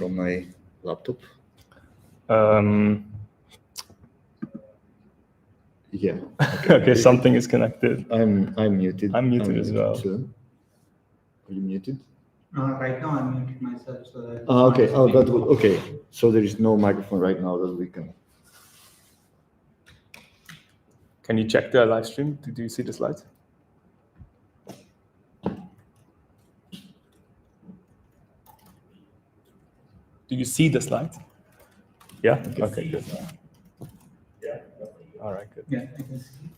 from my laptop. Yeah. Okay, something is connected. I'm muted. I'm muted as well. Too. Are you muted? Right now I'm muted myself, so that. Okay. Oh, that's good. Okay. So there is no microphone right now that we can. Can you check the live stream? Do you see the slides? Do you see the slides? Yeah? Okay, good. Yeah. All right, good. Yeah, I can see.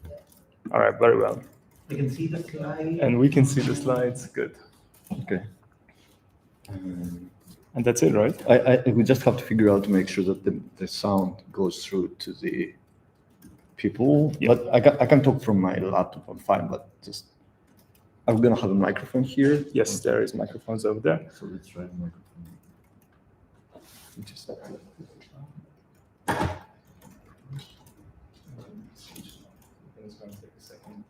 All right, very well. I can see the slide. And we can see the slides. Good. Okay. And that's it, right? We just have to figure out to make sure that the sound goes through to the people. Yeah. But I can talk from my laptop. I'm fine. But just I'm gonna have a microphone here. Yes, there is microphones over there. So let's try the microphone. Just It's going to take a second.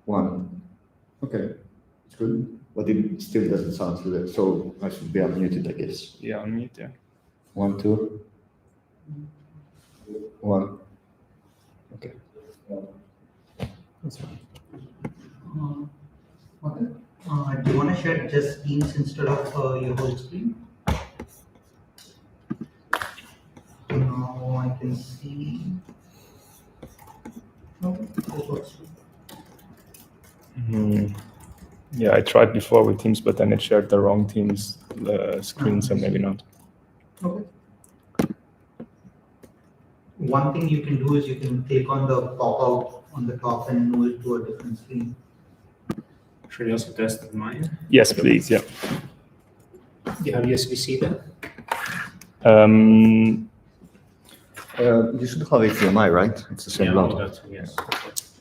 One. Okay, it's good. But it still doesn't sound through that. So I should be unmuted, I guess. Yeah, unmute, yeah. 1, 2. 1. Okay. Okay. Do you want to share just Teams instead of your whole screen? Now I can see. Okay, that works. Yeah, I tried before with Teams, but then it shared the wrong Teams screen, so maybe not. Okay. One thing you can do is you can click on the pop-out on the top and move it to a different screen. Should I also test mine? Yes, please, yeah. Do you have USB-C then? You should have HDMI, right? It's the same laptop. That, yes.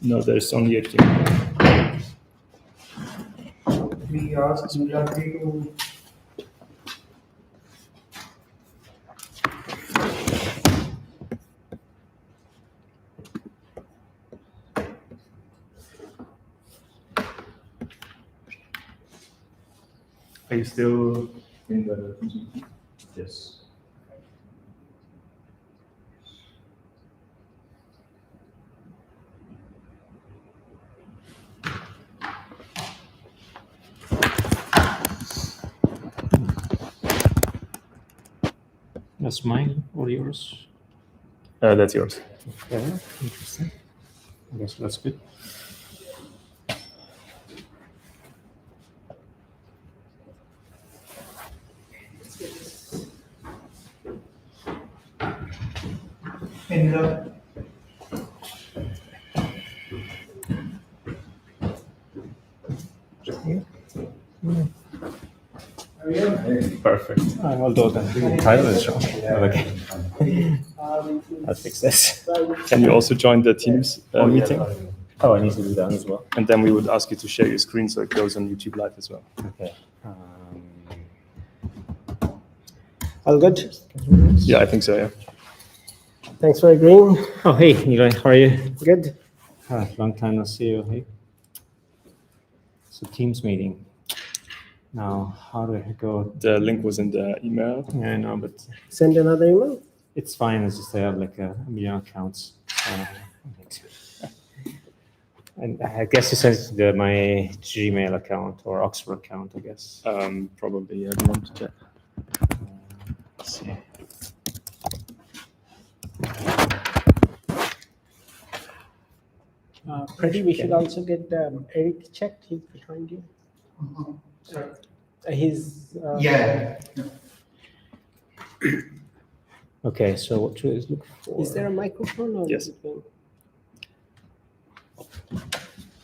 No, there's only HDMI. We asked Murali to. Are you still in the... Yes. That's mine or yours? That's yours. Okay, interesting. I guess that's good. And Perfect. I'll do the title is wrong. Okay. I'll fix this. Can you also join the Teams meeting? Oh, I need to do that as well. And then we would ask you to share your screen so it goes on YouTube Live as well. Okay. All good? Yeah, I think so, yeah. Thanks for agreeing. Oh, hey, Eli, how are you? Good. Long time no see you. Hey. So Teams meeting. Now, how do I go? The link was in the email. Yeah, I know, but Send another email. it's fine. It's just I have like a million accounts. And I guess you sent my Gmail account or Oxford account, I guess. Probably, yeah, you want to check. Let's see. Pretty, we should also get Eric checked. He's behind you. sorry. He's. Yeah. Okay, so what should I look for? Is there a microphone? Or Yes. is it being-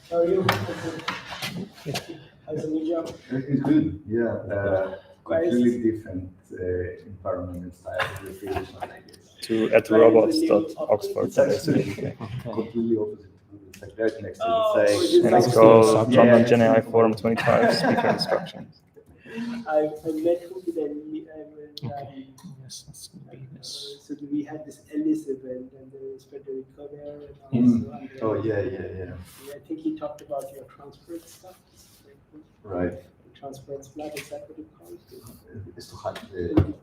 How are you? How's the new job? It's good. Yeah. Guys. Completely different environment and style of the previous one, I guess. To @robots.oxford. It's actually completely opposite. It's like right next to Oh, the it same. is And it's nice. called Yeah. GenAI Forum 25 speaker instructions. I met him with Okay. Yes, that's gonna be this. So we had this Ellis event, and there was Federico there, and Mm. also Andrea. Oh, yeah. I think he talked about your transparent stuff. This is very cool. Right. Transparent flag, is that what you call it? It's to hide the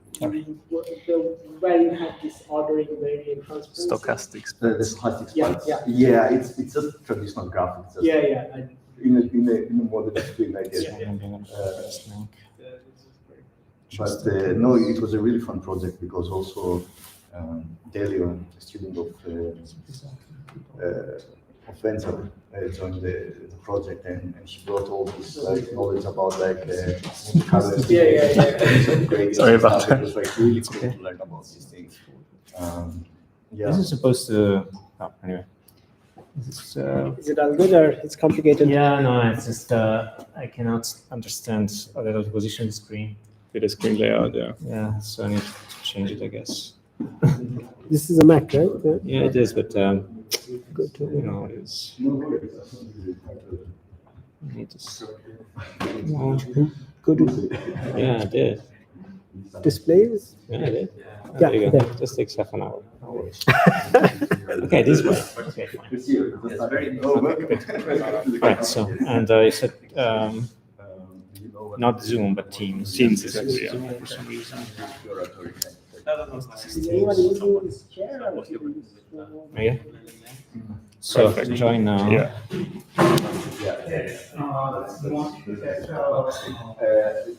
Where you have this ordering variant transparency. Stochastics. the stochastic Yeah, spikes. yeah. It's just traditional graphics. Just Yeah. in a modern screen, I guess. Yeah. This link. But no, it was a really fun project because also Delio, a student of Venture, joined the project, and she brought all this knowledge about colors. Yeah. Great Sorry stuff. about that. It was really cool to learn about these things. This is supposed to. Oh, anyway. This is, Is it all good or it's complicated? yeah, no, it's just I cannot understand a little position the screen. With the screen layout, yeah. Yeah, so I need to change it, I guess. This is a Mac, right? Yeah, it is, but good to know it is. I need to. Go to Yeah, I did. displays. Yeah, I did. Yeah, There you go. there. Just takes half an hour. No worries. Okay, this way. Okay, fine. Right. So, and I said not Zoom, but Teams. Teams is actually, yeah. For some reason. Is anyone using this chair? Or do you use this one? Yeah. So Perfect. join now. Yeah.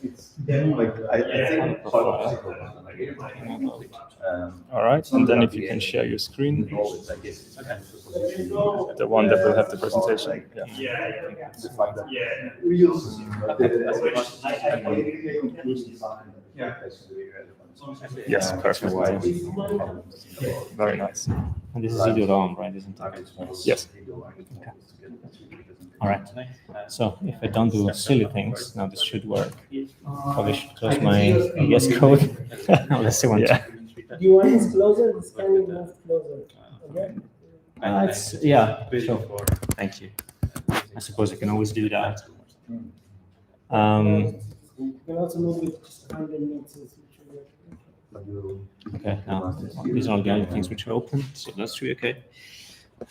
It's like I think part of All right. And then if you can share your screen, the one that will have the presentation. Yeah. the fact that we use Yes, perfect. Very nice. And this is video-on, right? Isn't it? Yes. All right. So if I don't do silly things, now this should work. Probably should close my VS Code. Let's see one. Yeah. Do you want this closer? This can be moved closer. Okay. It's, yeah, sure. Thank you. I suppose I can always do that. You can also move it just underneath. Okay, now these are all the only things which are open, so that's really okay.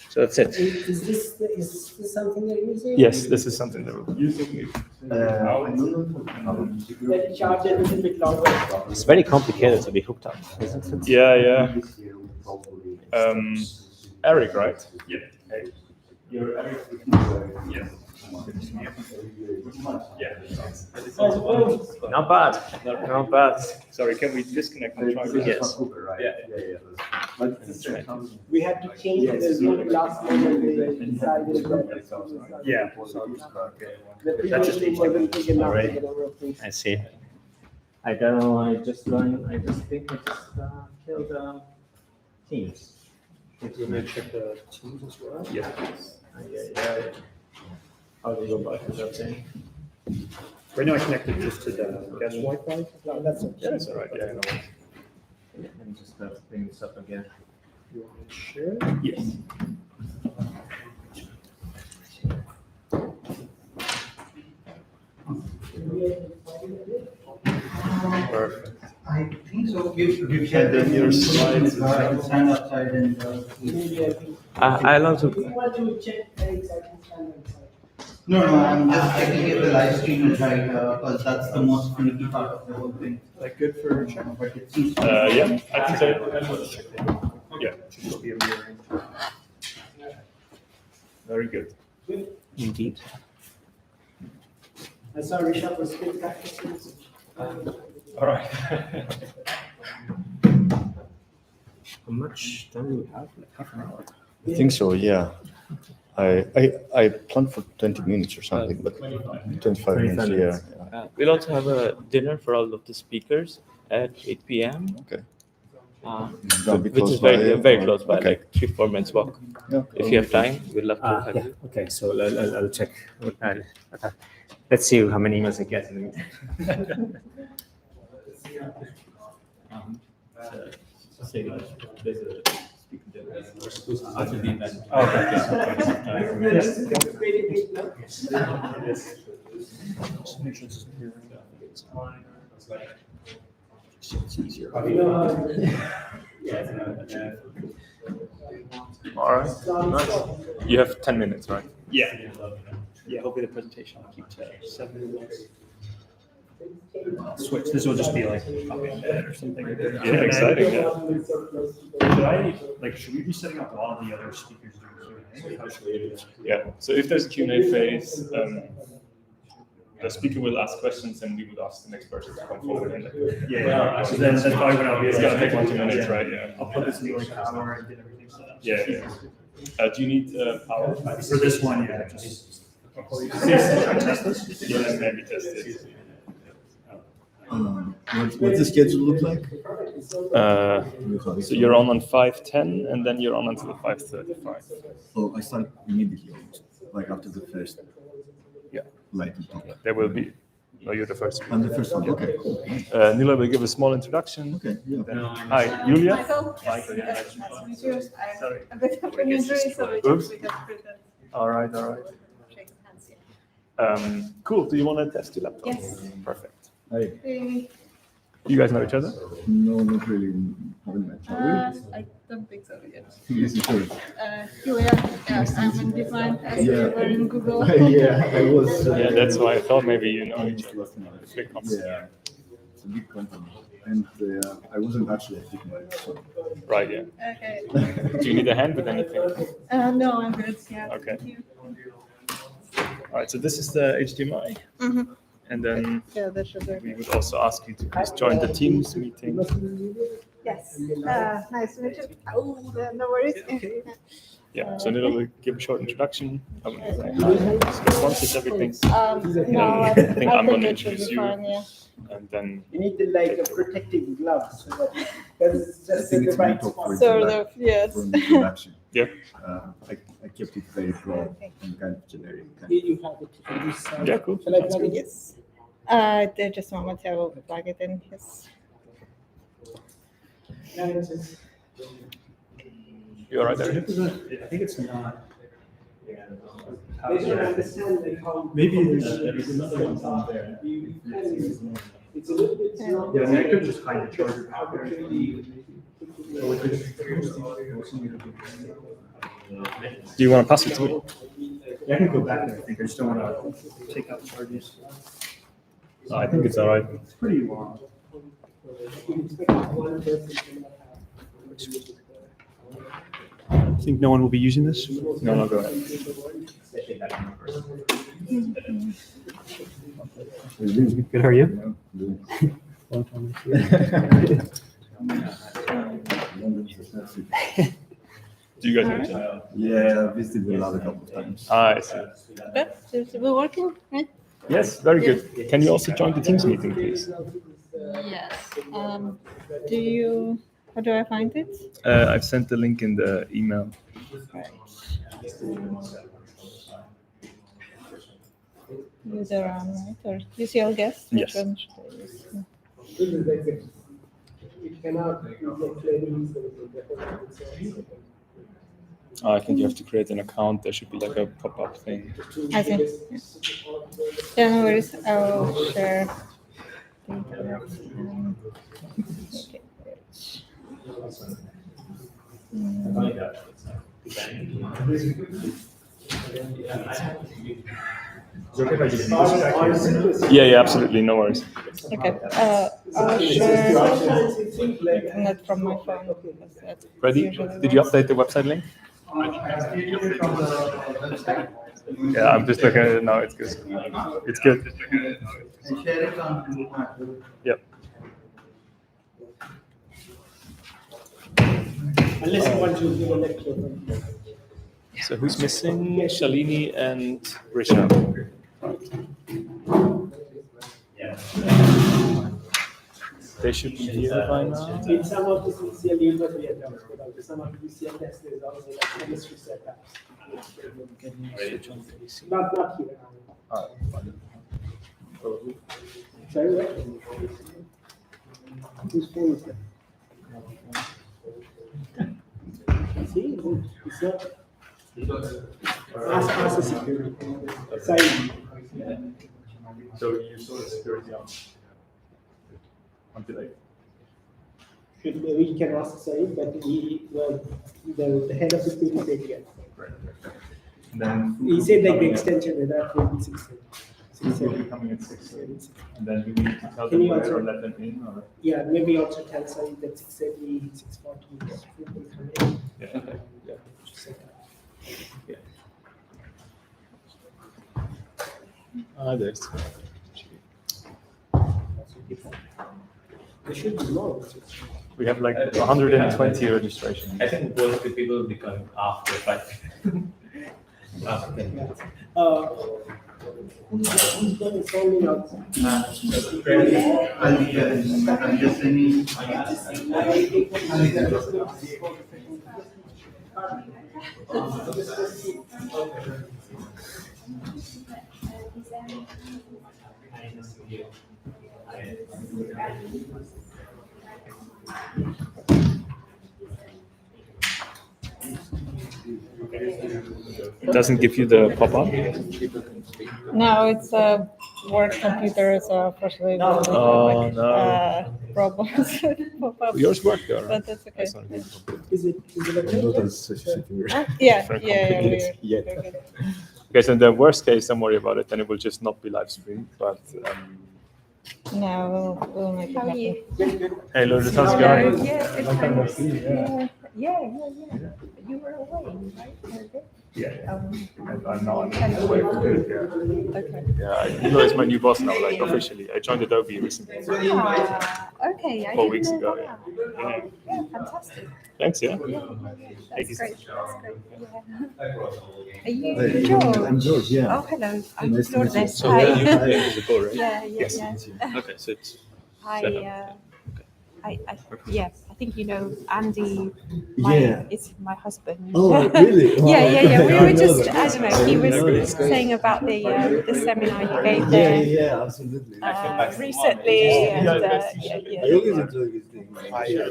So that's it. Is this something you're using? Yes, this is something that we're using. Let it charge a little bit longer. It's very complicated to be hooked up, isn't it? Yeah. Eric, right? Yeah. Not bad. Not bad. Sorry, can we disconnect and try this? Yes. We had to change the Zoom last moment. They decided that. Yeah. The previous Zoom wasn't big enough Alright. to get over things. I see. I don't know. I just think I just killed Teams. Did you check the Teams as well? Yeah. Yeah. How do you go about that thing? Right now I connected just to the guest Wi-Fi. No, that's it. Yeah, that's all right. Yeah, no worries. Let me just bring this up again. You want to share? Yes. Perfect. I think so. You And then your slides. stand outside and. Maybe I think. I'll also. If you want to check, I can stand outside. No, I'm just checking if the live stream is right, because that's the most finicky part of the whole thing. Like good for check. But it seems. Yeah, I think so. Yeah. Should be a mirroring. Very good. Indeed. I saw Rishabh was still practicing. All right. How much time do we have? Like half an hour. I think so, yeah. I planned for 20 minutes or something, but 25 minutes, minutes. yeah. We'll also have a dinner for all of the speakers at 8 p.m. Okay. Which is very close by, Okay. like 3-4 minutes walk. Yeah. If you have time, we'd love to have Yeah. you. Okay. So I'll check. Let's see how many emails I get. It's easier. All right. Nice. You have 10 minutes, right? Yeah. Yeah, hopefully the presentation will keep to 7 minutes. Switch. This will just be like copy and edit or something. Yeah, exciting. Yeah. Should we be setting up while the other speakers do Q&A? How should we do that? Yeah. So if there's a Q&A phase, the speaker will ask questions and we would ask the next person to come forward. And Yeah. So then that's probably when I'll be. It's gonna take 1 2 minutes, right? Yeah. I'll put this in like an hour and get everything set up. Yeah. Do you need power? For this one, yeah, just. Test this? Yeah, maybe test it. What's the schedule look like? So you're on 5:10 and then you're on until 5:35. Oh, I start immediately, almost, like after the first. Yeah. Lightning talk. There will be. No, you're the first. I'm the first one. Okay, cool. Nila will give a small introduction. Okay, yeah. Hi, Julia. Michael. Michael, yeah. Nice to meet you. Sorry. I'm a bit of an injury, so we Oops. just present. All right. Shake hands, yeah. Cool. Do you want to test your laptop? Yes. Perfect. Hi. Hey, You guys know each other? No, not really. Haven't met. I don't think so yet. Yes, you should. Julia, I'm in design as Yeah. you were in Google. Yeah, I was. Yeah, that's why I thought maybe you know each other. It's big company. Yeah, it's a big company, and I wasn't actually a Figma, so. Right. Yeah. Okay. Do you need a hand with anything? No, I'm good. Yeah. Okay. Thank you. All right. So this is the HDMI, Mhm. and then Yeah, that should we work. would also ask you to please join the Teams meeting. Yes. Nice to meet you. Oh, no worries. Yeah. So Nila will give a short introduction. I will say hi. Responses, everything, No, I think I'm gonna it should introduce be you. fine, yeah. and then You need like a protective gloves, because it's I just think in the it's my right top spot. for Sort introduction. of, yes. For an introduction. Yeah. I kept it very broad and kind of generic. You have it for this. Yeah, cool. Shall I Sounds plug it? good. Yes. Just a moment, I will plug it in. Yes. Yeah, it's just- You all right there? I think it's not. They should understand like how. Maybe there's another one down there. It's a little bit. not- Yeah, I mean, I could just hide the charger back there. Do you want to pass it to me? Yeah, I can go back there, I think. I just don't want to take out the charges. No, I think it's all right. It's pretty long. I think no one will be using this. No, go ahead. Good, how are you? Yeah. Do you guys know each other? Yeah, I visited the lab a couple of times. I see. Okay, so we're working, right? Yes, very good. Can you also join the Teams meeting, please? Yes. How do I find it? I've sent the link in the email. Right. User on, right? Or UCL guest? Yes. Which one should I use? It cannot be clearly used. I think you have to create an account. There should be like a pop-up thing. I see. Yeah, no worries. I'll share. The internet. Okay. Yeah, absolutely. No worries. Okay. I'll share not from my phone. Because that's Ready? usually Did you works. update the website link? Yeah, I'm just looking at it now. It's good. It's good. And share it on. Yep. Unless you want to give a lecture. So who's missing? Shalini and Risha. They should be here by now. In some of the CCL university attempts, but some of the UCL tests, there's also like chemistry setups. Not here. Sorry, what? Whose phone is that? See, it's not. Ask the security. Sorry. So you saw the security on until like we can ask Saeed, but the head of the team is there again. And then He said like the extension with that will be 6:30. food will be coming at 6. And then do we need to tell Can them you where also- or let them in? Or? Yeah, maybe also tell Saeed that 6:30, 6:40 is food will come in. Yeah. Okay. Yeah. Just like that. There's. There should be more. We have like 120 registrations. I think most of the people will be coming after 5. After 10 minutes. Who's going to send me out? I'll be there. I'm just sending. It doesn't give you the pop-up. No, it's a work computer, so unfortunately there's Oh, no. problems with pop-ups. Yours worked though, right? But that's okay. That's not good. Is it okay? Not as such a situation. Yeah, Very yeah, complicated we're yet. good. Okay, so in the worst case, don't worry about it. Then it will just not be live streamed. But No, we'll make it How are happen. you? hey, Lourdes, how's it going? Yeah, good Long time no thanks. see, yeah. Yeah. You were away, right? For a bit? Yeah, Um, I'm not away from it. Yeah, Okay. yeah. Elo is my new boss now, like officially. I joined Adobe recently. Okay, I 4 didn't weeks know ago. that. Yeah. Yeah, fantastic. Thanks. Yeah. That's great. That's great. Yeah. Are you Hey, George? I'm George, yeah. Oh, hello. I'm Nice to meet you. Lourdes. So Hi. you have the goal, right? Yeah. Yes. Okay, so it's I think you know Andy. Yeah. It's my husband. Oh, really? Yeah. We I were know just, that. I don't know. He was I know that. saying about the seminar you gave Yeah, there yeah, absolutely. recently, and I always enjoy these things. Yeah.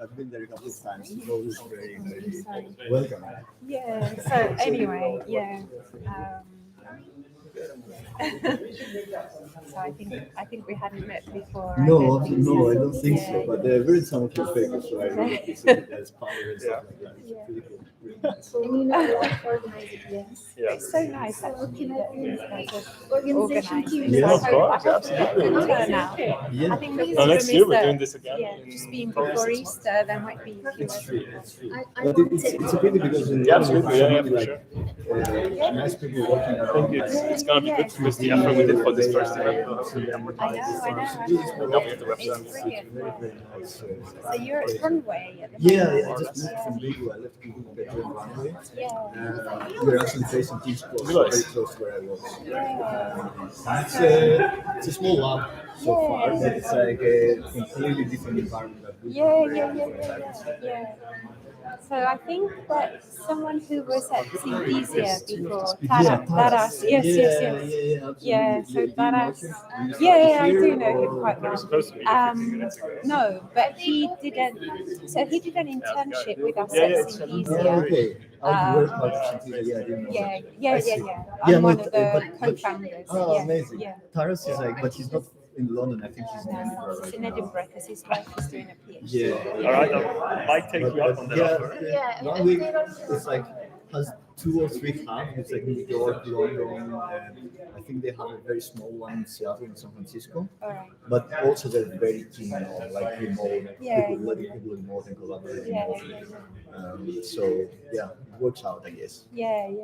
I've been there a couple of times. It's always very, very welcome. Yeah. So anyway, yeah. So I think we hadn't met before. I No, don't think no, so. I don't think so. Yeah. But they're very some of your papers, so I really appreciate that. It's power and stuff like that. It's Yeah. pretty cool. Really nice. And you know what organizing, yes. Yeah. It's so nice actually that these guys have Organization organised team. this. Yeah, I of hope- course, I hope to get absolutely. them turnout. Yeah. I think the No, problem next is year we're that, doing this again. yeah, in just being probably before 6 months. Easter, there might be fewer It's free. people. It's free. I But it's a pity because in Yeah, absolutely. Yeah, London, for like, sure. nice people working I around. think it's gonna be good because the effort we did for this first event will hopefully I amortize. know. Now we have the It's website. brilliant. Very, Yeah. very nice. So you're at Runway at the Yeah, moment? I just moved from Vigo. I left Vigo to get to Runway. Yeah. We're actually facing Teach Cross, Nice. very close to where I was. Yeah. It's a small lab so far, but it's like a completely different environment. That we Yeah. So I think that someone who was at Synthesia before, Taras, yes. absolutely. Yeah, so you know Taras, him? yeah, I Here do know him or- quite We were well. supposed to meet 15 minutes ago. No, but he didn't. So he did an internship with us Yeah, at yeah, it's- Oh, Synthesia. okay. How you work out of Synthesia? Yeah, I didn't know Yeah, that. yeah. I see. I'm Yeah, one no, of the but- co-founders. Oh, yeah, amazing. Yeah. Taras is like, but he's not in London. I think he's in No, Edinburgh he's right in now. Edinburgh because his wife is doing a PhD. Yeah. All right, I might take you up on that offer. Yeah, 1 week it's like has 2 or 3 hubs. It's like New York, London, and I think they have a very small one in Seattle and San Francisco. All right. But also they're very keen on like remote Yeah. people, letting people remote and collaborate Yeah, remotely. So yeah, it works out, I guess. Yeah. The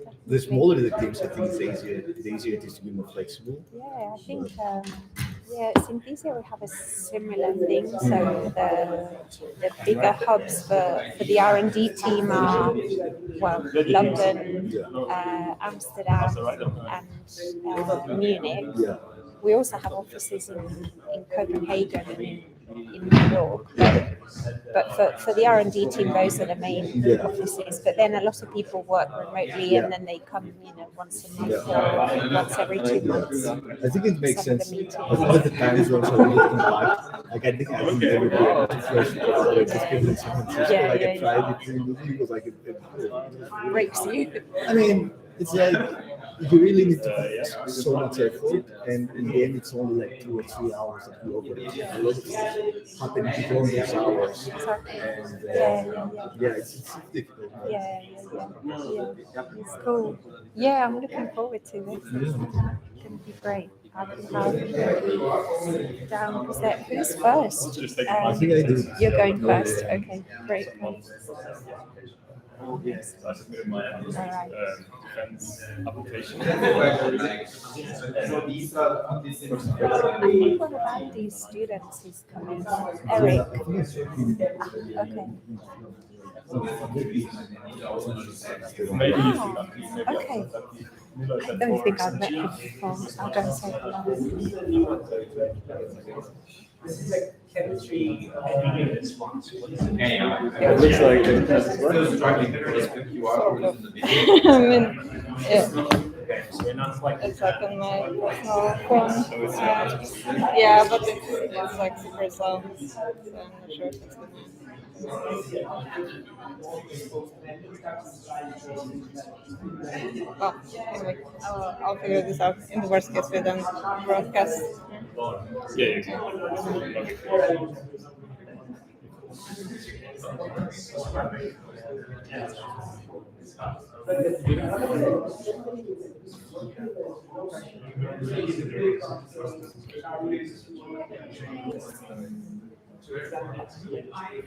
definitely. smaller the teams, I think the easier it is to be more flexible. Yeah, I think Synthesia will have a similar thing. So the bigger hubs for the R&D team are London, Amsterdam, and Munich. Yeah. We also have offices in Copenhagen and in New York. But for the R&D team, those are the main Yeah. offices. But then a lot of people work remotely, and then they come, once a month or once every 2 months. I think it makes Some of the sense. meetings. I think that the time is also a little impact. Like I think everybody first collaborates with people in San Francisco. Yeah, like I yeah, tried it really because like it Breaks you. I mean, it's like you really need to have so much effort, and in the end, it's only like 2 or 3 hours that you operate. A lot of things happen beyond those hours, Exactly. and Yeah. it's difficult. Yeah. It's cool. Yeah, I'm looking forward to this. It's gonna be great. I can have down present. Who's first? I think I do. You're going first. Okay, great. All right. Defense application. One of Andy's students is coming. Eric. Okay. Maybe you Oh, okay. I don't think I've met him before. I'll go and say hello. This is like chemistry response. It looks like it has I mean, yeah. It's like on my personal phone. Yeah, but it's like super slow. So I'm not sure if it's good. Well, anyway, I'll figure this out. In the worst case, we then broadcast. Yeah.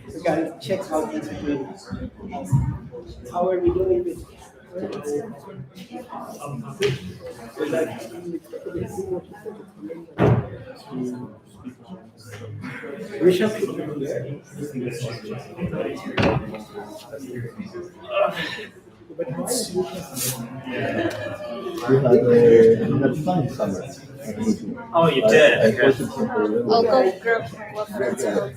So guys, check out these videos. How are we doing with you had fun summer. Oh, you did? I'll go grab what it's called.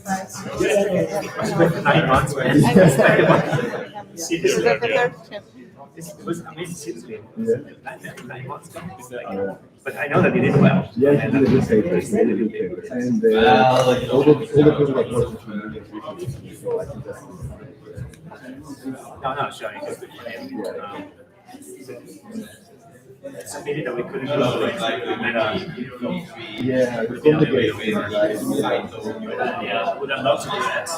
9 months, man. Seriously. It was amazing, seriously. Yeah. 9 months. It's like, but I know that you did well. Yeah, you did good papers, really good papers. And all the people that work with me, so I think that's No, sure. It's good for him. It's a pity that we couldn't collaborate. yeah, it's complicated. Yeah, would have loved to do that.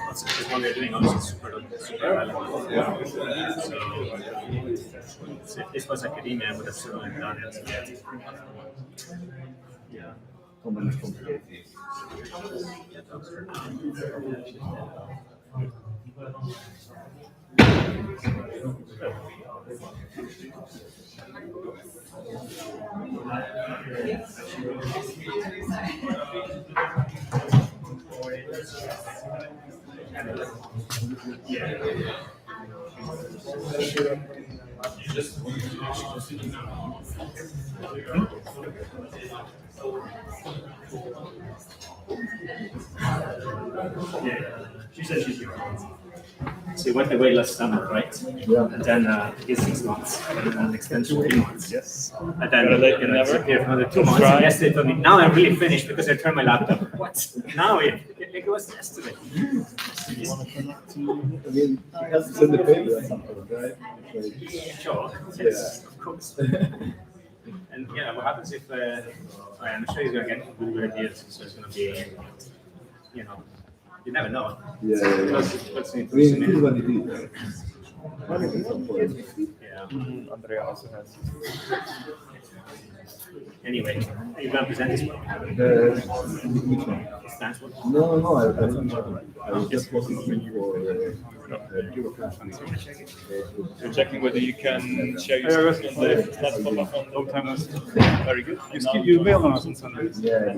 Because what we're doing obviously is super relevant. So if this was academia, I would have certainly done it. Yeah. Common is complicated. She said she's here. So you went away last summer, right? Yeah. And then it's 6 months, and then an extension 3 months. Yes. And then Never. disappear for another 2 months. Try. And yesterday told me, now I'm really finished because I turned my laptop. What? Now it was yesterday. You want to connect to, I mean, he has to send the paper at some point, right? Sure, yes, of course. And yeah, what happens if, I'm sure he's going to get good ideas, so it's going to be, you know, you never know. Yeah. What's I mean, this is what it is. Yeah. Andrea also has. Anyway, you're going to present this one. Which one? Stands one. No, I don't know. I was just looking for bureaucrats. You're checking whether you can share your screen on the platform on long time. Very good. You mailed on us on Sunday. Yeah,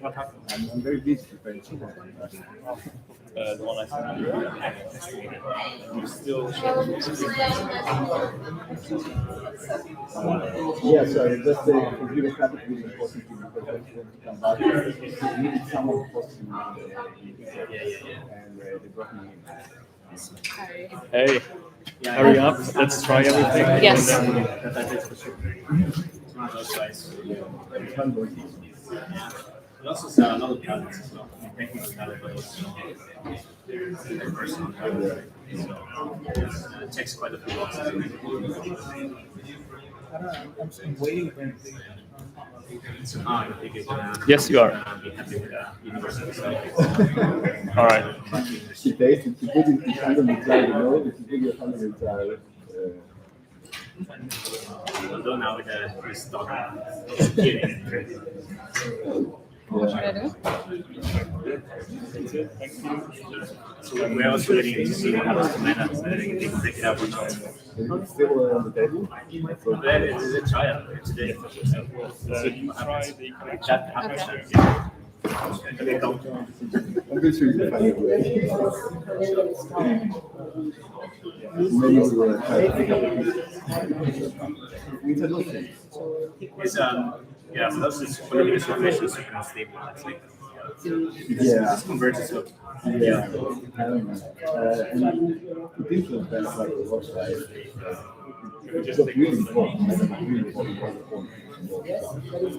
What happened? I'm very busy preparing something. The one I sent you. You still Yeah, so just the bureaucratic really important thing because I want to come back. We need someone posting and they brought me in. Hey, hurry up. Let's try everything. Yes. And then It's one of those guys. It also has a lot of talents as well. I mean, technical talent, but also personal talent. So it takes quite a few losses. I don't know. I'm waiting for anything. So now I think it's gonna Yes, you are. be happy with university stuff. All right. If you put it in under the child, you know, if you put your hand in the child, Although now with this dog kidding. Ready? So we're also waiting to see what happens to Meta, so they can pick it up or not. is it still on the table? That is a trial today. So you try the That happens. Okay, come. I'm pretty sure you can find a way. Maybe we will try to pick up a piece. It's yeah, so that's just political situation, so you can stable. It's like Yeah. it's converted to Yeah, I don't know. And the influence that's like a website. It's really important. Really important.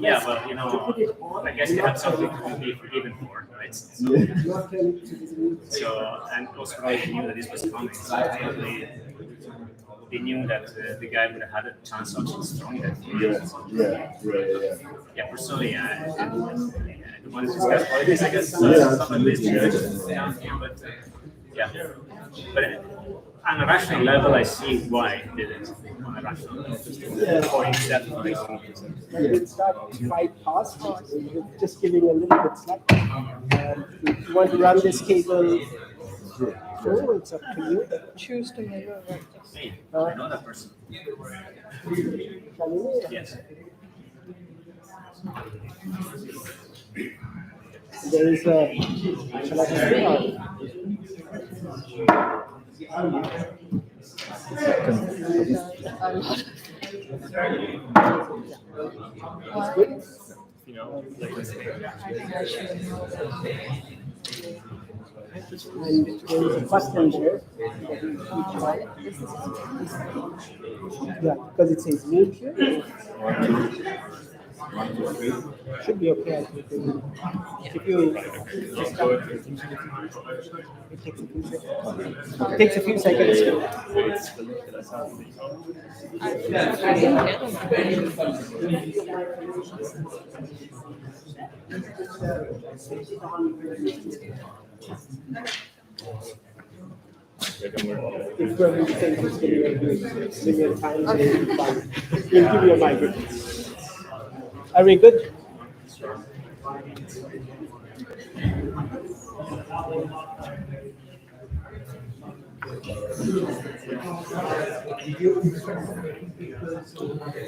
yeah, well, you know, I guess they have something to be forgiven for, right? Yeah. So and also they knew that this was coming. So they knew that the guy would have had a chance of strong. Yeah, personally, I don't want to discuss politics, I guess, stuff like this. But yeah, but on a rational level, I see why he did it. On a rational level, for himself, It's not quite fast. You're just giving a little bit slack. If you want to run this cable through, it's up to you. Choose the middle of it. hey, I know that person. Yes. There is a. Shall I say, You know, like this thing. and there is a question here. Yeah, because it says mute here. Should be okay. I think. If you just start, it takes a few seconds. It takes a few seconds. I didn't get them. It's probably the same as similar times. We'll give you a mic. Are we good?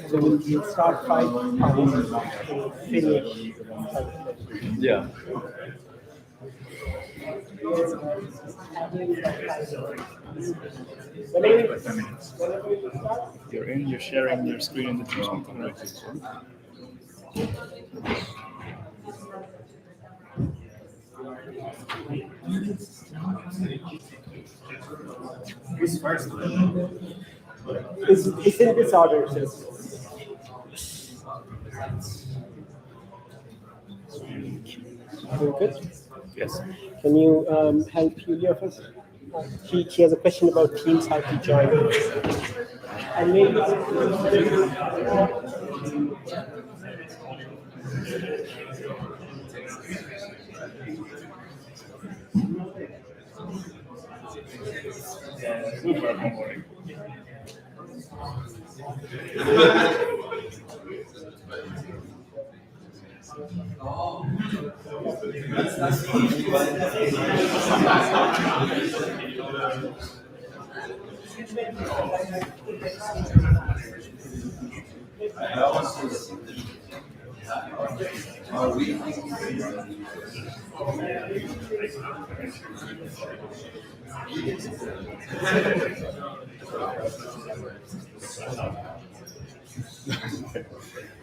So we'll start 5 and finish. Yeah. You're in, you're sharing your screen in the Teams meeting, right? Who's first? It's in this order. Are we good? Yes. Can you help Julia first? She has a question about Teams, how to join. And maybe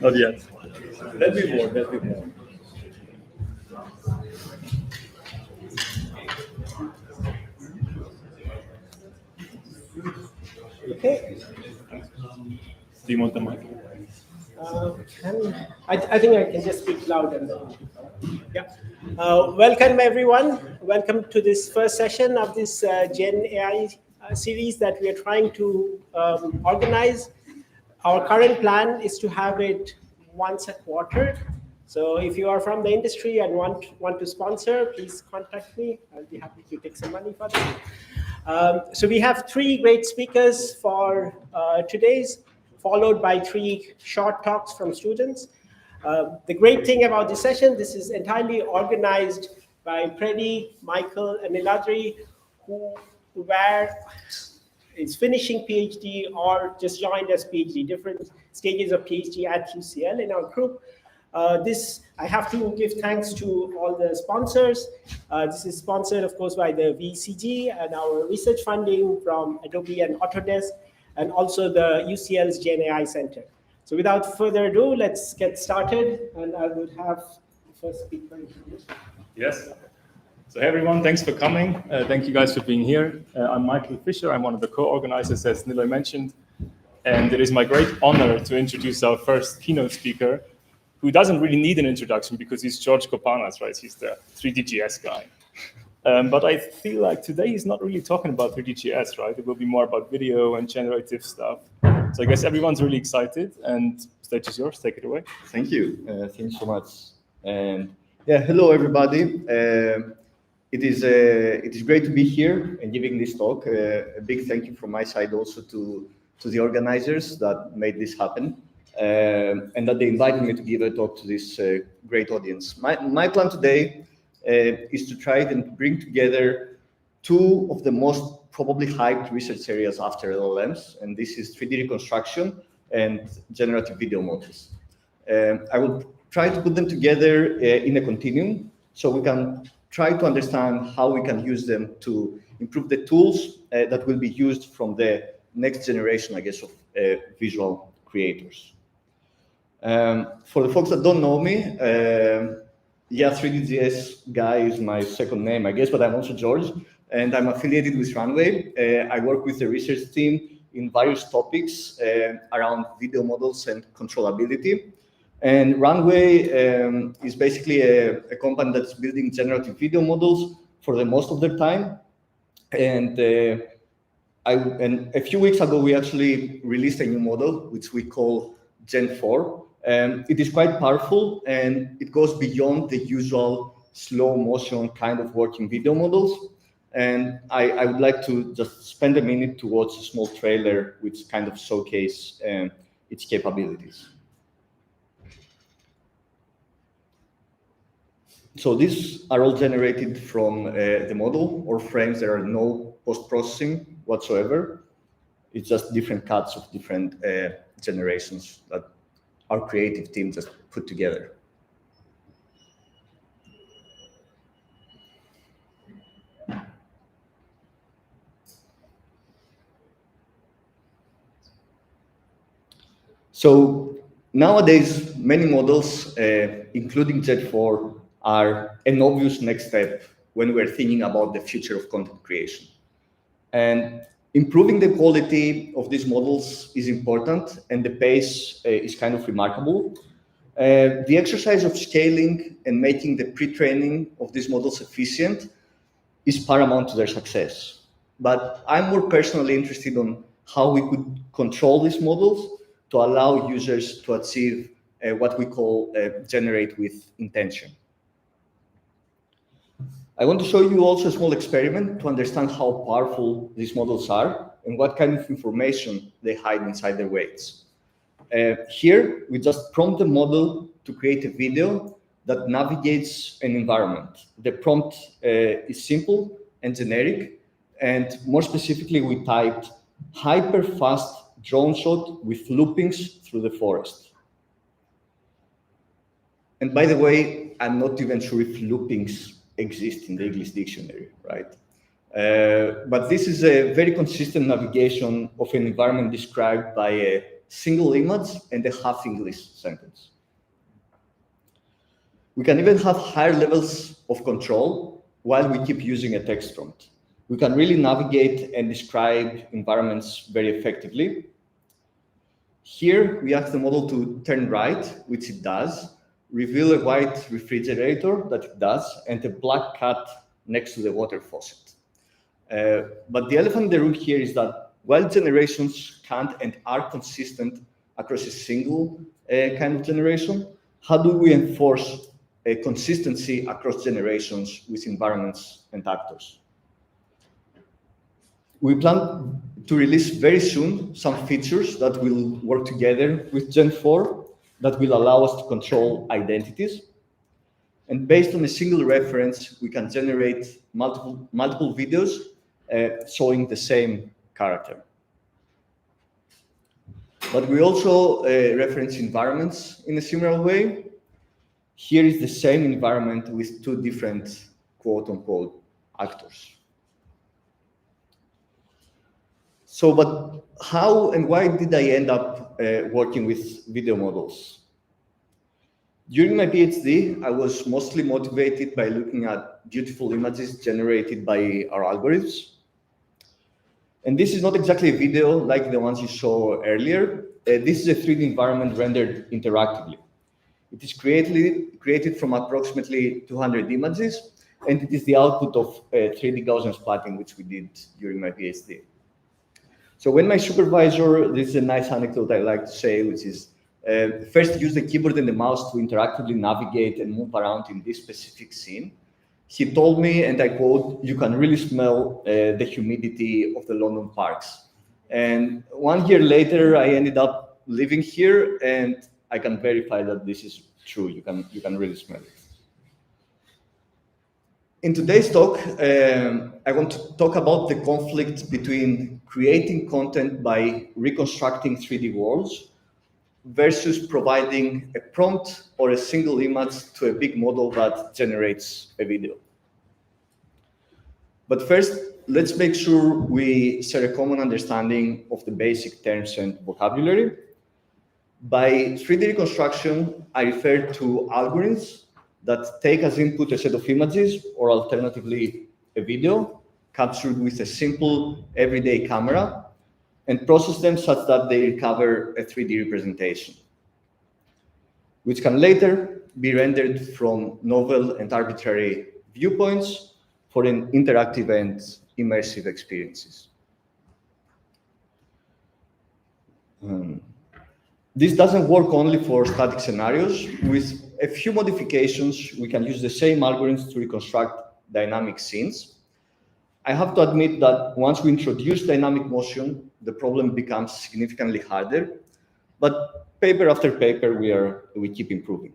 Not yet. That'd be more. okay. Do you want the mic? I think I can just speak loud and Welcome everyone. Welcome to this first session of this Gen AI series that we are trying to organize. Our current plan is to have it once a quarter. So if you are from the industry and want to sponsor, please contact me. I'll be happy to take some money for that. So we have 3 great speakers for today's, followed by 3 short talks from students. The great thing about this session, this is entirely organized by Preddy, Michael, and Niladri, who is finishing PhD or just joined as PhD, different stages of PhD at UCL in our group. I have to give thanks to all the sponsors. This is sponsored, of course, by the VCG and our research funding from Adobe and Autodesk, and also the UCL's GenAI Center. So without further ado, let's get started, and I would have the first speaker introduced. Yes. So hey everyone, thanks for coming. Thank you guys for being here. I'm Michael Fischer. I'm one of the co-organizers, as Niloy mentioned. And it is my great honor to introduce our first keynote speaker, who doesn't really need an introduction because he's George Kopanas, right? He's the 3DGS guy. But I feel like today he's not really talking about 3DGS, right? It will be more about video and generative stuff. So I guess everyone's really excited, and stage is yours. Take it away. Thank you. Thanks so much. And yeah, hello everybody. It is great to be here and giving this talk. A big thank you from my side also to the organizers that made this happen, and that they invited me to give a talk to this great audience. My plan today is to try and bring together 2 of the most probably hyped research areas after LLMs, and this is 3D reconstruction and generative video models. I will try to put them together in a continuum so we can try to understand how we can use them to improve the tools that will be used from the next generation, I guess, of visual creators. For the folks that don't know me, 3DGS guy is my second name, I guess, but I'm also George, and I'm affiliated with Runway. I work with the research team in various topics around video models and controllability. And Runway is basically a company that's building generative video models for the most of their time. And a few weeks ago, we actually released a new model, which we call Gen 4. It is quite powerful, and it goes beyond the usual slow motion kind of working video models. And I would like to just spend a minute to watch a small trailer which kind of showcase its capabilities. So these are all generated from the model or frames. There are no post-processing whatsoever. It's just different cuts of different generations that our creative team just put together. So nowadays, many models, including Gen 4, are an obvious next step when we're thinking about the future of content creation. And improving the quality of these models is important, and the pace is kind of remarkable. The exercise of scaling and making the pre-training of these models efficient is paramount to their success. But I'm more personally interested on how we could control these models to allow users to achieve what we call generate with intention. I want to show you also a small experiment to understand how powerful these models are and what kind of information they hide inside their weights. Here, we just prompt the model to create a video that navigates an environment. The prompt is simple and generic, and more specifically, we typed hyper-fast drone shot with loopings through the forest. And by the way, I'm not even sure if loopings exist in the English dictionary, right? But this is a very consistent navigation of an environment described by a single image and a half English sentence. We can even have higher levels of control while we keep using a text prompt. We can really navigate and describe environments very effectively. Here, we ask the model to turn right, which it does, reveal a white refrigerator that it does and a black cat next to the water faucet. But the elephant in the room here is that while generations can't and are consistent across a single kind of generation, how do we enforce a consistency across generations with environments and actors? We plan to release very soon some features that will work together with Gen 4 that will allow us to control identities. And based on a single reference, we can generate multiple videos showing the same character. But we also reference environments in a similar way. Here is the same environment with two different quote-unquote actors. So, but how and why did I end up working with video models? During my PhD, I was mostly motivated by looking at beautiful images generated by our algorithms. And this is not exactly a video like the ones you saw earlier. This is a 3D environment rendered interactively. It is created from approximately 200 images, and it is the output of 3D Gaussian splatting, which we did during my PhD. So when my supervisor, this is a nice anecdote I like to say, which is first use the keyboard and the mouse to interactively navigate and move around in this specific scene. He told me, and I quote, "You can really smell the humidity of the London parks." And 1 year later, I ended up living here, and I can verify that this is true. You can really smell it. In today's talk, I want to talk about the conflict between creating content by reconstructing 3D worlds versus providing a prompt or a single image to a big model that generates a video. But first, let's make sure we share a common understanding of the basic terms and vocabulary. By 3D reconstruction, I refer to algorithms that take as input a set of images, or alternatively a video, captured with a simple everyday camera, and process them such that they recover a 3D representation, which can later be rendered from novel and arbitrary viewpoints for an interactive and immersive experiences. This doesn't work only for static scenarios. With a few modifications, we can use the same algorithms to reconstruct dynamic scenes. I have to admit that once we introduce dynamic motion, the problem becomes significantly harder, but paper after paper, we keep improving.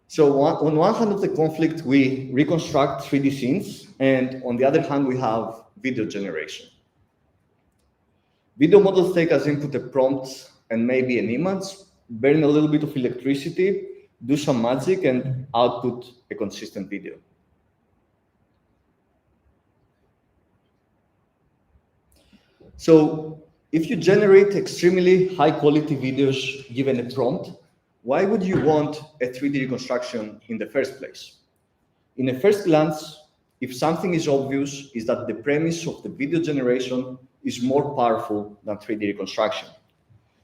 So on one hand of the conflict, we reconstruct 3D scenes, and on the other hand, we have video generation. Video models take as input a prompt and maybe an image, burn a little bit of electricity, do some magic, and output a consistent video. So if you generate extremely high quality videos given a prompt, why would you want a 3D reconstruction in the first place? In a first glance, if something is obvious, is that the premise of the video generation is more powerful than 3D reconstruction.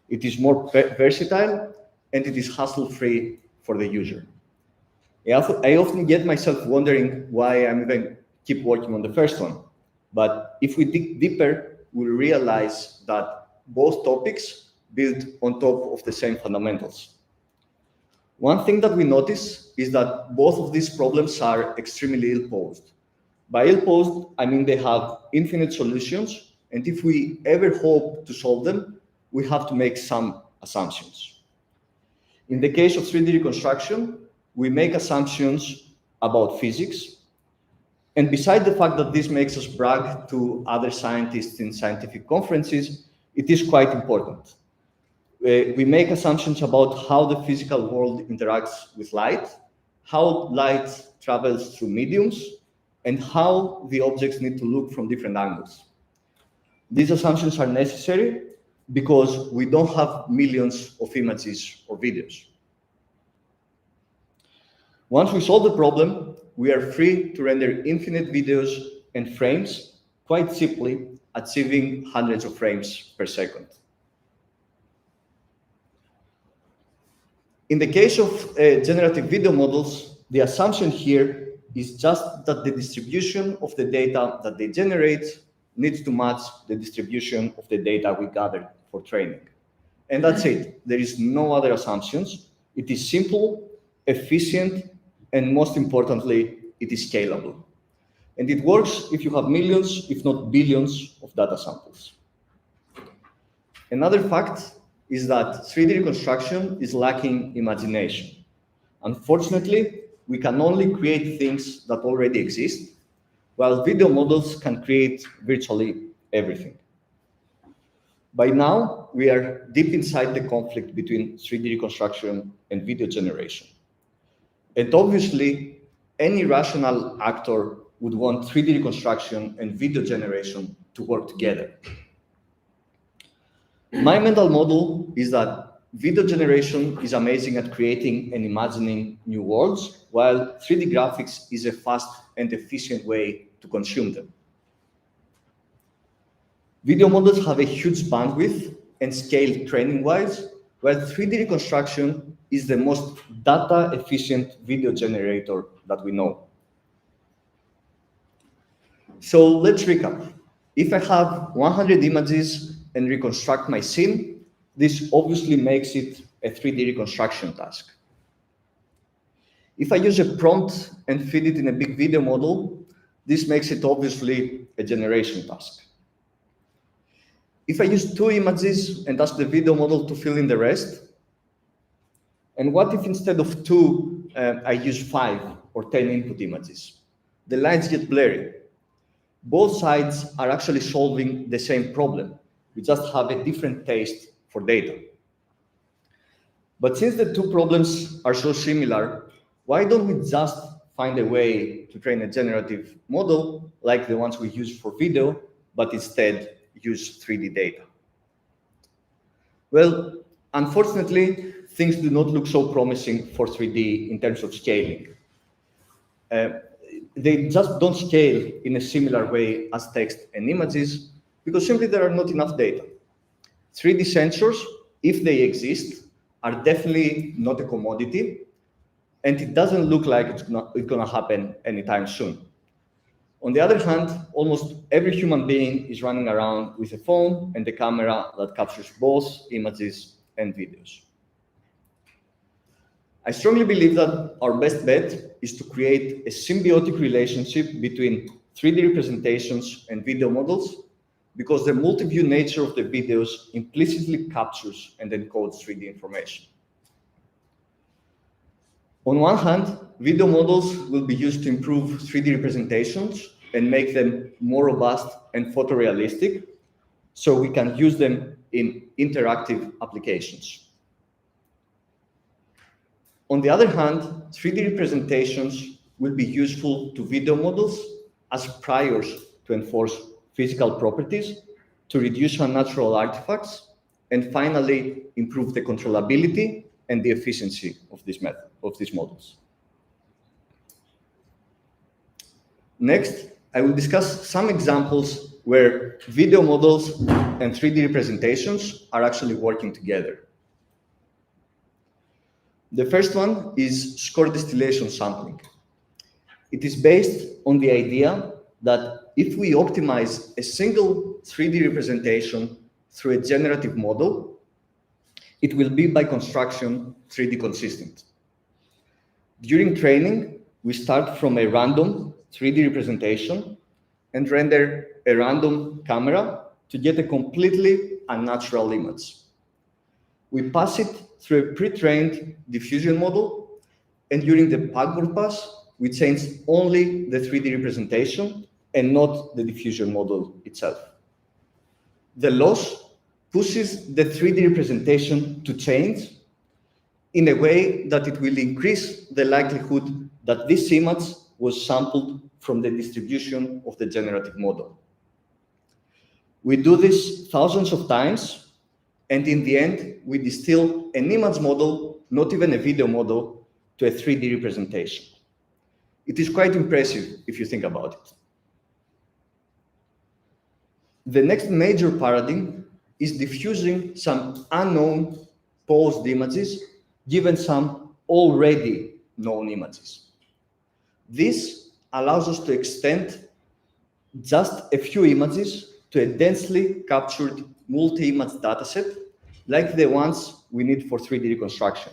It is more versatile, and it is hassle-free for the user. I often get myself wondering why I'm even keep working on the first one. But if we dig deeper, we'll realize that both topics build on top of the same fundamentals. One thing that we notice is that both of these problems are extremely ill-posed. By ill-posed, I mean they have infinite solutions, and if we ever hope to solve them, we have to make some assumptions. In the case of 3D reconstruction, we make assumptions about physics, and beside the fact that this makes us brag to other scientists in scientific conferences, it is quite important. We make assumptions about how the physical world interacts with light, how light travels through mediums, and how the objects need to look from different angles. These assumptions are necessary because we don't have millions of images or videos. Once we solve the problem, we are free to render infinite videos and frames quite simply, achieving hundreds of frames per second. In the case of generative video models, the assumption here is just that the distribution of the data that they generate needs to match the distribution of the data we gathered for training. And that's it. There is no other assumptions. It is simple, efficient, and most importantly, it is scalable. And it works if you have millions, if not billions, of data samples. Another fact is that 3D reconstruction is lacking imagination. Unfortunately, we can only create things that already exist, while video models can create virtually everything. By now, we are deep inside the conflict between 3D reconstruction and video generation. And obviously, any rational actor would want 3D reconstruction and video generation to work together. My mental model is that video generation is amazing at creating and imagining new worlds, while 3D graphics is a fast and efficient way to consume them. Video models have a huge bandwidth and scale training-wise, while 3D reconstruction is the most data-efficient video generator that we know. So let's recap. If I have 100 images and reconstruct my scene, this obviously makes it a 3D reconstruction task. If I use a prompt and feed it in a big video model, this makes it obviously a generation task. If I use 2 images and ask the video model to fill in the rest, and what if instead of 2, I use 5 or 10 input images? The lines get blurry. Both sides are actually solving the same problem. We just have a different taste for data. But since the 2 problems are so similar, why don't we just find a way to train a generative model like the ones we use for video, but instead use 3D data? Well, unfortunately, things do not look so promising for 3D in terms of scaling. They just don't scale in a similar way as text and images because simply there are not enough data. 3D sensors, if they exist, are definitely not a commodity, and it doesn't look like it's gonna happen anytime soon. On the other hand, almost every human being is running around with a phone and a camera that captures both images and videos. I strongly believe that our best bet is to create a symbiotic relationship between 3D representations and video models, because the multi-view nature of the videos implicitly captures and encodes 3D information. On one hand, video models will be used to improve 3D representations and make them more robust and photorealistic, so we can use them in interactive applications. On the other hand, 3D representations will be useful to video models as priors to enforce physical properties, to reduce unnatural artifacts, and finally improve the controllability and the efficiency of these models. Next, I will discuss some examples where video models and 3D representations are actually working together. The first one is score distillation sampling. It is based on the idea that if we optimize a single 3D representation through a generative model, it will be by construction 3D consistent. During training, we start from a random 3D representation and render a random camera to get a completely unnatural image. We pass it through a pre-trained diffusion model, and during the backward pass, we change only the 3D representation and not the diffusion model itself. The loss pushes the 3D representation to change in a way that it will increase the likelihood that this image was sampled from the distribution of the generative model. We do this thousands of times, and in the end, we distill an image model, not even a video model, to a 3D representation. It is quite impressive if you think about it. The next major paradigm is diffusing some unknown posed images given some already known images. This allows us to extend just a few images to a densely captured multi-image dataset, like the ones we need for 3D reconstruction.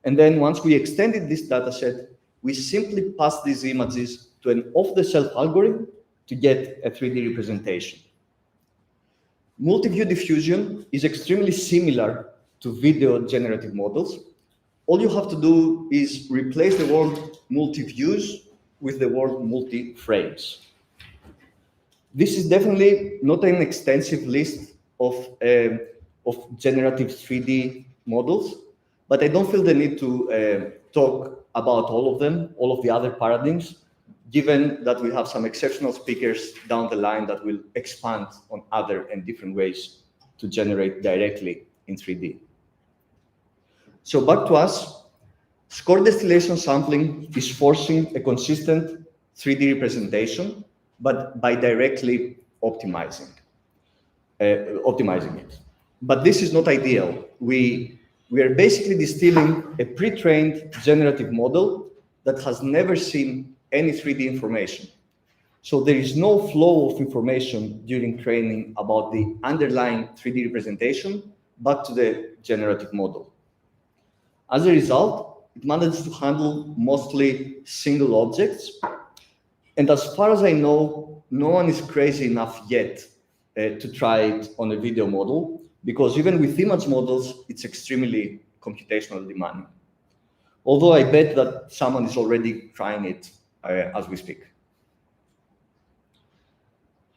And then once we extended this dataset, we simply pass these images to an off-the-shelf algorithm to get a 3D representation. Multi-view diffusion is extremely similar to video generative models. All you have to do is replace the word multi-views with the word multi-frames. This is definitely not an extensive list of generative 3D models, but I don't feel the need to talk about all of them, all of the other paradigms, given that we have some exceptional speakers down the line that will expand on other and different ways to generate directly in 3D. So back to us, score distillation sampling is forcing a consistent 3D representation, but by directly optimizing it. But this is not ideal. We are basically distilling a pre-trained generative model that has never seen any 3D information. So there is no flow of information during training about the underlying 3D representation back to the generative model. As a result, it manages to handle mostly single objects. And as far as I know, no one is crazy enough yet to try it on a video model, because even with image models, it's extremely computationally demanding. Although I bet that someone is already trying it as we speak.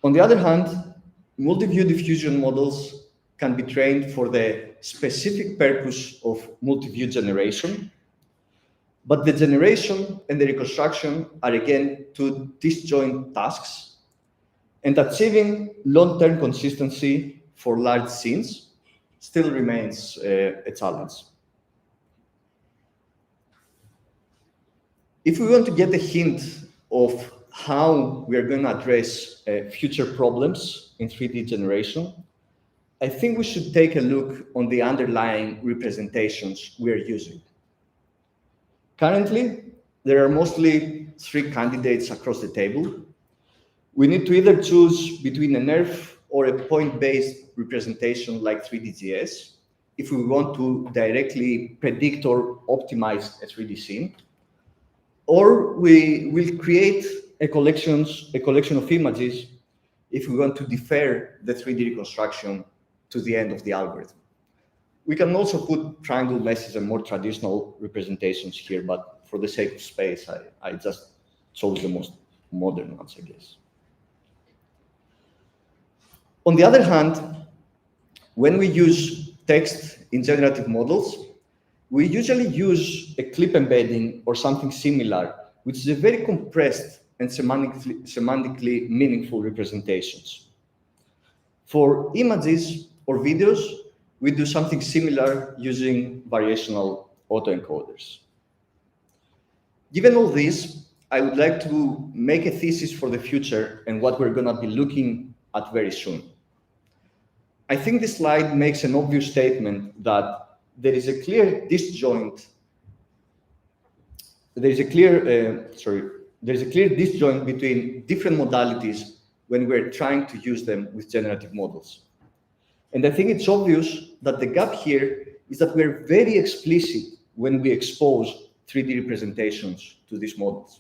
On the other hand, multi-view diffusion models can be trained for the specific purpose of multi-view generation, but the generation and the reconstruction are again two disjoint tasks, and achieving long-term consistency for large scenes still remains a challenge. If we want to get a hint of how we are going to address future problems in 3D generation, I think we should take a look on the underlying representations we are using. Currently, there are mostly 3 candidates across the table. We need to either choose between a nerf or a point-based representation like 3DGS if we want to directly predict or optimize a 3D scene, or we will create a collection of images if we want to defer the 3D reconstruction to the end of the algorithm. We can also put triangle meshes and more traditional representations here, but for the sake of space, I just chose the most modern ones, I guess. On the other hand, when we use text in generative models, we usually use a clip embedding or something similar, which is a very compressed and semantically meaningful representations. For images or videos, we do something similar using variational autoencoders. Given all this, I would like to make a thesis for the future and what we're going to be looking at very soon. I think this slide makes an obvious statement that there is a clear disjoint. There is a clear disjoint between different modalities when we're trying to use them with generative models. And I think it's obvious that the gap here is that we're very explicit when we expose 3D representations to these models.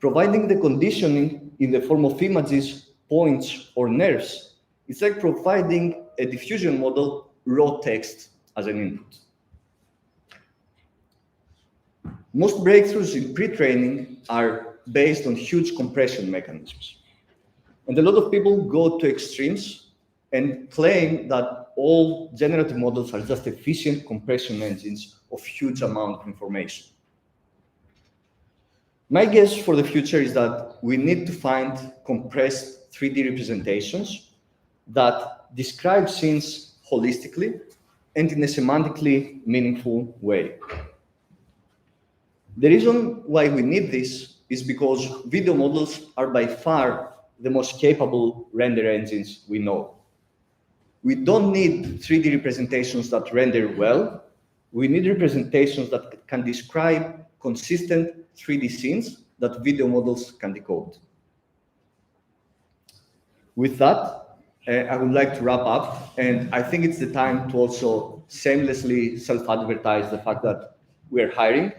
Providing the conditioning in the form of images, points, or nerves, it's like providing a diffusion model raw text as an input. Most breakthroughs in pre-training are based on huge compression mechanisms. And a lot of people go to extremes and claim that all generative models are just efficient compression engines of huge amount of information. My guess for the future is that we need to find compressed 3D representations that describe scenes holistically and in a semantically meaningful way. The reason why we need this is because video models are by far the most capable render engines we know. We don't need 3D representations that render well. we need representations that can describe consistent 3D scenes that video models can decode. With that, I would like to wrap up, and I think it's the time to also shamelessly self-advertise the fact that we're hiring.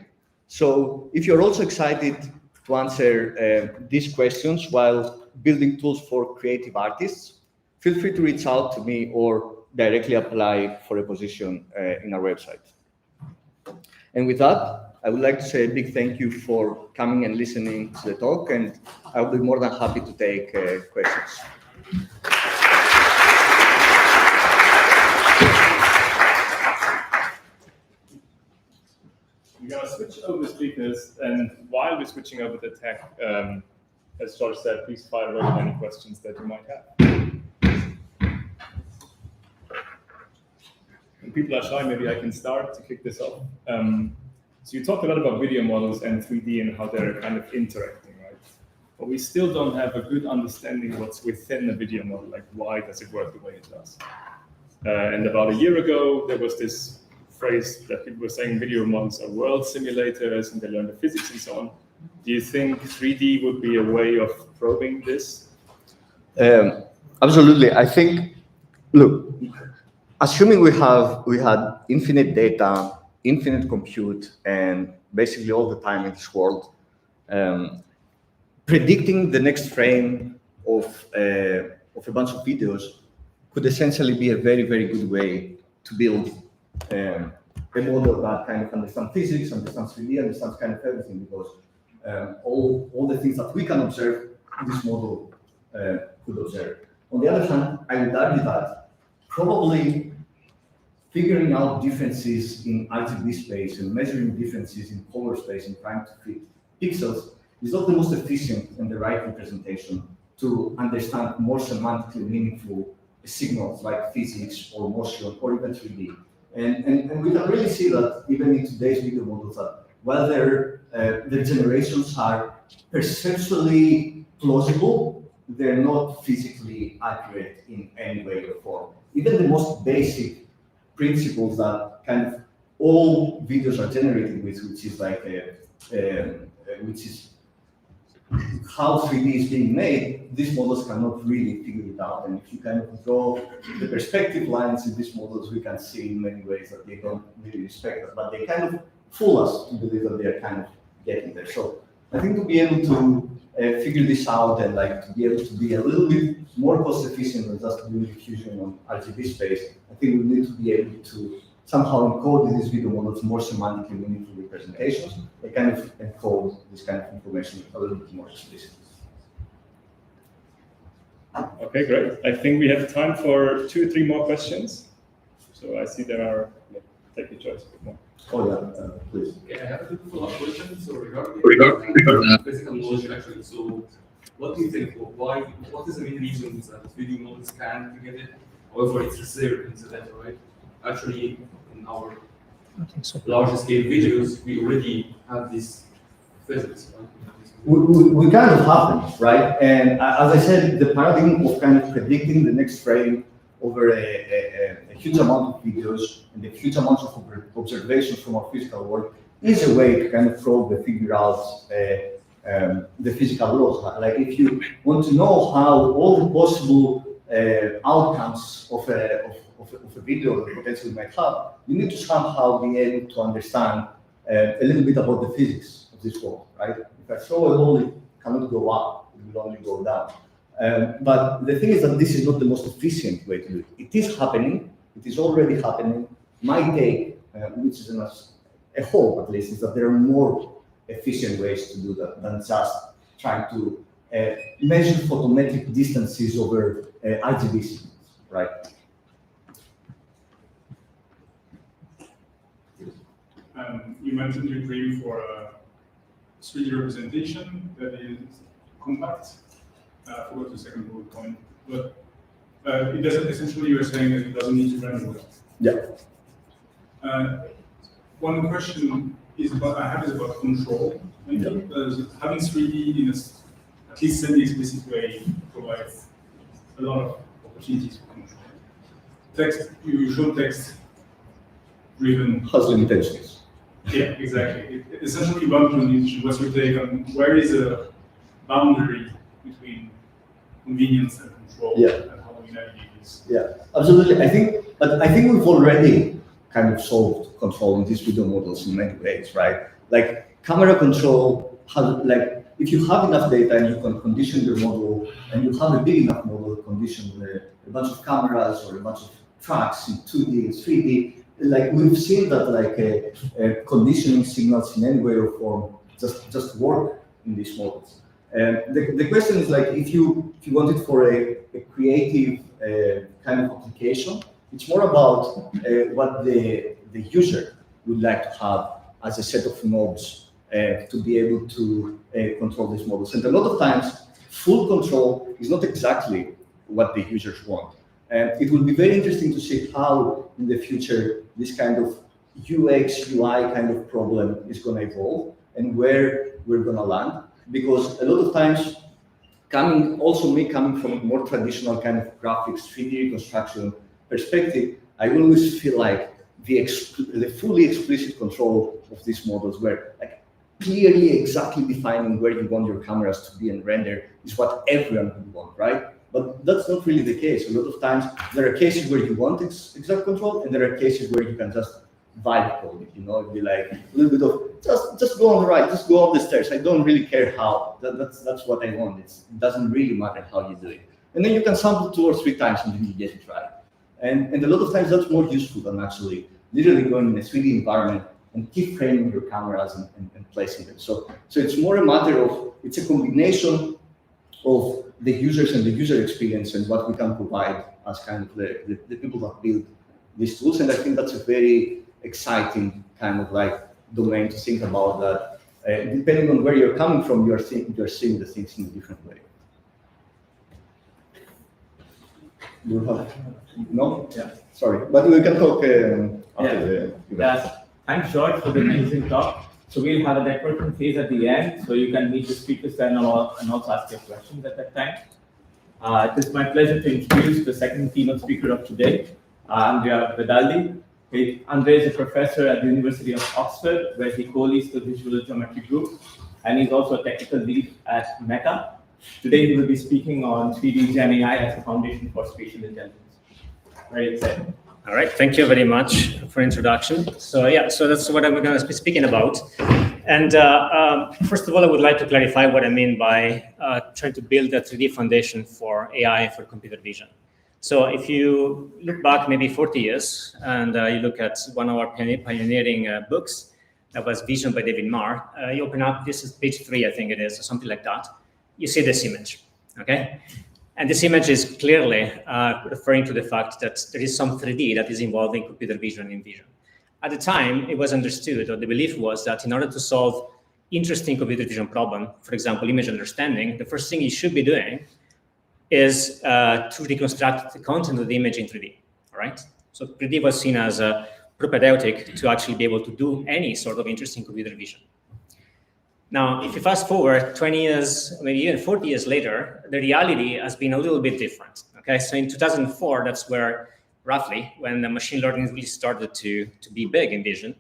So if you're also excited to answer these questions while building tools for creative artists, feel free to reach out to me or directly apply for a position in our website. And with that, I would like to say a big thank you for coming and listening to the talk, and I'll be more than happy to take questions. We're going to switch over speakers, and while we're switching over the tech, as George said, please fire away with any questions that you might have. When people are shy, maybe I can start to kick this off. So you talked a lot about video models and 3D and how they're kind of interacting, right? But we still don't have a good understanding of what's within a video model, like why does it work the way it does? And about a year ago, there was this phrase that people were saying video models are world simulators and they learn the physics and so on. Do you think 3D would be a way of probing this? Absolutely. I think, look, assuming we had infinite data, infinite compute, and basically all the time in this world, predicting the next frame of a bunch of videos could essentially be a very, very good way to build a model that kind of understands physics, understands 3D, understands kind of everything, because all the things that we can observe, this model could observe. On the other hand, I would argue that probably figuring out differences in RGB space and measuring differences in color space and trying to fit pixels is not the most efficient and the right representation to understand more semantically meaningful signals like physics or motion or even 3D. And we can really see that even in today's video models, that while their generations are perceptually plausible, they're not physically accurate in any way or form. Even the most basic principles that kind of all videos are generated with, which is like which is how 3D is being made, these models cannot really figure it out. And if you kind of draw the perspective lines in these models, we can see in many ways that they don't really respect us, but they kind of fool us to believe that they are kind of getting there. So I think to be able to figure this out and like to be able to be a little bit more cost efficient than just doing diffusion on RGB space, I think we need to be able to somehow encode in these video models more semantically meaningful representations. They kind of encode this kind of information a little bit more explicitly. Okay, great. I think we have time for 2 or 3 more questions. So I see there are, take your choice. Oh yeah, please. Okay, I have a quick follow-up question. So regarding physical knowledge, actually, so what do you think? What is the main reasons that video models can't get it? However, it's reserved in the data, right? Actually, in our larger scale videos, we already have this physics, right? We kind of have them, right? And as I said, the paradigm of kind of predicting the next frame over a huge amount of videos and a huge amount of observations from our physical world is a way to kind of probe and figure out the physical laws. Like if you want to know how all the possible outcomes of a video that potentially might have, you need to somehow be able to understand a little bit about the physics of this world, right? If I throw a ball, it cannot go up, it will only go down. But the thing is that this is not the most efficient way to do it. It is happening, it is already happening. My take, which is a hope at least, is that there are more efficient ways to do that than just trying to measure photometric distances over RGB signals, right? You mentioned your dream for a 3D representation that is compact. I forgot the second bullet point, but it doesn't. Essentially, you are saying that it doesn't need to render well. Yeah. One question is about control. Because having 3D in at least semi-explicit way provides a lot of opportunities for control. Text, you show text driven has limitations. Yeah, exactly. Essentially, one condition. What's your take on where is a boundary between convenience and control, and how we navigate this? Yeah, absolutely. I think we've already kind of solved controlling these video models in many ways, right? Like camera control has, like, if you have enough data and you can condition your model, and you have a big enough model conditioned with a bunch of cameras or a bunch of tracks in 2D and 3D, like we've seen that like conditioning signals in any way or form just work in these models. And the question is, like, if you want it for a creative kind of application, it's more about what the user would like to have as a set of nodes to be able to control these models. And a lot of times, full control is not exactly what the users want. And it will be very interesting to see how in the future this kind of UX, UI kind of problem is going to evolve and where we're going to land. Because a lot of times, coming from a more traditional kind of graphics, 3D reconstruction perspective, I always feel like the fully explicit control of these models, where like clearly exactly defining where you want your cameras to be and render, is what everyone would want, right? But that's not really the case. A lot of times, there are cases where you want exact control, and there are cases where you can just vibe code it, it'd be like a little bit of just go on the right, just go up the stairs. I don't really care how. That's what I want. It doesn't really matter how you do it. And then you can sample 2 or 3 times until you get it right. And a lot of times that's more useful than actually literally going in a 3D environment and keep framing your cameras and placing them. So it's more a matter of, it's a combination of the users and the user experience and what we can provide as kind of the people that build these tools. And I think that's a very exciting kind of like domain to think about, that depending on where you're coming from, you're seeing the things in a different way. You have, no? Yeah. Sorry, but we can talk after the event. Yeah. Thanks, George, for the amazing talk. So we'll have a networking phase at the end, so you can meet the speakers and also ask your questions at that time. It is my pleasure to introduce the second keynote speaker of today, Andrea Vedaldi. Andrea is a professor at the University of Oxford, where he co-leads the visual geometry group, and he's also a technical lead at Meta. Today, he will be speaking on 3D GenAI as a foundation for spatial intelligence. Very exciting. All right, thank you very much for introduction. So that's what I'm going to be speaking about. And first of all, I would like to clarify what I mean by trying to build a 3D foundation for AI for computer vision. So if you look back maybe 40 years and you look at one of our pioneering books, that was Vision by David Marr, you open up, this is page 3, I think it is, or something like that. You see this image, okay? And this image is clearly referring to the fact that there is some 3D that is involving computer vision in vision. At the time, it was understood, or the belief was that in order to solve interesting computer vision problem, for example, image understanding, the first thing you should be doing is to reconstruct the content of the image in 3D, all right? So 3D was seen as propedeutic to actually be able to do any sort of interesting computer vision. Now, if you fast forward 20 years, maybe even 40 years later, the reality has been a little bit different, okay? So in 2004, that's where, roughly, when the machine learning really started to be big in vision.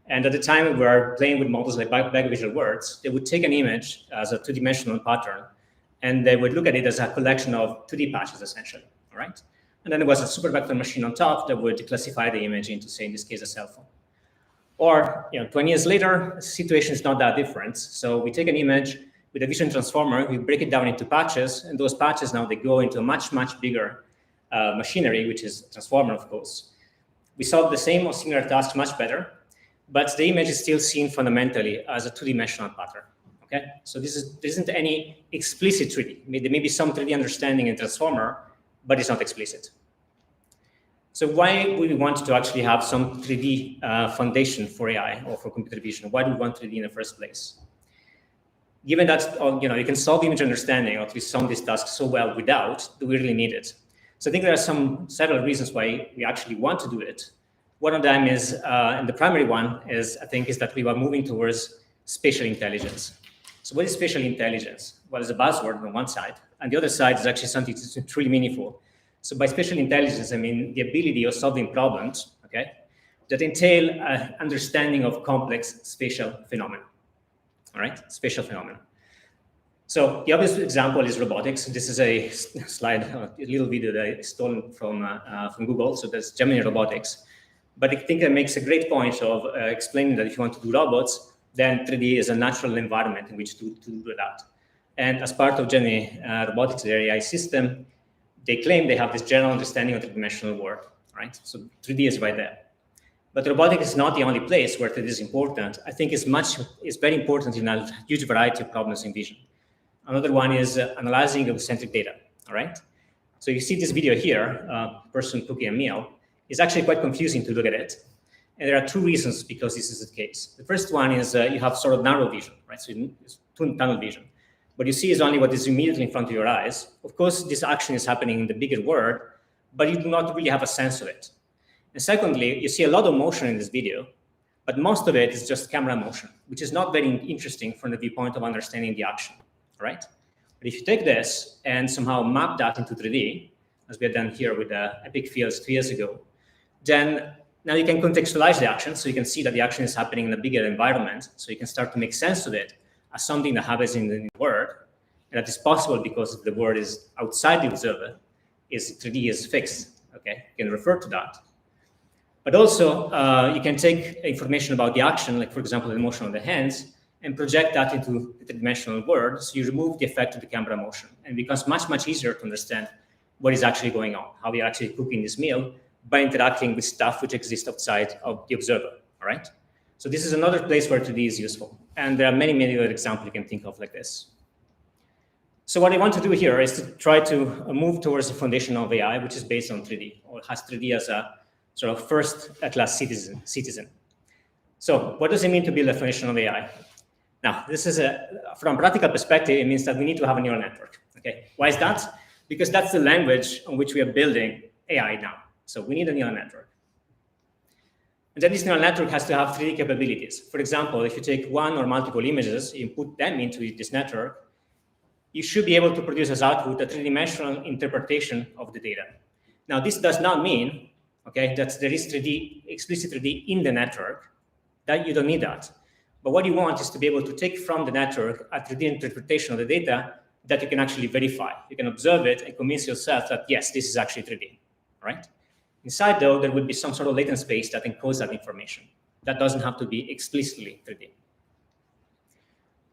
And at the time, we were playing with models like back visual words. They would take an image as a 2-dimensional pattern, and they would look at it as a collection of 2D patches, essentially, all right? And then there was a super vector machine on top that would classify the image into, say, in this case, a cell phone. Or 20 years later, the situation is not that different. So we take an image with a vision transformer, we break it down into patches, and those patches now, they go into a much, much bigger machinery, which is a transformer, of course. We solve the same or similar task much better, but the image is still seen fundamentally as a 2-dimensional pattern. Okay, so there isn't any explicit 3D. There may be some 3D understanding in transformer, but it's not explicit. So why would we want to actually have some 3D foundation for AI or for computer vision? Why do we want 3D in the first place? Given that you can solve image understanding, or at least some of these tasks so well without, do we really need it? So I think there are several reasons why we actually want to do it. One of them is, and the primary one is, I think, is that we are moving towards spatial intelligence. So what is spatial intelligence? Well, it's a buzzword on one side, and the other side is actually something that's truly meaningful. So by spatial intelligence, I mean the ability of solving problems, okay, that entail understanding of complex spatial phenomena. All right, spatial phenomena. So the obvious example is robotics. This is a slide, a little video that I stolen from Google. So that's Gemini robotics. But I think it makes a great point of explaining that if you want to do robots, then 3D is a natural environment in which to do that. And as part of Gemini robotics, their AI system, they claim they have this general understanding of the three-dimensional world, right? So 3D is right there. But robotics is not the only place where 3D is important. I think it's very important in a huge variety of problems in vision. Another one is analyzing egocentric data, all right? So you see this video here, person cooking a meal. It's actually quite confusing to look at it. And there are two reasons because this is the case. The first one is you have sort of narrow vision, right? So it's tunnel vision. What you see is only what is immediately in front of your eyes. Of course, this action is happening in the bigger world, but you do not really have a sense of it. And secondly, you see a lot of motion in this video, but most of it is just camera motion, which is not very interesting from the viewpoint of understanding the action. Right? But if you take this and somehow map that into 3D, as we had done here with the Epic Fields 2 years ago, then now you can contextualize the action, so you can see that the action is happening in a bigger environment, so you can start to make sense of it as something that happens in the world, and that is possible because the world is outside the observer, 3D is fixed, okay? You can refer to that. But also, you can take information about the action, like for example, the motion of the hands, and project that into the three-dimensional world, so you remove the effect of the camera motion, and it becomes much, much easier to understand what is actually going on, how you're actually cooking this meal by interacting with stuff which exists outside of the observer, all right? So this is another place where 3D is useful, and there are many, many other examples you can think of like this. So what I want to do here is to try to move towards the foundation of AI, which is based on 3D, or has 3D as a sort of first-class citizen. So what does it mean to build a foundation of AI? Now, this is from a practical perspective, it means that we need to have a neural network, okay? Why is that? Because that's the language on which we are building AI now. So we need a neural network. And then this neural network has to have 3D capabilities. For example, if you take one or multiple images, you put them into this network, you should be able to produce as output a three-dimensional interpretation of the data. Now, this does not mean, okay, that there is 3D, explicit 3D in the network, that you don't need that. But what you want is to be able to take from the network a 3D interpretation of the data that you can actually verify. You can observe it and convince yourself that, yes, this is actually 3D, right? Inside, though, there would be some sort of latent space that encodes that information. That doesn't have to be explicitly 3D.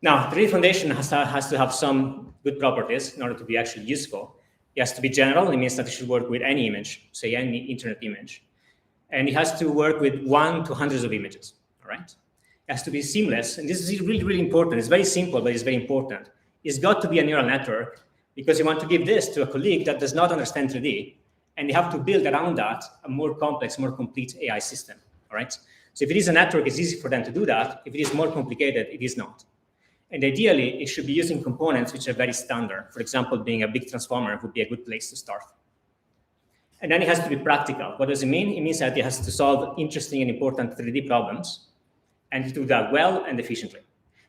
Now, 3D foundation has to have some good properties in order to be actually useful. It has to be general. It means that it should work with any image, say any internet image. And it has to work with 1 to hundreds of images, all right? It has to be seamless. And this is really, really important. It's very simple, but it's very important. It's got to be a neural network because you want to give this to a colleague that does not understand 3D. And you have to build around that a more complex, more complete AI system, all right? So if it is a network, it's easy for them to do that. If it is more complicated, it is not. And ideally, it should be using components which are very standard. For example, being a big transformer would be a good place to start. And then it has to be practical. What does it mean? It means that it has to solve interesting and important 3D problems and to do that well and efficiently.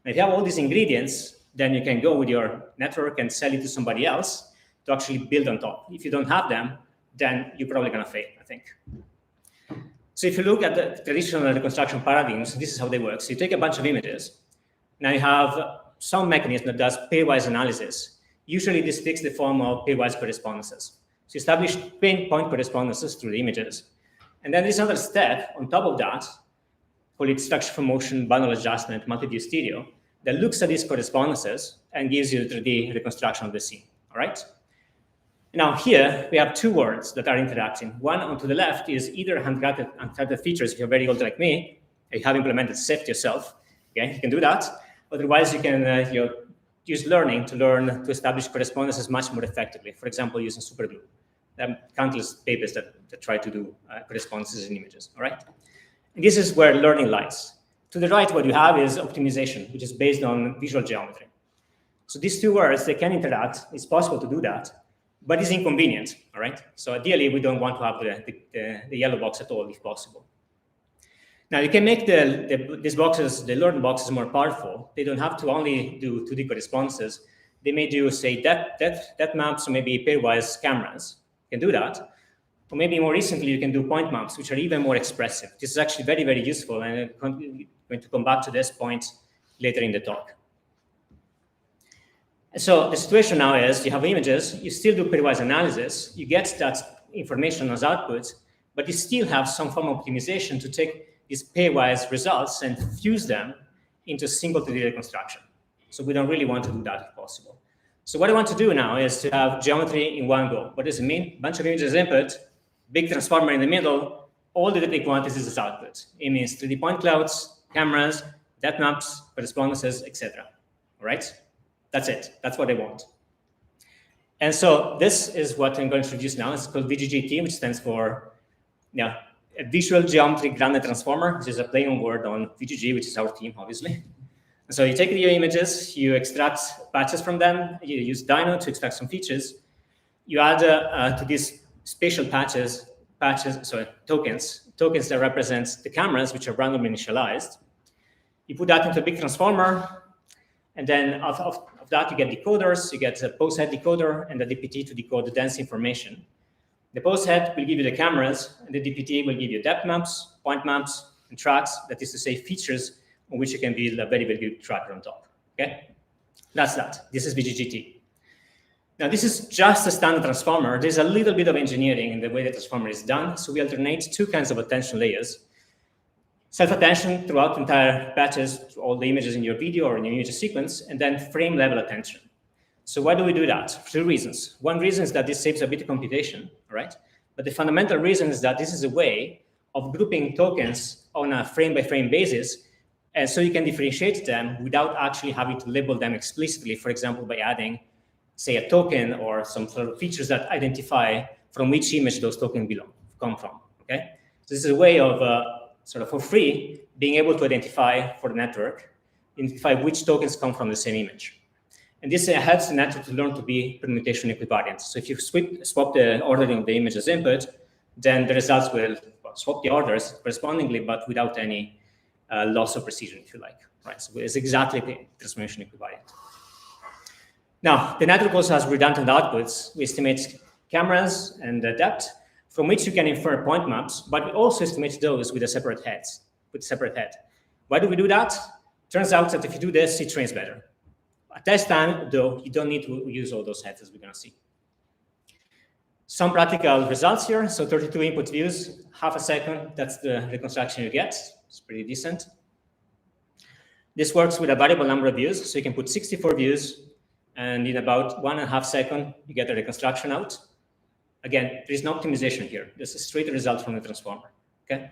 And if you have all these ingredients, then you can go with your network and sell it to somebody else to actually build on top. If you don't have them, then you're probably going to fail, I think. So if you look at the traditional reconstruction paradigms, this is how they work. So you take a bunch of images. Now you have some mechanism that does pairwise analysis. Usually this takes the form of pairwise correspondences. So you establish point correspondences through the images. And then there's another step on top of that, called it structure for motion, bundle adjustment, multi-view stereo, that looks at these correspondences and gives you the 3D reconstruction of the scene, all right? Now here, we have two words that are interacting. One on to the left is either uncharted features. If you're very old like me, you have implemented SIFT yourself, okay, you can do that. Otherwise, you can use learning to establish correspondences much more effectively. For example, using superglue. There are countless papers that try to do correspondences in images, all right? And this is where learning lies. To the right, what you have is optimization, which is based on visual geometry. So these two words, they can interact. It's possible to do that, but it's inconvenient, all right? So ideally, we don't want to have the yellow box at all, if possible. Now, you can make these boxes, the learn boxes, more powerful. They don't have to only do 2D correspondences. They may do, say, depth maps or maybe pairwise cameras. You can do that. Or maybe more recently, you can do point maps, which are even more expressive. This is actually very, very useful, and I'm going to come back to this point later in the talk. So the situation now is you have images, you still do pairwise analysis, you get that information as outputs, but you still have some form of optimization to take these pairwise results and fuse them into a single 3D reconstruction. So we don't really want to do that if possible. So what I want to do now is to have geometry in one go. What does it mean? A bunch of images input, big transformer in the middle, all the 3D quantities as output. It means 3D point clouds, cameras, depth maps, correspondences, etc. All right? That's it. That's what I want. And so this is what I'm going to introduce now. It's called VGGT, which stands for a Visual Geometry Grounded Transformer, which is a play on word on VGG, which is our team, obviously. And so you take your images, you extract patches from them, you use Dino to extract some features. You add to these spatial tokens that represent the cameras, which are randomly initialized. You put that into a big transformer, and then of that you get decoders. You get a pose head decoder and a DPT to decode the dense information. The pose head will give you the cameras, and the DPT will give you depth maps, point maps, and tracks, that is to say features on which you can build a very, very good tracker on top. Okay? That's that. This is VGGT. Now, this is just a standard transformer. There's a little bit of engineering in the way the transformer is done. So we alternate two kinds of attention layers. Self-attention throughout the entire patches, all the images in your video or in your image sequence, and then frame-level attention. So why do we do that? For two reasons. One reason is that this saves a bit of computation, right? But the fundamental reason is that this is a way of grouping tokens on a frame-by-frame basis, and so you can differentiate them without actually having to label them explicitly, for example, by adding, say, a token or some sort of features that identify from which image those tokens come from, okay? So this is a way of sort of for free, being able to identify for the network, identify which tokens come from the same image. And this helps the network to learn to be permutation equivariant. So if you swap the ordering of the image as input, then the results will swap the orders correspondingly, but without any loss of precision, if you like. Right? So it's exactly transformation equivariant. Now, the network also has redundant outputs. We estimate cameras and the depth, from which you can infer point maps, but we also estimate those with a separate head. Why do we do that? Turns out that if you do this, it trains better. At test time, though, you don't need to use all those heads, as we're going to see. Some practical results here. So 32 input views, half a second. That's the reconstruction you get. It's pretty decent. This works with a variable number of views. So you can put 64 views, and in about 1.5 seconds, you get a reconstruction out. Again, there is no optimization here. This is straight result from the transformer. Okay,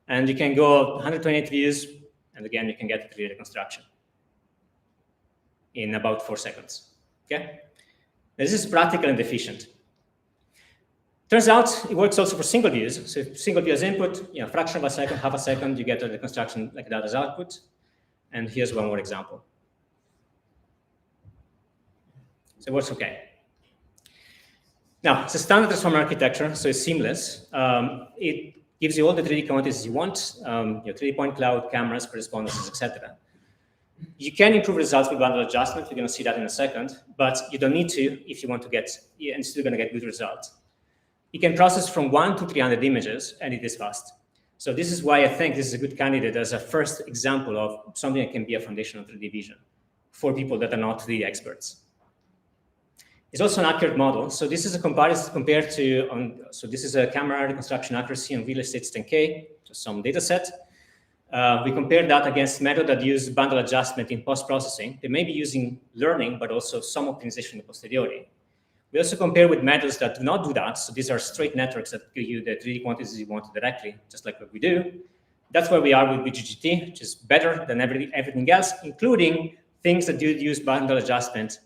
and you can go 128 views, and again, you can get a 3D reconstruction in about 4 seconds. Okay, this is practical and efficient. Turns out it works also for single views. So if single view as input, fraction of a second, half a second, you get a reconstruction like that as output. And here's one more example. So it works okay. Now, it's a standard transformer architecture, so it's seamless. It gives you all the 3D quantities you want, your 3D point cloud, cameras, correspondences, etc. You can improve results with bundle adjustment. We're going to see that in a second, but you don't need to if you want to get, and still going to get good results. You can process from 1 to 300 images, and it is fast. So this is why I think this is a good candidate as a first example of something that can be a foundation of 3D vision for people that are not 3D experts. It's also an accurate model. So this is a comparison compared to, so this is a camera reconstruction accuracy on real estate 10K, just some data set. We compared that against methods that use bundle adjustment in post-processing. They may be using learning, but also some optimization in posteriori. We also compare with methods that do not do that. So these are straight networks that give you the 3D quantities you want directly, just like what we do. That's where we are with VGGT, which is better than everything else, including things that do use bundle adjustment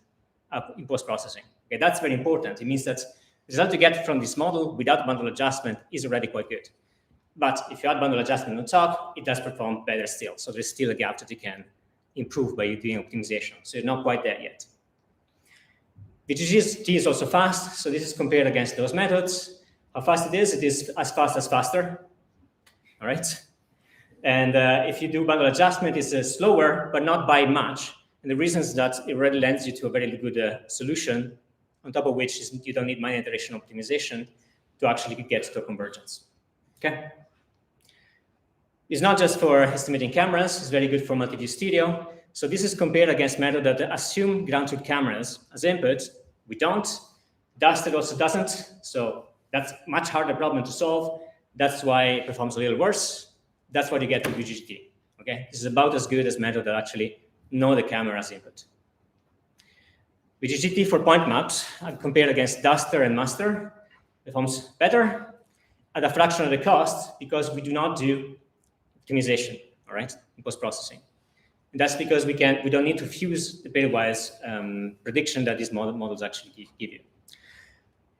in post-processing. Okay, that's very important. It means that the result you get from this model without bundle adjustment is already quite good. But if you add bundle adjustment on top, it does perform better still. So there's still a gap that you can improve by doing optimization. So you're not quite there yet. VGGT is also fast. So this is compared against those methods. How fast it is as fast as faster. All right. And if you do bundle adjustment, it's slower, but not by much. And the reason is that it already lends you to a very good solution, on top of which you don't need minor iteration optimization. to actually get to a convergence. Okay. It's not just for estimating cameras, it's very good for multi-view stereo. So this is compared against methods that assume ground-truth cameras as input. We don't. Duster also doesn't. So that's much harder problem to solve. That's why it performs a little worse. That's what you get with VGGT. Okay, this is about as good as methods that actually know the camera as input. VGGT for point maps compared against Duster and Master performs better at a fraction of the cost because we do not do optimization, all right, in post-processing. And that's because we don't need to fuse the pairwise prediction that these models actually give you.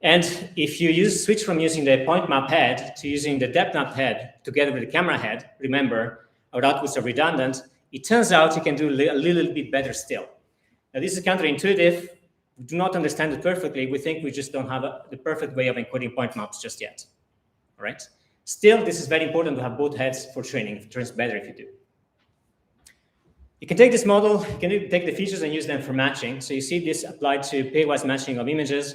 And if you switch from using the point map head to using the depth map head together with the camera head, remember, our outputs are redundant, it turns out you can do a little bit better still. Now, this is counterintuitive. We do not understand it perfectly. We think we just don't have the perfect way of encoding point maps just yet, all right? Still, this is very important to have both heads for training. It turns better if you do. You can take this model, you can take the features and use them for matching. So you see this applied to pairwise matching of images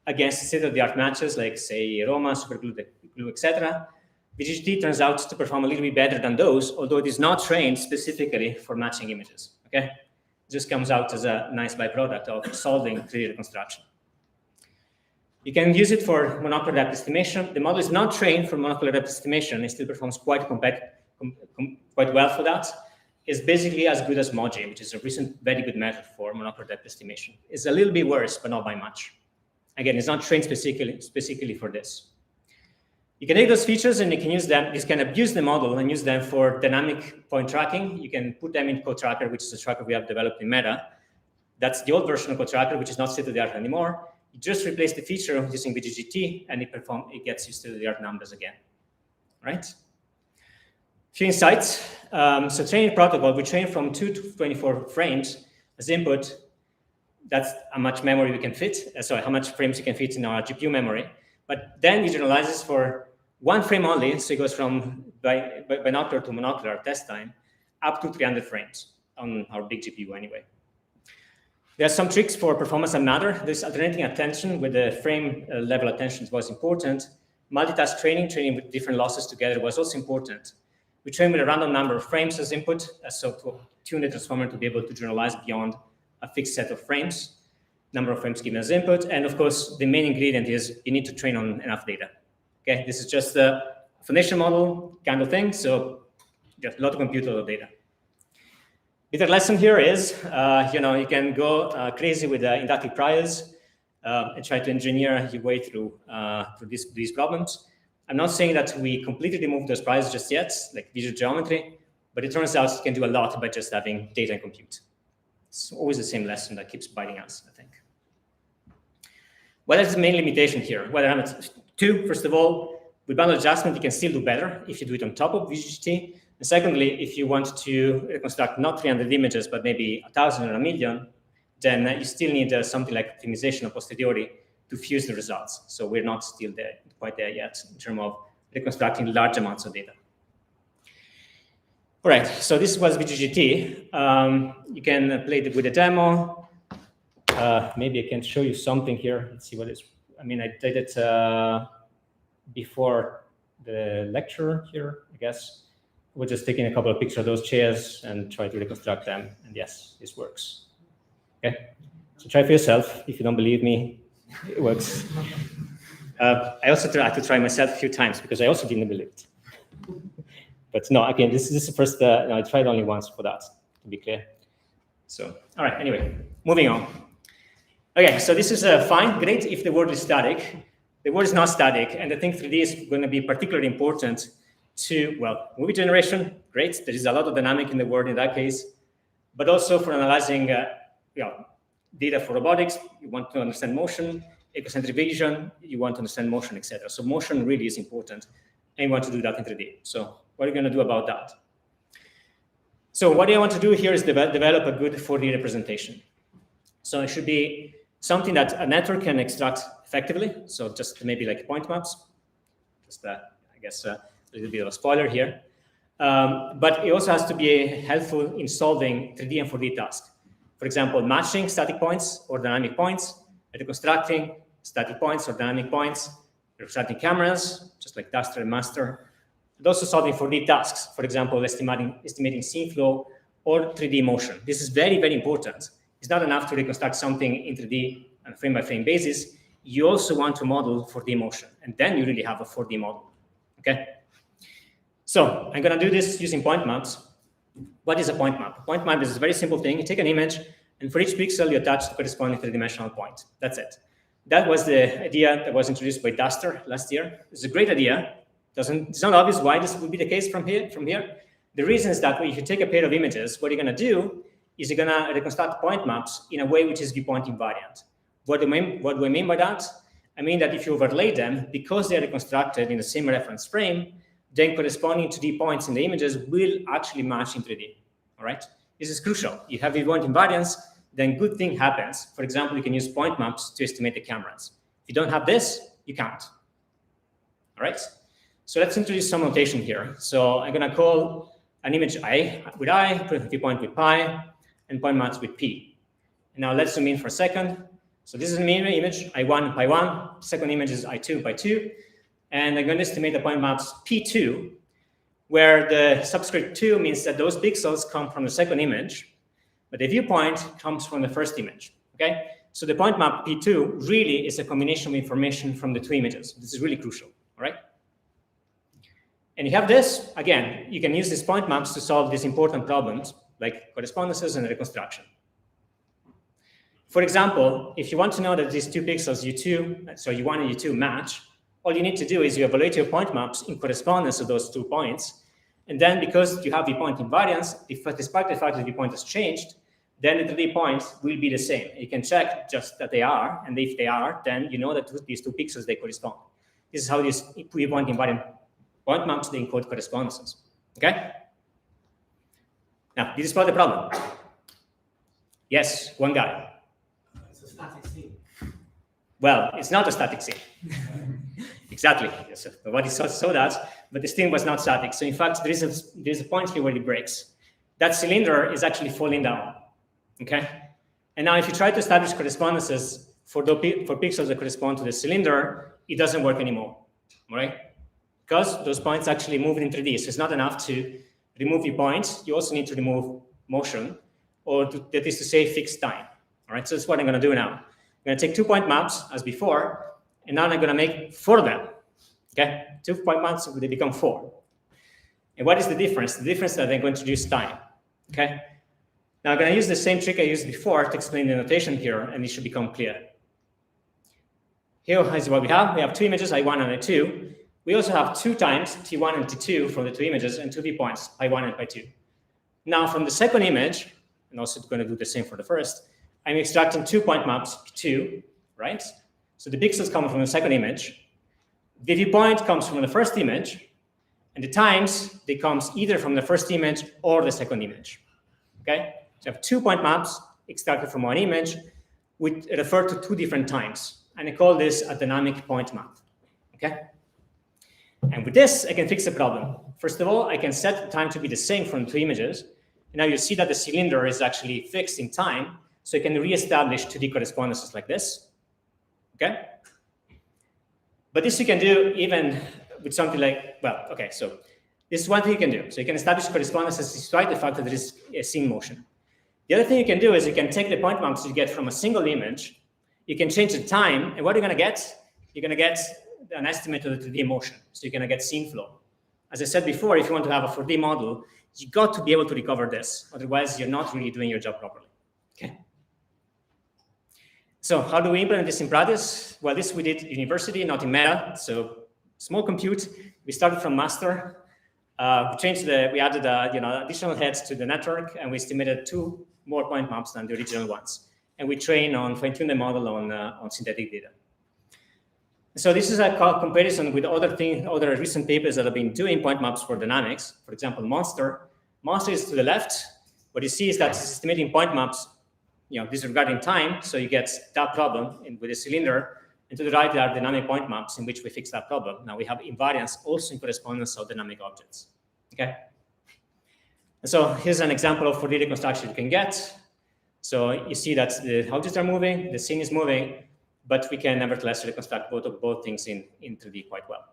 against state-of-the-art matches like, say, Roma, superglue, etc. VGGT turns out to perform a little bit better than those, although it is not trained specifically for matching images, okay? It just comes out as a nice byproduct of solving 3D reconstruction. You can use it for monocular depth estimation. The model is not trained for monocular depth estimation. It still performs quite well for that. It's basically as good as Moji, which is a recent very good method for monocular depth estimation. It's a little bit worse, but not by much. Again, it's not trained specifically for this. You can take those features and you can use them. You can abuse the model and use them for dynamic point tracking. You can put them in CodeTracker, which is a tracker we have developed in Meta. That's the old version of CodeTracker, which is not state-of-the-art anymore. You just replace the feature using VGGT, and it gets you state-of-the-art numbers again. Right? Few insights. So training protocol, we train from 2 to 24 frames as input. That's how much memory we can fit. How much frames you can fit in our GPU memory. But then it generalizes for 1 frame only, so it goes from binocular to monocular test time up to 300 frames on our big GPU anyway. There are some tricks for performance and matter. This alternating attention with the frame level attention was important. Multitask training with different losses together was also important. We train with a random number of frames as input, so to tune the transformer to be able to generalize beyond a fixed set of frames, number of frames given as input. And of course, the main ingredient is you need to train on enough data. Okay, this is just a foundation model kind of thing. So just a lot of compute, a lot of data. The lesson here is, you can go crazy with inductive priors and try to engineer your way through these problems. I'm not saying that we completely remove those priors just yet, like visual geometry, but it turns out you can do a lot by just having data and compute. It's always the same lesson that keeps biting us, I think. What is the main limitation here? Well, there are 2. First of all, with bundle adjustment, you can still do better if you do it on top of VGGT. And secondly, if you want to reconstruct not 300 images, but maybe 1,000 or 1,000,000, then you still need something like optimization a posteriori to fuse the results. So we're not still quite there yet in terms of reconstructing large amounts of data. All right, so this was VGGT. You can play it with a demo. Maybe I can show you something here. Let's see what it is. I mean, I did it before the lecture here, I guess. We're just taking a couple of pictures of those chairs and try to reconstruct them. And yes, this works. Okay, so try for yourself. If you don't believe me, it works. I also had to try myself a few times because I also didn't believe it. But no, again, this is the first, I tried only once for that, to be clear. So, all right, anyway, moving on. Okay, so this is fine, great if the world is static. The world is not static, and I think 3D is going to be particularly important to, well, movie generation, great. There is a lot of dynamic in the world in that case, but also for analyzing data for robotics, you want to understand motion, ecocentric vision, you want to understand motion, etc. So motion really is important, and you want to do that in 3D. So what are you going to do about that? So what I want to do here is develop a good 4D representation. So it should be something that a network can extract effectively. So just maybe like point maps. Just, I guess, a little bit of a spoiler here. But it also has to be helpful in solving 3D and 4D tasks. For example, matching static points or dynamic points, reconstructing static points or dynamic points, representing cameras, just like Duster and Master, but also solving 4D tasks, for example, estimating scene flow or 3D motion. This is very, very important. It's not enough to reconstruct something in 3D on a frame-by-frame basis. You also want to model 4D motion, and then you really have a 4D model, okay? So I'm gonna do this using point maps. What is a point map? A point map is a very simple thing. You take an image, and for each pixel, you attach the corresponding three-dimensional point. That's it. That was the idea that was introduced by Duster last year. It's a great idea. It's not obvious why this would be the case from here. The reason is that if you take a pair of images, what you're gonna do is you're gonna reconstruct point maps in a way which is viewpoint invariant. What do I mean by that? I mean that if you overlay them, because they're reconstructed in the same reference frame, then corresponding 2D points in the images will actually match in 3D, all right? This is crucial. You have viewpoint invariance, then good thing happens. For example, you can use point maps to estimate the cameras. If you don't have this, you can't, all right? So let's introduce some notation here. So I'm gonna call an image I with I, viewpoint with pi, and point maps with p. And now let's zoom in for a second. So this is an image, I1 pi 1, second image is I2 pi 2, and I'm going to estimate the point maps P2, where the subscript 2 means that those pixels come from the second image, but the viewpoint comes from the first image, okay? So the point map P2 really is a combination of information from the two images. This is really crucial, all right? And you have this, again, you can use these point maps to solve these important problems, like correspondences and reconstruction. For example, if you want to know that these two pixels U1 and U2 match, all you need to do is you evaluate your point maps in correspondence to those 2 points. And then because you have viewpoint invariance, despite the fact that the viewpoint has changed, then the 3D points will be the same. You can check just that they are, and if they are, then you know that these 2 pixels, they correspond. This is how these viewpoint invariant point maps, they encode correspondences, okay? Now, this is part of the problem. Yes, one guy. It's a static scene. Well, it's not a static scene. Exactly. Yes, nobody saw that, but the scene was not static. So in fact, there is a point here where it breaks. That cylinder is actually falling down, okay? And now if you try to establish correspondences for pixels that correspond to the cylinder, it doesn't work anymore, all right? Because those points actually move in 3D. So it's not enough to remove your points. You also need to remove motion, or that is to say, fixed time, all right? So that's what I'm gonna do now. I'm gonna take 2 point maps as before, and now I'm going to make 4 of them, okay? 2 point maps, they become 4. And what is the difference? The difference is that I'm going to introduce time, okay? Now I'm going to use the same trick I used before to explain the notation here, and it should become clear. Here is what we have. We have 2 images, I1 and I2. We also have 2 times T1 and T2 from the 2 images and 2 viewpoints, I1 and I2. Now from the second image, and also going to do the same for the first, I'm extracting 2 point maps, P2, right? So the pixels come from the second image. The viewpoint comes from the first image, and the times, they come either from the first image or the second image, okay? So I have 2 point maps extracted from one image, which refer to 2 different times, and I call this a dynamic point map, okay? And with this, I can fix the problem. First of all, I can set the time to be the same from the 2 images, and now you see that the cylinder is actually fixed in time, so I can reestablish 2D correspondences like this. Okay? But this you can do even with something like, well, okay, so this is one thing you can do. So you can establish correspondences despite the fact that there is a scene motion. The other thing you can do is you can take the point maps you get from a single image, you can change the time, and what you're gonna get? You're gonna get an estimate of the 3D motion. So you're gonna get scene flow. As I said before, if you want to have a 4D model, you got to be able to recover this. Otherwise, you're not really doing your job properly, okay? So how do we implement this in practice? Well, this we did at university, not in Meta. So small compute, we started from master. We added additional heads to the network, and we estimated 2 more point maps than the original ones. And we fine-tuned the model on synthetic data. So this is a comparison with other recent papers that have been doing point maps for dynamics. For example, Monster. Monster is to the left. What you see is that it's estimating point maps, disregarding time, so you get that problem with the cylinder. And to the right, there are dynamic point maps in which we fix that problem. Now we have invariance also in correspondence of dynamic objects, okay? And so here's an example of 4D reconstruction you can get. So you see that the objects are moving, the scene is moving, but we can nevertheless reconstruct both things in 3D quite well.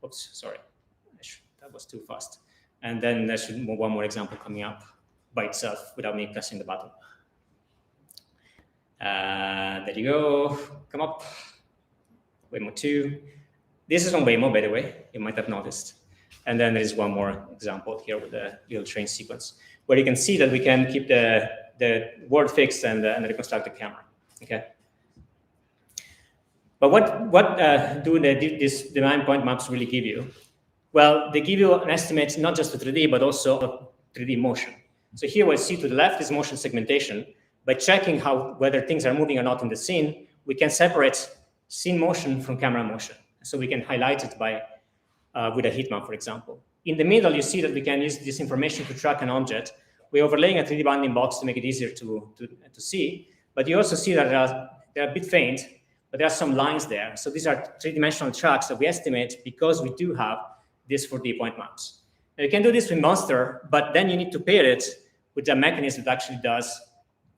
Oops, sorry, that was too fast. And then there should be one more example coming up by itself without me pressing the button. There you go, come up. Waymo 2. This is on Waymo, by the way, you might have noticed. And then there is one more example here with the little train sequence, where you can see that we can keep the word fixed and reconstruct the camera, okay? But what do these design point maps really give you? Well, they give you an estimate not just of 3D, but also of 3D motion. So here what you see to the left is motion segmentation. By checking whether things are moving or not in the scene, we can separate scene motion from camera motion. So we can highlight it by with a heat map, for example. In the middle, you see that we can use this information to track an object. We're overlaying a 3D bounding box to make it easier to see. But you also see that they're a bit faint, but there are some lines there. So these are three-dimensional tracks that we estimate because we do have these 4D point maps. Now you can do this with Monster, but then you need to pair it with a mechanism that actually does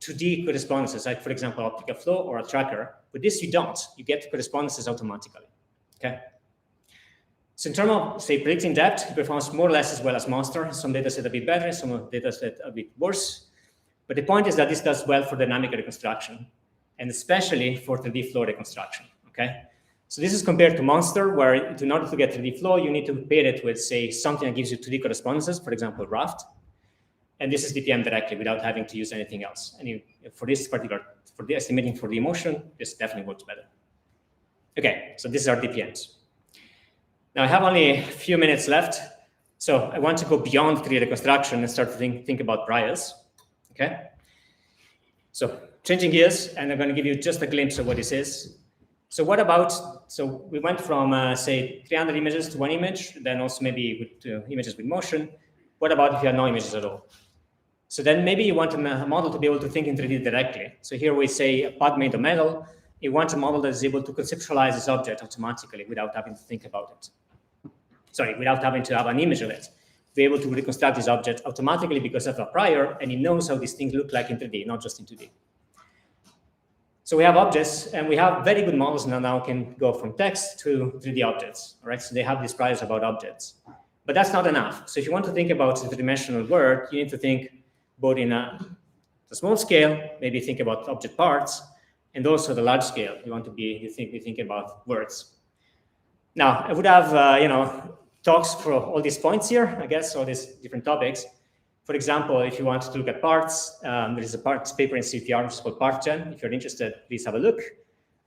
2D correspondences, like, for example, optical flow or a tracker. With this, you don't. You get correspondences automatically, okay? So in terms of, say, predicting depth, it performs more or less as well as Monster. Some data set a bit better, some data set a bit worse. But the point is that this does well for dynamic reconstruction, and especially for 3D flow reconstruction, okay? So this is compared to Monster, where in order to get 3D flow, you need to pair it with, say, something that gives you 2D correspondences, for example, Raft. And this is DPM directly without having to use anything else. And for this particular, for the estimating for the emotion, this definitely works better. Okay, so this is our DPMs. Now I have only a few minutes left, so I want to go beyond 3D reconstruction and start to think about priors, okay? So changing gears, and I'm going to give you just a glimpse of what this is. So what about, so we went from, say, 300 images to one image, then also maybe with images with motion. What about if you have no images at all? So then maybe you want a model to be able to think in 3D directly. So here we say a pod made of metal. You want a model that is able to conceptualize this object automatically without having to think about it. Sorry, without having to have an image of it. Be able to reconstruct this object automatically because of a prior, and it knows how these things look like in 3D, not just in 2D. So we have objects, and we have very good models now can go from text to 3D objects, all right? So they have these priors about objects. But that's not enough. So if you want to think about the three-dimensional world, you need to think both in a small scale, maybe think about object parts, and also the large scale. You want to be thinking about words. Now, I would have talks for all these points here, I guess, all these different topics. For example, if you want to look at parts, there is a parts paper in CTR which is called PartGen. If you're interested, please have a look.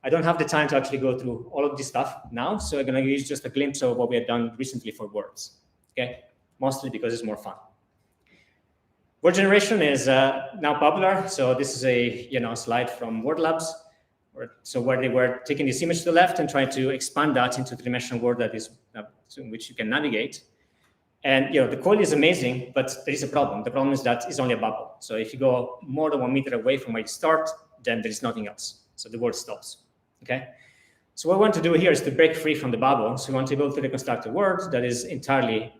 I don't have the time to actually go through all of this stuff now, so I'm going to use just a glimpse of what we have done recently for words. Okay, mostly because it's more fun. Word generation is now popular. So this is a slide from Word Labs, where they were taking this image to the left and trying to expand that into a three-dimensional word that is in which you can navigate. And the quality is amazing, but there is a problem. The problem is that it's only a bubble. So if you go more than 1 meter away from where you start, then there is nothing else. So the word stops. Okay. So what we want to do here is to break free from the bubble. So we want to be able to reconstruct a word that is entirely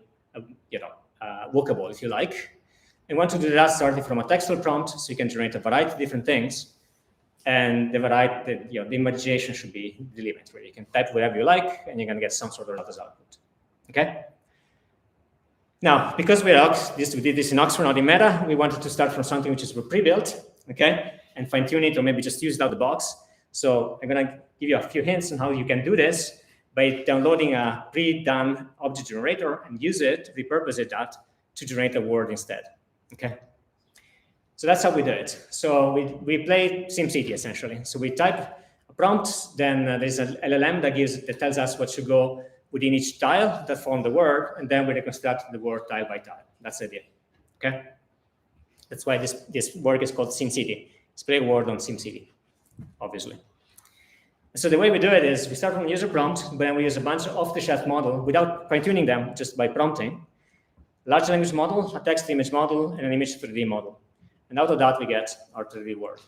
walkable, if you like. And we want to do that starting from a textual prompt, so you can generate a variety of different things. And the imagination should be the limit, where you can type whatever you like, and you're going to get some sort of as output. Okay. Now, because we did this in Oxford, not in Meta, we wanted to start from something which is pre-built, okay, and fine-tune it, or maybe just use it out of the box. So I'm going to give you a few hints on how you can do this by downloading a pre-done object generator and use it, repurpose it to generate a word instead. Okay. So that's how we do it. So we play SimCity essentially. So we type a prompt, then there's an LLM that tells us what should go within each tile that form the word, and then we reconstruct the word tile by tile. That's the idea. Okay. That's why this work is called SimCity. It's play a word on SimCity, obviously. So the way we do it is we start from a user prompt, but then we use a bunch of off-the-shelf model without fine-tuning them, just by prompting. Large language model, a text image model, and an image 3D model. And out of that, we get our 3D word.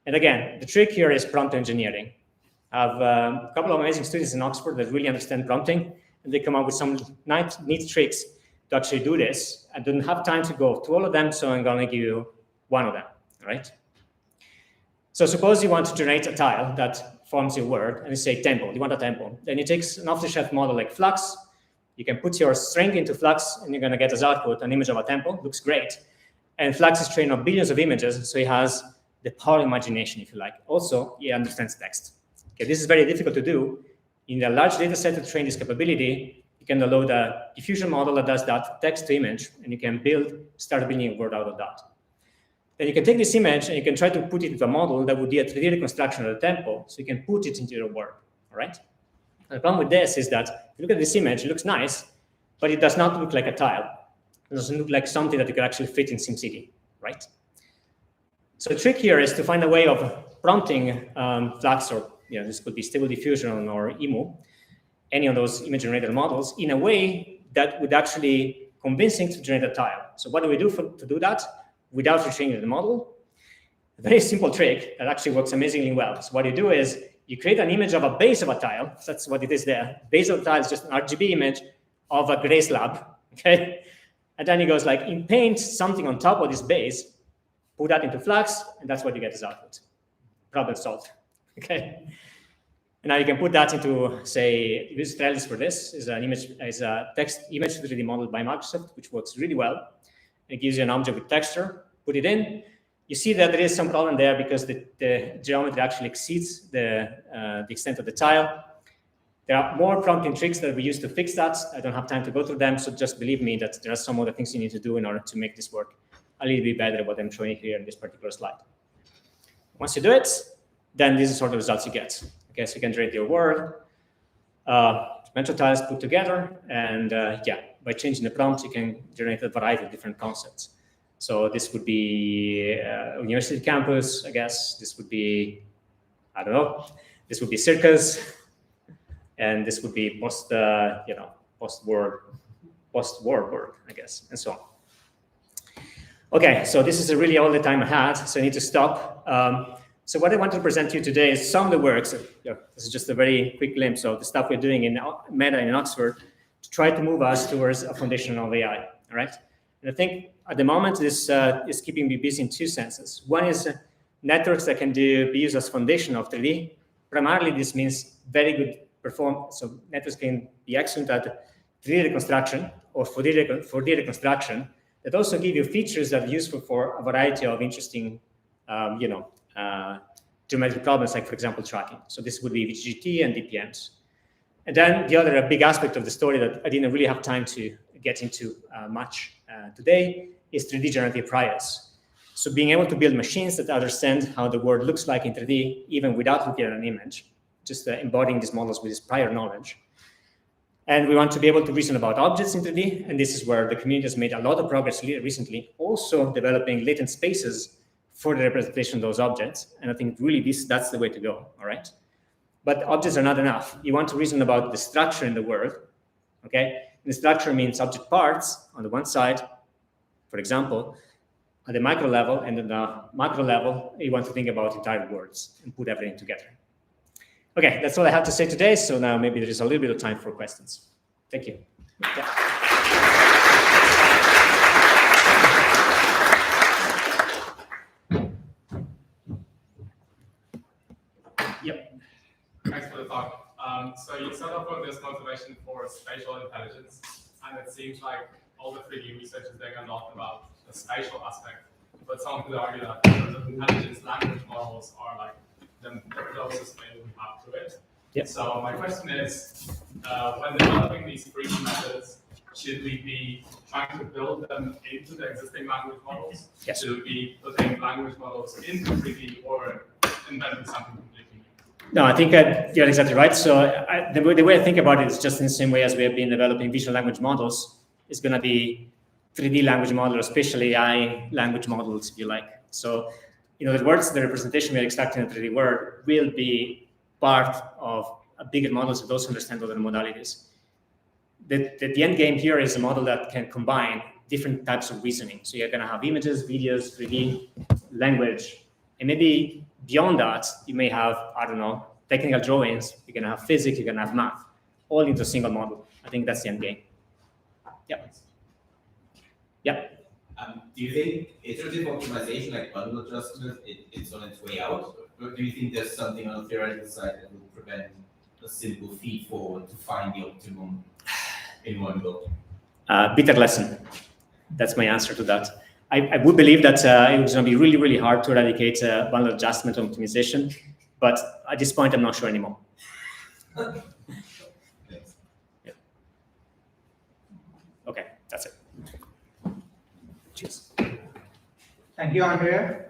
And again, the trick here is prompt engineering. I have a couple of amazing students in Oxford that really understand prompting, and they come up with some neat tricks to actually do this. I don't have time to go through all of them, so I'm going to give you one of them, all right? So suppose you want to generate a tile that forms your word, and you say temple, you want a temple. Then you take an off-the-shelf model like Flux, you can put your string into Flux, and you're going to get as output an image of a temple. Looks great. And Flux is trained on billions of images, so he has the power of imagination, if you like. Also, he understands text. Okay, this is very difficult to do. In a large data set to train this capability, you can download a diffusion model that does that text to image, and you can start building a word out of that. Then you can take this image and you can try to put it into a model that would be a 3D reconstruction of the temple, so you can put it into your word, all right? And the problem with this is that if you look at this image, it looks nice, but it does not look like a tile. It doesn't look like something that you could actually fit in SimCity, right? So the trick here is to find a way of prompting Flux, or this could be Stable Diffusion or EMU, any of those image generated models, in a way that would actually convincing to generate a tile. So what do we do to do that without retraining the model? A very simple trick that actually works amazingly well. So what you do is you create an image of a base of a tile. So that's what it is there. Base of the tile is just an RGB image of a gray slab, okay? And then it goes like, in Paint, something on top of this base, put that into Flux, and that's what you get as output. Problem solved, okay? And now you can put that into, say, use Trellis for this. Is a text image 3D model by Microsoft, which works really well. It gives you an object with texture, put it in. You see that there is some problem there because the geometry actually exceeds the extent of the tile. There are more prompting tricks that we use to fix that. I don't have time to go through them, so just believe me that there are some other things you need to do in order to make this work a little bit better than what I'm showing here in this particular slide. Once you do it, then these are sort of results you get. Okay, so you can generate your word, dimensional tiles put together, and by changing the prompt, you can generate a variety of different concepts. So this would be university campus, I guess. This would be, I don't know. This would be circus, and this would be post-war work, I guess, and so on. Okay, so this is really all the time I had, so I need to stop. So what I want to present to you today is some of the works. This is just a very quick glimpse of the stuff we're doing in Meta and in Oxford to try to move us towards a foundation of AI, all right? And I think at the moment this is keeping me busy in two senses. One is networks that can be used as foundation of 3D. Primarily, this means very good performance. So networks can be excellent at 3D reconstruction or 4D reconstruction that also give you features that are useful for a variety of interesting, geometric problems, like, for example, tracking. So this would be VGGT and DPMs. And then the other big aspect of the story that I didn't really have time to get into much today is 3D generative priors. So being able to build machines that understand how the world looks like in 3D, even without looking at an image, just embodying these models with this prior knowledge. And we want to be able to reason about objects in 3D, and this is where the community has made a lot of progress recently, also developing latent spaces for the representation of those objects. And I think really that's the way to go, all right? But objects are not enough. You want to reason about the structure in the world, okay? And the structure means object parts on the one side, for example, at the micro level, and at the macro level, you want to think about entire worlds and put everything together. Okay, that's all I have to say today. So now maybe there is a little bit of time for questions. Thank you. Yeah. Yep. Thanks for the talk. So you set up on this motivation for spatial intelligence, and it seems like all the 3D research is doing a lot about the spatial aspect. But some could argue that in terms of intelligence, language models are like the closest thing we have to it. Yep. So my question is, when developing these 3D methods, should we be trying to build them into the existing language models? Yes. Should we be putting language models into 3D or inventing something completely new? No, I think you're exactly right. So the way I think about it is just in the same way as we have been developing visual language models. It's going to be 3D language model, or spatial AI language models, if you like. So, the words, the representation we are extracting in the 3D world will be part of a bigger models that also understand other modalities. The end game here is a model that can combine different types of reasoning. So you're going to have images, videos, 3D, language, and maybe beyond that, you may have, I don't know, technical drawings, you're going to have physics, you're going to have math, all into a single model. I think that's the end game. Yep. Yep. Do you think iterative optimization, like bundle adjustment, it's on its way out? Or do you think there's something on the theoretical side that will prevent a simple feed forward to find the optimum in one go? Bitter lesson. That's my answer to that. I would believe that it was going to be really, really hard to eradicate bundle adjustment optimization, but at this point, I'm not sure anymore. Yeah. Okay, that's it. Cheers. Thank you, Andrea.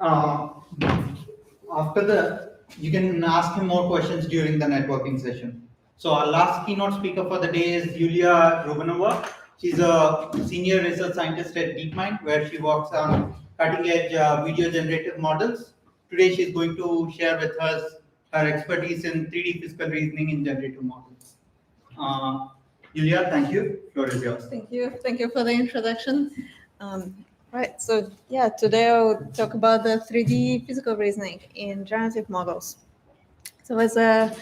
You can ask him more questions during the networking session. So our last keynote speaker for the day is Yulia Rubanova. She's a senior research scientist at DeepMind, where she works on cutting-edge video generative models. Today, she's going to share with us her expertise in 3D physical reasoning in generative models. Yulia, thank you. Floor is yours. Thank you. Thank you for the introduction. Right, so yeah, today I'll talk about the 3D physical reasoning in generative models. So as a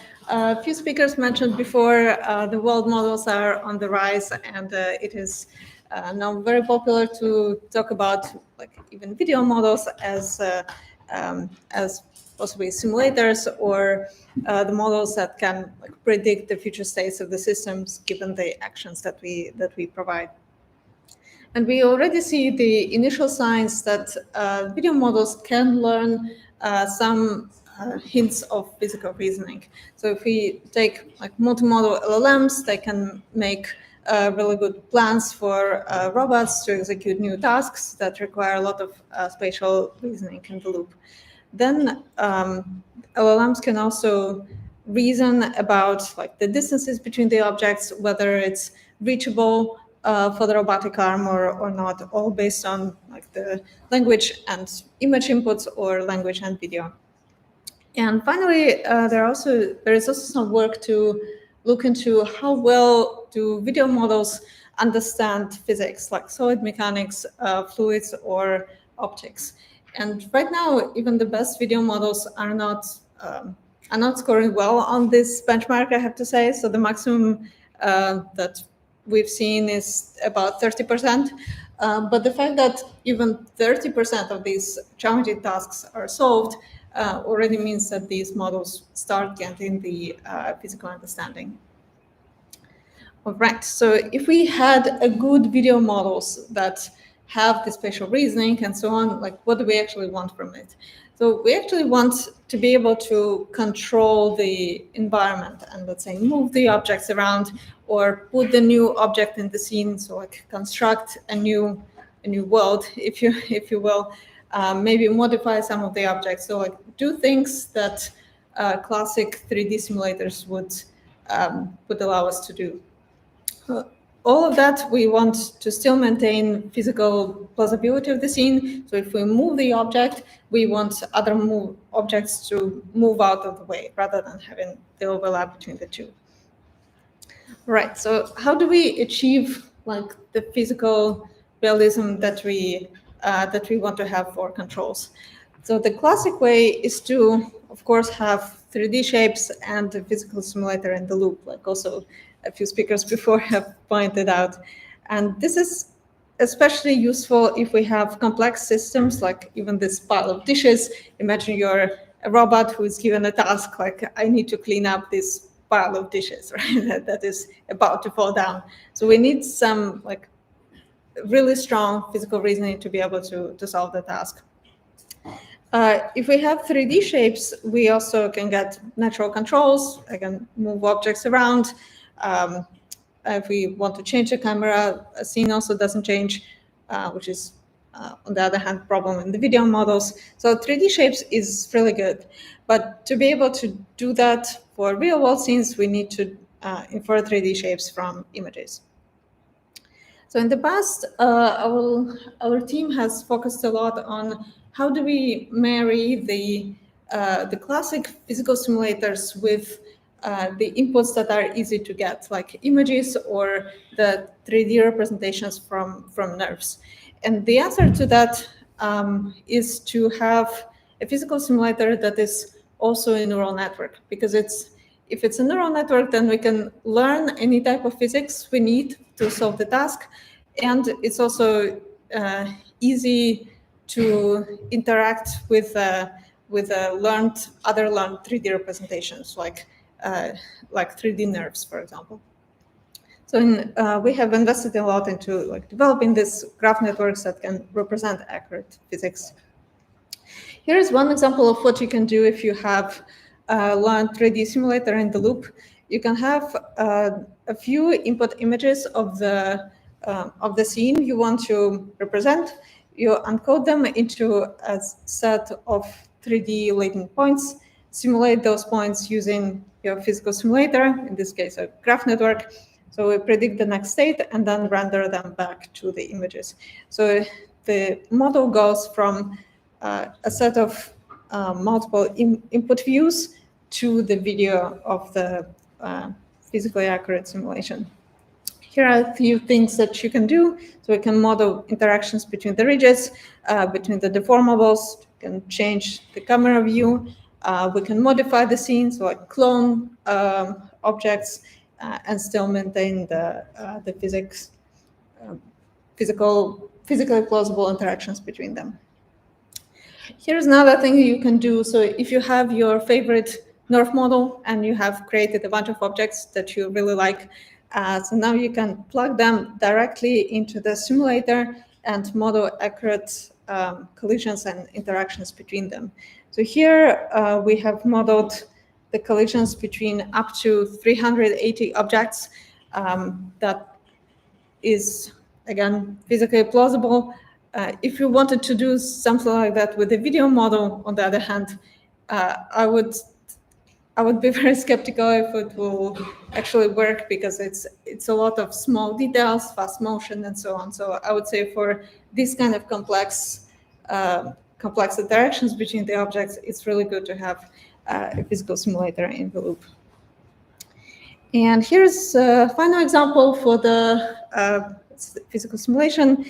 few speakers mentioned before, the world models are on the rise, and it is now very popular to talk about like even video models as possibly simulators or the models that can like predict the future states of the systems given the actions that we provide. And we already see the initial signs that video models can learn some hints of physical reasoning. So if we take like multimodal LLMs, they can make really good plans for robots to execute new tasks that require a lot of spatial reasoning in the loop. Then LLMs can also reason about like the distances between the objects, whether it's reachable for the robotic arm or not, all based on like the language and image inputs or language and video. And finally, there is also some work to look into how well do video models understand physics, like solid mechanics, fluids, or optics. And right now, even the best video models are not scoring well on this benchmark, I have to say. So the maximum that we've seen is about 30%. But the fact that even 30% of these challenging tasks are solved already means that these models start getting the physical understanding. All right, so if we had a good video models that have the spatial reasoning and so on, like what do we actually want from it? So we actually want to be able to control the environment and let's say move the objects around or put the new object in the scene, so like construct a new world, if you will, maybe modify some of the objects. So like do things that classic 3D simulators would allow us to do. All of that, we want to still maintain physical plausibility of the scene. So if we move the object, we want other objects to move out of the way rather than having the overlap between the two. Right, so how do we achieve like the physical realism that we want to have for controls? So the classic way is to, of course, have 3D shapes and a physical simulator in the loop, like also a few speakers before have pointed out. And this is especially useful if we have complex systems, like even this pile of dishes. Imagine you're a robot who is given a task, like I need to clean up this pile of dishes, right? that is about to fall down. So we need some like really strong physical reasoning to be able to solve the task. If we have 3D shapes, we also can get natural controls. I can move objects around. If we want to change the camera, a scene also doesn't change, which is, on the other hand, problem in the video models. So 3D shapes is really good. But to be able to do that for real-world scenes, we need to infer 3D shapes from images. So in the past, our team has focused a lot on how do we marry the classic physical simulators with the inputs that are easy to get, like images or the 3D representations from nerves. And the answer to that is to have a physical simulator that is also a neural network, because if it's a neural network, then we can learn any type of physics we need to solve the task. And it's also easy to interact with other learned 3D representations, like 3D nerves, for example. So we have invested a lot into developing these graph networks that can represent accurate physics. Here is one example of what you can do if you have a learned 3D simulator in the loop. You can have a few input images of the scene you want to represent. You encode them into a set of 3D latent points, simulate those points using your physical simulator, in this case a graph network. So we predict the next state and then render them back to the images. So the model goes from a set of multiple input views to the video of the physically accurate simulation. Here are a few things that you can do. So we can model interactions between the ridges, between the deformables. We can change the camera view. We can modify the scene, so like clone objects, and still maintain the physically plausible interactions between them. Here's another thing you can do. So if you have your favorite nerve model and you have created a bunch of objects that you really like, so now you can plug them directly into the simulator and model accurate collisions and interactions between them. So here we have modeled the collisions between up to 380 objects. That is, again, physically plausible. If you wanted to do something like that with a video model, on the other hand, I would be very skeptical if it will actually work, because it's a lot of small details, fast motion, and so on. So I would say for this kind of complex interactions between the objects, it's really good to have a physical simulator in the loop. And here's a final example for the physical simulation.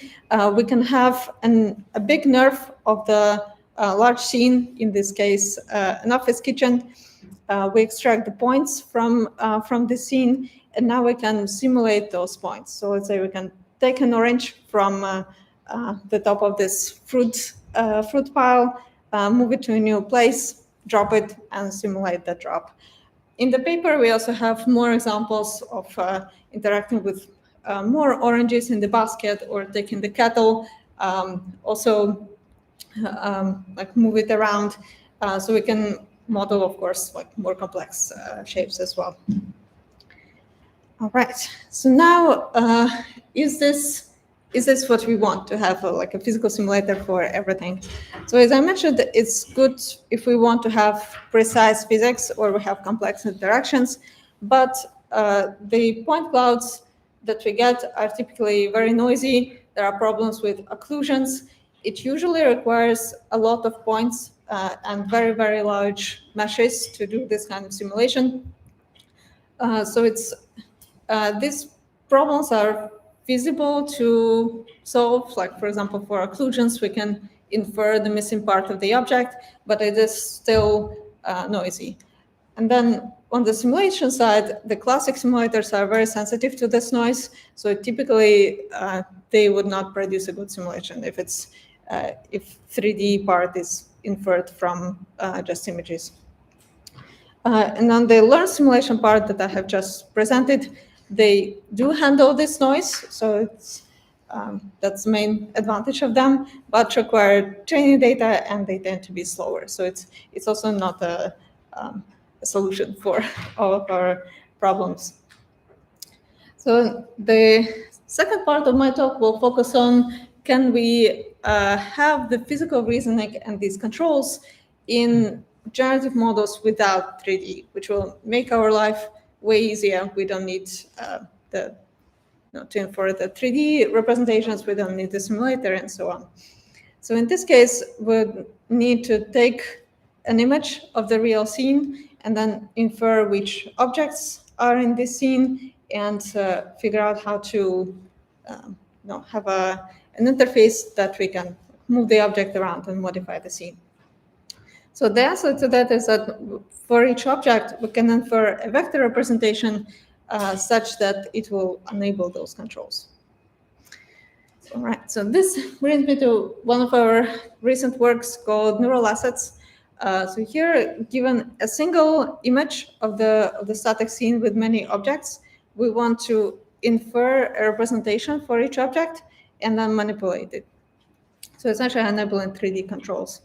We can have a big nerve of the large scene, in this case, an office kitchen. We extract the points from the scene, and now we can simulate those points. So let's say we can take an orange from the top of this fruit pile, move it to a new place, drop it, and simulate that drop. In the paper, we also have more examples of interacting with more oranges in the basket, or taking the kettle, also like move it around. So we can model, of course, like more complex shapes as well. All right. So now, is this what we want to have, like a physical simulator for everything? So as I mentioned, it's good if we want to have precise physics or we have complex interactions, but the point clouds that we get are typically very noisy. There are problems with occlusions. It usually requires a lot of points and very, very large meshes to do this kind of simulation. So these problems are feasible to solve. Like, for example, for occlusions, we can infer the missing part of the object, but it is still noisy. And then on the simulation side, the classic simulators are very sensitive to this noise. So typically, they would not produce a good simulation if 3D part is inferred from just images. And on the learned simulation part that I have just presented, they do handle this noise. So that's the main advantage of them, but require training data, and they tend to be slower. So it's also not a solution for all of our problems. So the second part of my talk will focus on, can we have the physical reasoning and these controls in generative models without 3D, which will make our life way easier. We don't need to infer the 3D representations, we don't need the simulator, and so on. So in this case, we'd need to take an image of the real scene and then infer which objects are in this scene, and figure out how to have an interface that we can move the object around and modify the scene. So the answer to that is that for each object, we can infer a vector representation such that it will enable those controls. All right, so this brings me to one of our recent works called neural assets. So here, given a single image of the static scene with many objects, we want to infer a representation for each object and then manipulate it. So essentially enabling 3D controls.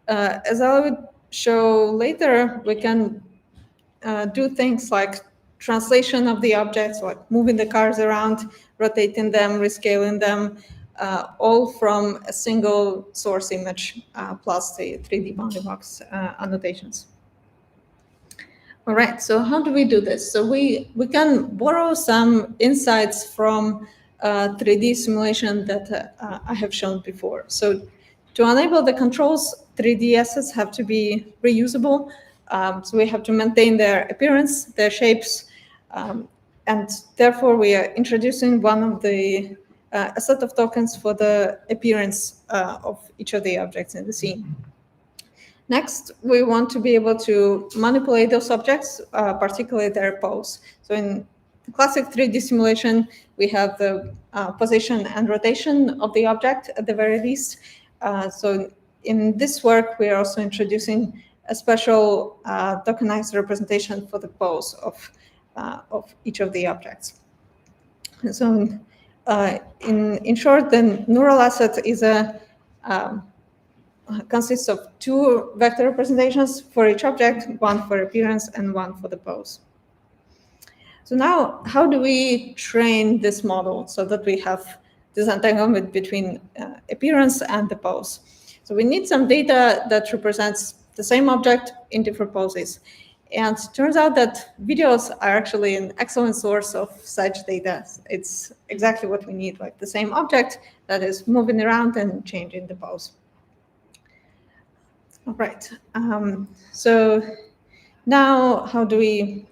As I will show later, we can do things like translation of the objects, like moving the cars around, rotating them, rescaling them, all from a single source image plus the 3D bounding box annotations. All right, so how do we do this? So we can borrow some insights from 3D simulation that I have shown before. So to enable the controls, 3D assets have to be reusable. So we have to maintain their appearance, their shapes, and therefore we are introducing one of the a set of tokens for the appearance of each of the objects in the scene. Next, we want to be able to manipulate those objects, particularly their pose. So in the classic 3D simulation, we have the position and rotation of the object at the very least. So in this work, we are also introducing a special tokenized representation for the pose of each of the objects. And so in short, the neural asset is consists of two vector representations for each object, one for appearance and one for the pose. So now, how do we train this model so that we have this entanglement between appearance and the pose? So we need some data that represents the same object in different poses. And it turns out that videos are actually an excellent source of such data. It's exactly what we need, like the same object that is moving around and changing the pose. All right, so now how do we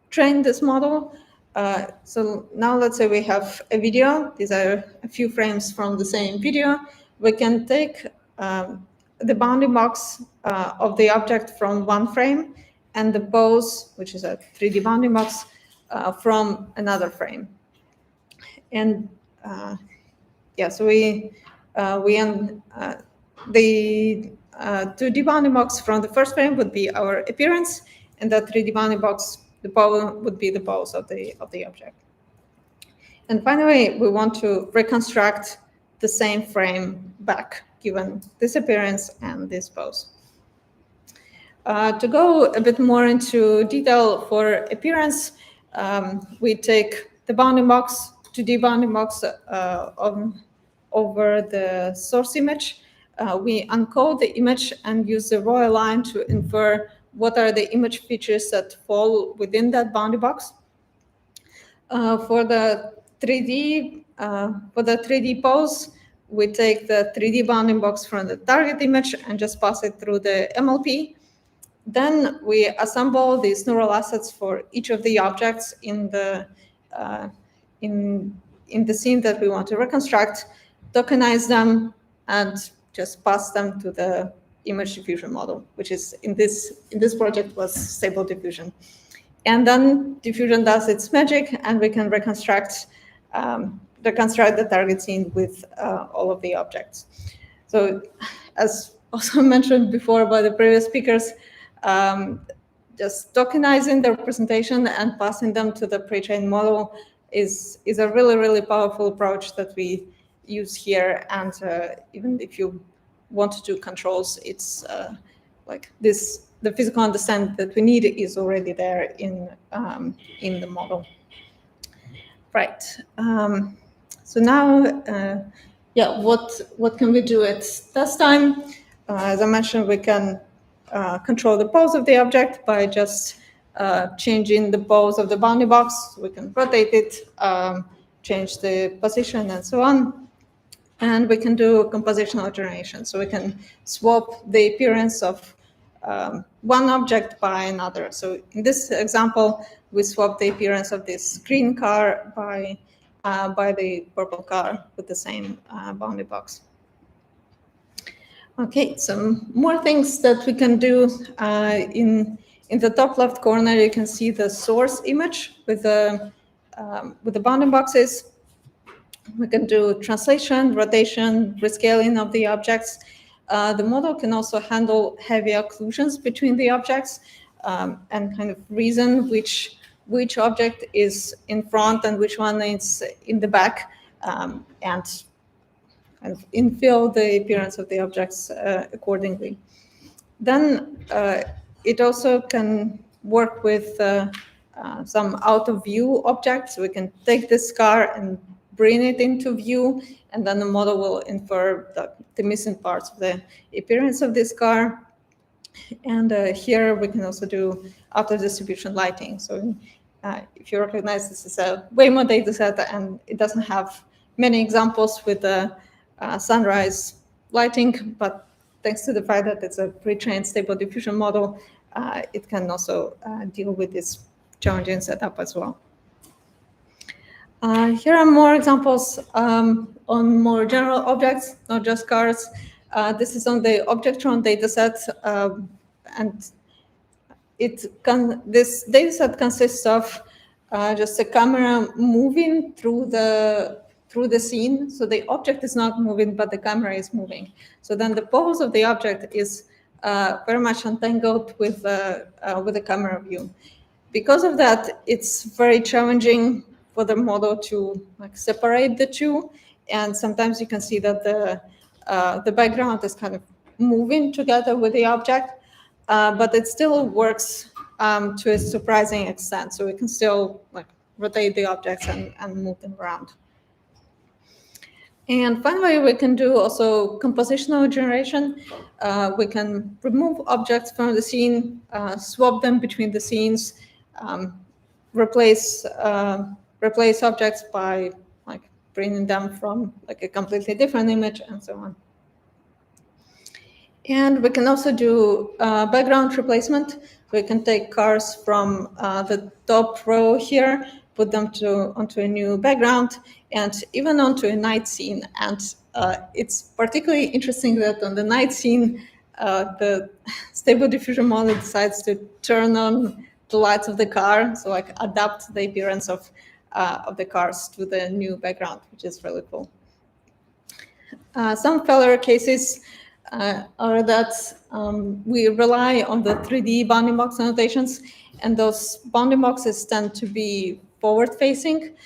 train this model? So now let's say we have a video. These are a few frames from the same video. We can take the bounding box of the object from one frame and the pose, which is a 3D bounding box, from another frame. And yeah, so the 2D bounding box from the first frame would be our appearance, and the 3D bounding box, the pose, would be the pose of the object. And finally, we want to reconstruct the same frame back, given this appearance and this pose. To go a bit more into detail for appearance, we take the bounding box, 2D bounding box over the source image. We encode the image and use the raw line to infer what are the image features that fall within that bounding box. For the 3D pose, we take the 3D bounding box from the target image and just pass it through the MLP. Then we assemble these neural assets for each of the objects in the scene that we want to reconstruct, tokenize them, and just pass them to the image diffusion model, which is in this project was Stable Diffusion. And then diffusion does its magic, and we can reconstruct the target scene with all of the objects. So, as also mentioned before by the previous speakers, just tokenizing the representation and passing them to the pre-trained model is a really, really powerful approach that we use here. And even if you want to do controls, it's like this, the physical understanding that we need is already there in the model. Right. So now, yeah, what can we do at test time? As I mentioned, we can control the pose of the object by just changing the pose of the bounding box. We can rotate it, change the position, and so on. And we can do compositional generation. So we can swap the appearance of one object by another. So in this example, we swap the appearance of this green car by the purple car with the same bounding box. Okay, some more things that we can do. In the top left corner, you can see the source image with the bounding boxes. We can do translation, rotation, rescaling of the objects. The model can also handle heavy occlusions between the objects and kind of reason which object is in front and which one is in the back, and kind of infill the appearance of the objects accordingly. Then it also can work with some out-of-view objects. We can take this car and bring it into view, and then the model will infer the missing parts of the appearance of this car. And here we can also do auto-distribution lighting. So if you recognize, this is a Waymo data set, and it doesn't have many examples with the sunrise lighting, but thanks to the fact that it's a pre-trained stable diffusion model, it can also deal with this challenging setup as well. Here are more examples on more general objects, not just cars. This is on the Objectron dataset, and this dataset consists of just a camera moving through the scene. So the object is not moving, but the camera is moving. So then the pose of the object is very much entangled with the camera view. Because of that, it's very challenging for the model to separate the two. And sometimes you can see that the background is kind of moving together with the object, but it still works to a surprising extent. So we can still rotate the objects and move them around. And finally, we can do also compositional generation. We can remove objects from the scene, swap them between the scenes, replace objects by bringing them from a completely different image, and so on. And we can also do background replacement. We can take cars from the top row here, put them onto a new background, and even onto a night scene. And it's particularly interesting that on the night scene, the stable diffusion model decides to turn on the lights of the car, so adapt the appearance of the cars to the new background, which is really cool. Some failure cases are that we rely on the 3D bounding box annotations, and those bounding boxes tend to be forward-facing.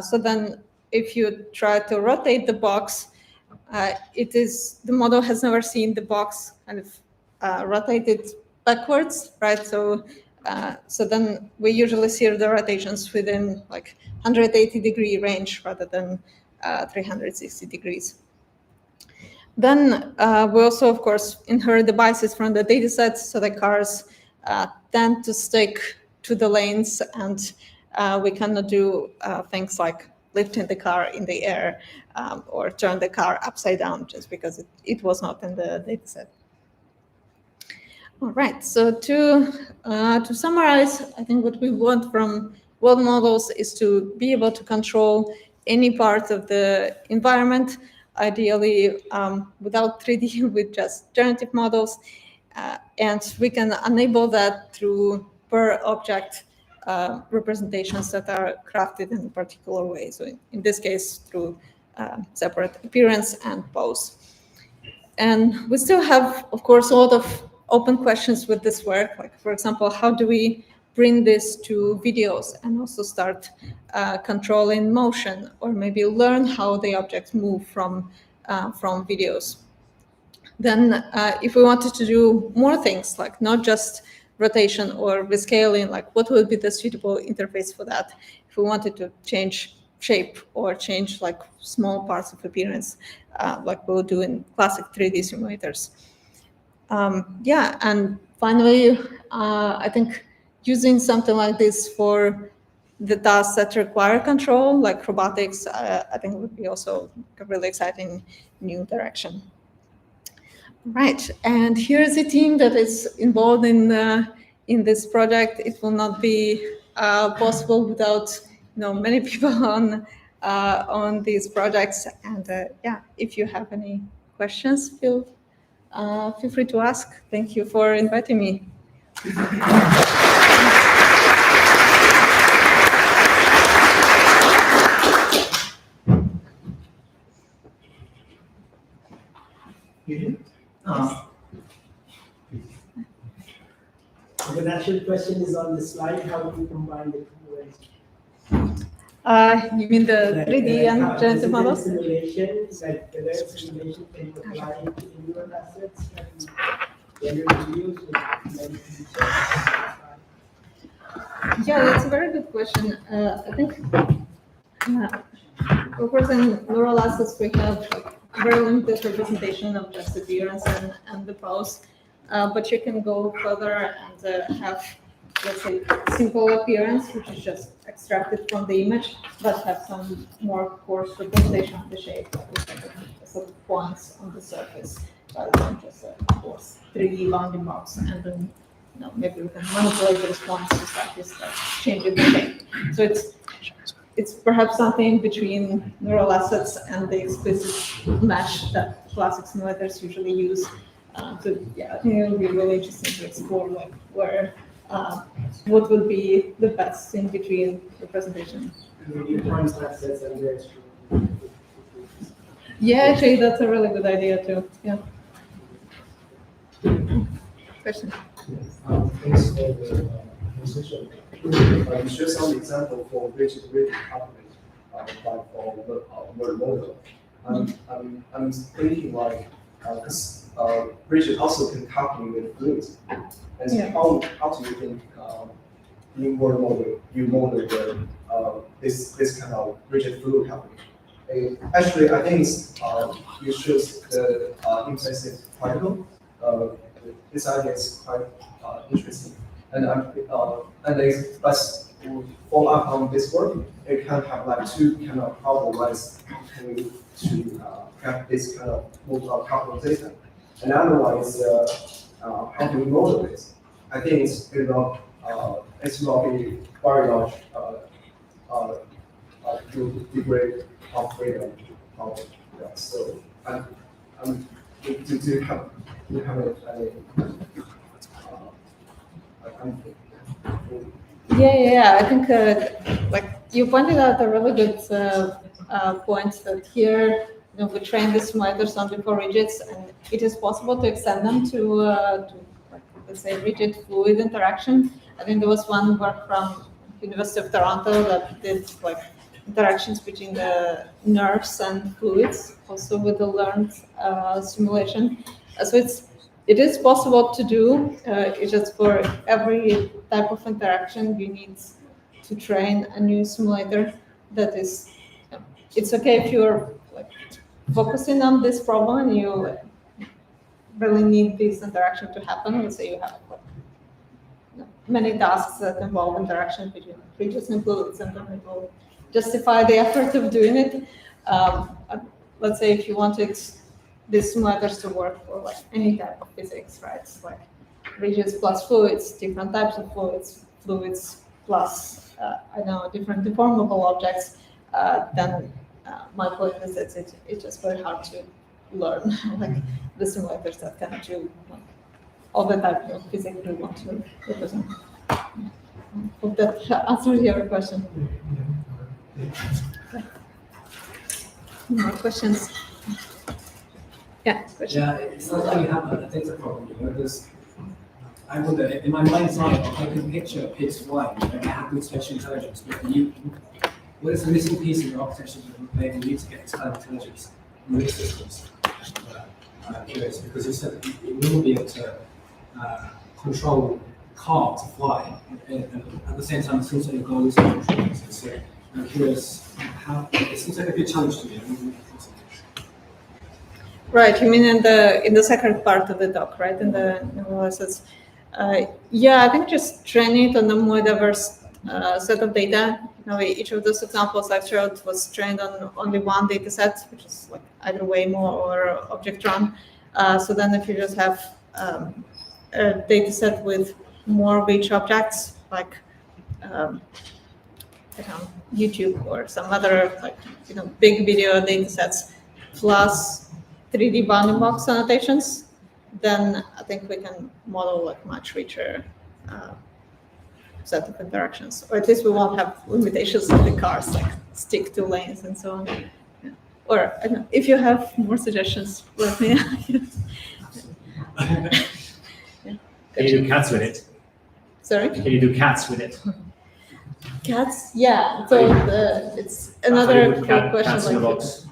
So then if you try to rotate the box, the model has never seen the box kind of rotated backwards, right? So then we usually see the rotations within 180-degree range rather than 360 degrees. Then we also, of course, inherit the biases from the data sets, so the cars tend to stick to the lanes, and we cannot do things like lifting the car in the air or turn the car upside down just because it was not in the data set. All right, so to summarize, I think what we want from world models is to be able to control any part of the environment, ideally without 3D, with just generative models. And we can enable that through per object representations that are crafted in a particular way. So in this case, through separate appearance and pose. And we still have, of course, a lot of open questions with this work. Like, for example, how do we bring this to videos and also start controlling motion, or maybe learn how the objects move from videos? Then if we wanted to do more things, like not just rotation or rescaling, like what would be the suitable interface for that? If we wanted to change shape or change small parts of appearance, like we'll do in classic 3D simulators. Yeah, and finally, I think using something like this for the tasks that require control, like robotics, I think would be also a really exciting new direction. Right, and here's a team that is involved in this project. It will not be possible without many people on these projects. And yeah, if you have any questions, feel free to ask. Thank you for inviting me. actual question is on the slide. How do you combine the two ways? You mean the 3D and generative models? Simulation, like the direct simulation can apply to neural assets and generate views with many features. Yeah, that's a very good question. I think, of course, in neural assets, we have very limited representation of just the appearance and the pose, but you can go further and have, let's say, simple appearance, which is just extracted from the image, but have some more coarse representation of the shape, like sort of points on the surface, rather than just a coarse 3D bounding box, and then maybe we can manipulate the response to start changing the shape. So it's perhaps something between neural assets and the explicit mesh that classic simulators usually use. So yeah, I think it will be really interesting to explore where what would be the best in between representation. Yeah, actually, that's a really good idea too. Yeah. Question. Thanks for the presentation. You share some example for rigid coupling, like for the word model. I'm thinking like, because rigid also can coupling with fluids. And Yeah. how do you think in word model you model the this kind of rigid fluid coupling? Actually, I think you choose the implicit particle. This idea is quite interesting, and but follow up on this work, it can have like two kind of problems to have this kind of couple data. Another one is how do we model this? I think it will be very large degree of freedom. So do you have Yeah. I think like you pointed out a really good point that here we train the simulators only for rigids, and it is possible to extend them to like, let's say rigid fluid interaction. I think there was one work from University of Toronto that did like interactions between the nerves and fluids, also with the learned simulation. So it is possible to do. It's just for every type of interaction you need to train a new simulator. That is, it's okay if you're like focusing on this problem and you really need this interaction to happen. Let's say you have many tasks that involve interaction between rigids and fluids, and then it will justify the effort of doing it. Let's say if you wanted these simulators to work for like any type of physics, right? It's like rigids plus fluids, different types of fluids plus I don't know, different deformable objects. Then my point is that it's just very hard to learn like the simulators that can do like, all the types of physics we want to represent. Hope that answers your question. Okay. More questions? Yeah, question. Yeah, it sounds like you have a data problem, because I wonder, in my mind's eye, I can picture X, Y, and I have good spatial intelligence, but what is the missing piece in your architecture that maybe you need to get this kind of intelligence in these systems? I'm curious, because you said you will be able to control car to fly, and at the same time, it seems like your goal is to control it. So I'm curious, how it seems like a good challenge to me. Right, you mean in the second part of the talk, right? In the neural assets. Yeah, I think just training it on a more diverse set of data. Each of those examples I showed was trained on only one data set, which is like either Waymo or Objectron. So then if you just have a data set with more rich objects, like YouTube or some other like big video data sets, plus 3D bounding box annotations, then I think we can model like much richer set of interactions, or at least we won't have limitations in the cars, like stick to lanes and so on. Yeah. Or I don't know, if you have more suggestions, let me know. Yeah. Can you do cats with it? Sorry? Can you do cats with it? Cats? Yeah. So it's another cool question. Cats in the Like, box.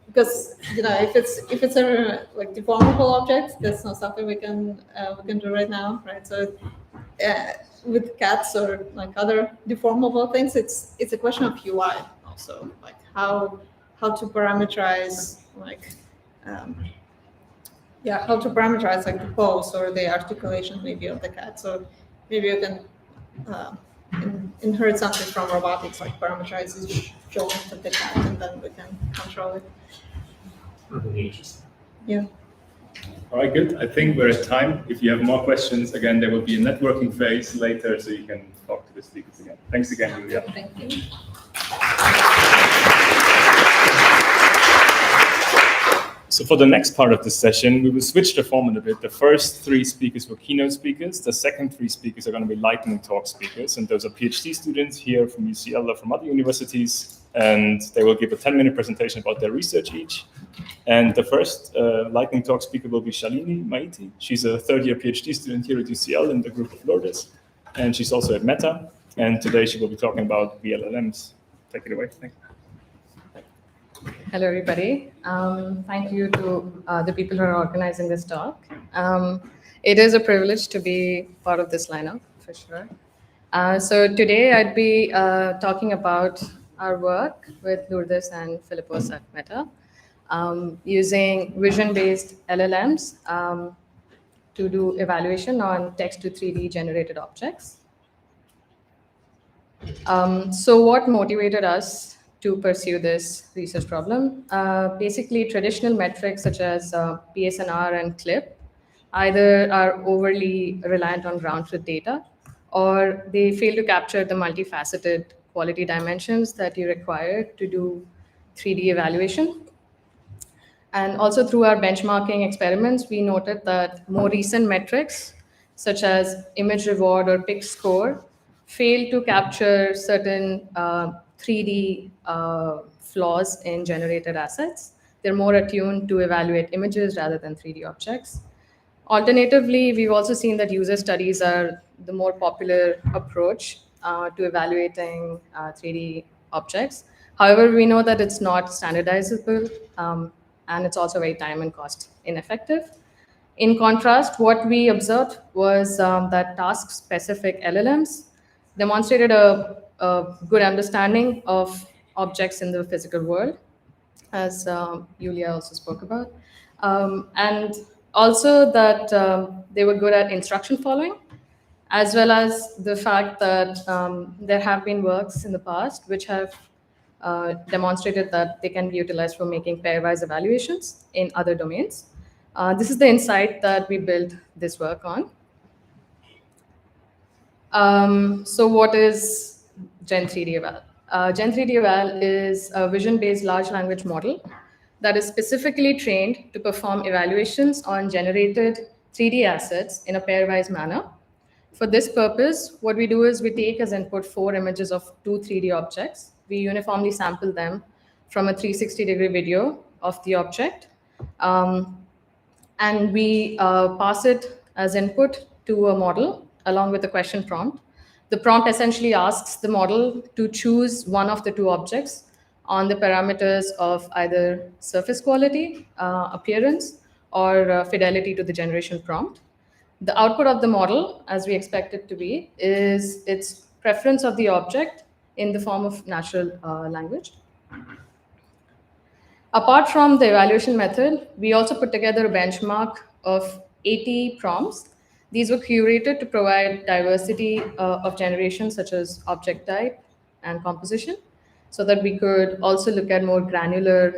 because if it's a like deformable object, that's not something we can do right now, right? So with cats or like other deformable things, it's a question of UI also, like how to parameterize like how to parameterize like the pose or the articulation maybe of the cat. So maybe you can inherit something from robotics, like parameterize the joint of the cat, and then we can control it. Yeah. All right, good. I think we're at time. If you have more questions, again, there will be a networking phase later, so you can talk to the speakers again. Thanks again, Julia. Thank you. So for the next part of the session, we will switch the format a bit. The first 3 speakers were keynote speakers. The second 3 speakers are going to be lightning talk speakers. And those are PhD students here from UCL or from other universities. And they will give a 10-minute presentation about their research each. And the first lightning talk speaker will be Shalini Maiti. She's a third-year PhD student here at UCL in the group of Lourdes. And she's also at Meta. And today she will be talking about VLLMs. Take it away. Thank you. Hello, everybody. Thank you to the people who are organizing this talk. It is a privilege to be part of this lineup, for sure. So today I'd be talking about our work with Lourdes and Philippos at Meta, using vision-based LLMs to do evaluation on text to 3D generated objects. So what motivated us to pursue this research problem? Basically, traditional metrics such as PSNR and CLIP either are overly reliant on ground truth data, or they fail to capture the multifaceted quality dimensions that you require to do 3D evaluation. And also through our benchmarking experiments, we noted that more recent metrics, such as image reward or pick score, fail to capture certain 3D flaws in generated assets. They're more attuned to evaluate images rather than 3D objects. Alternatively, we've also seen that user studies are the more popular approach to evaluating 3D objects. However, we know that it's not standardizable, and it's also very time and cost ineffective. In contrast, what we observed was that task-specific LLMs demonstrated a good understanding of objects in the physical world, as Julia also spoke about. And also that they were good at instruction following, as well as the fact that there have been works in the past which have demonstrated that they can be utilized for making pairwise evaluations in other domains. This is the insight that we built this work on. So what is Gen3D Eval? Gen3D Eval is a vision-based large language model that is specifically trained to perform evaluations on generated 3D assets in a pairwise manner. For this purpose, what we do is we take as input 4 images of 2 3D objects. We uniformly sample them from a 360-degree video of the object. And we pass it as input to a model along with a question prompt. The prompt essentially asks the model to choose one of the 2 objects on the parameters of either surface quality, appearance, or fidelity to the generation prompt. The output of the model, as we expect it to be, is its preference of the object in the form of natural language. Apart from the evaluation method, we also put together a benchmark of 80 prompts. These were curated to provide diversity of generation, such as object type and composition, so that we could also look at more granular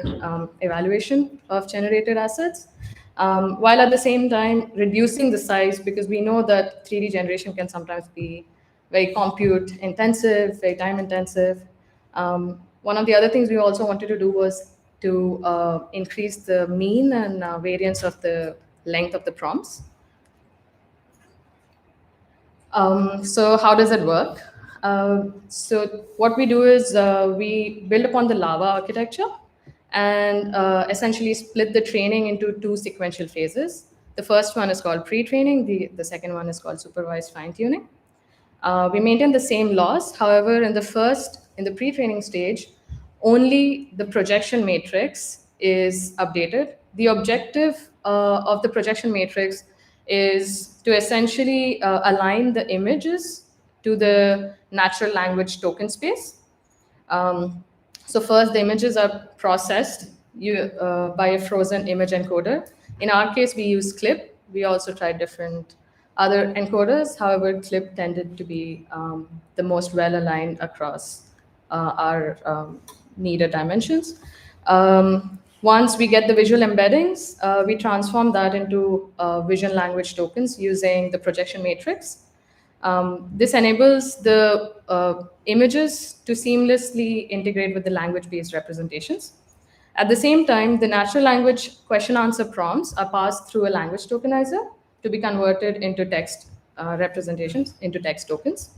evaluation of generated assets, while at the same time reducing the size, because we know that 3D generation can sometimes be very compute intensive, very time intensive. One of the other things we also wanted to do was to increase the mean and variance of the length of the prompts. So how does it work? So what we do is we build upon the Lava architecture and essentially split the training into 2 sequential phases. The first one is called pre-training. The second one is called supervised fine-tuning. We maintain the same loss. However, in the pre-training stage, only the projection matrix is updated. The objective of the projection matrix is to essentially align the images to the natural language token space. So first, the images are processed by a frozen image encoder. In our case, we use CLIP. We also tried different other encoders. However, CLIP tended to be the most well-aligned across our needed dimensions. Once we get the visual embeddings, we transform that into vision language tokens using the projection matrix. This enables the images to seamlessly integrate with the language-based representations. At the same time, the natural language question-answer prompts are passed through a language tokenizer to be converted into text representations, into text tokens.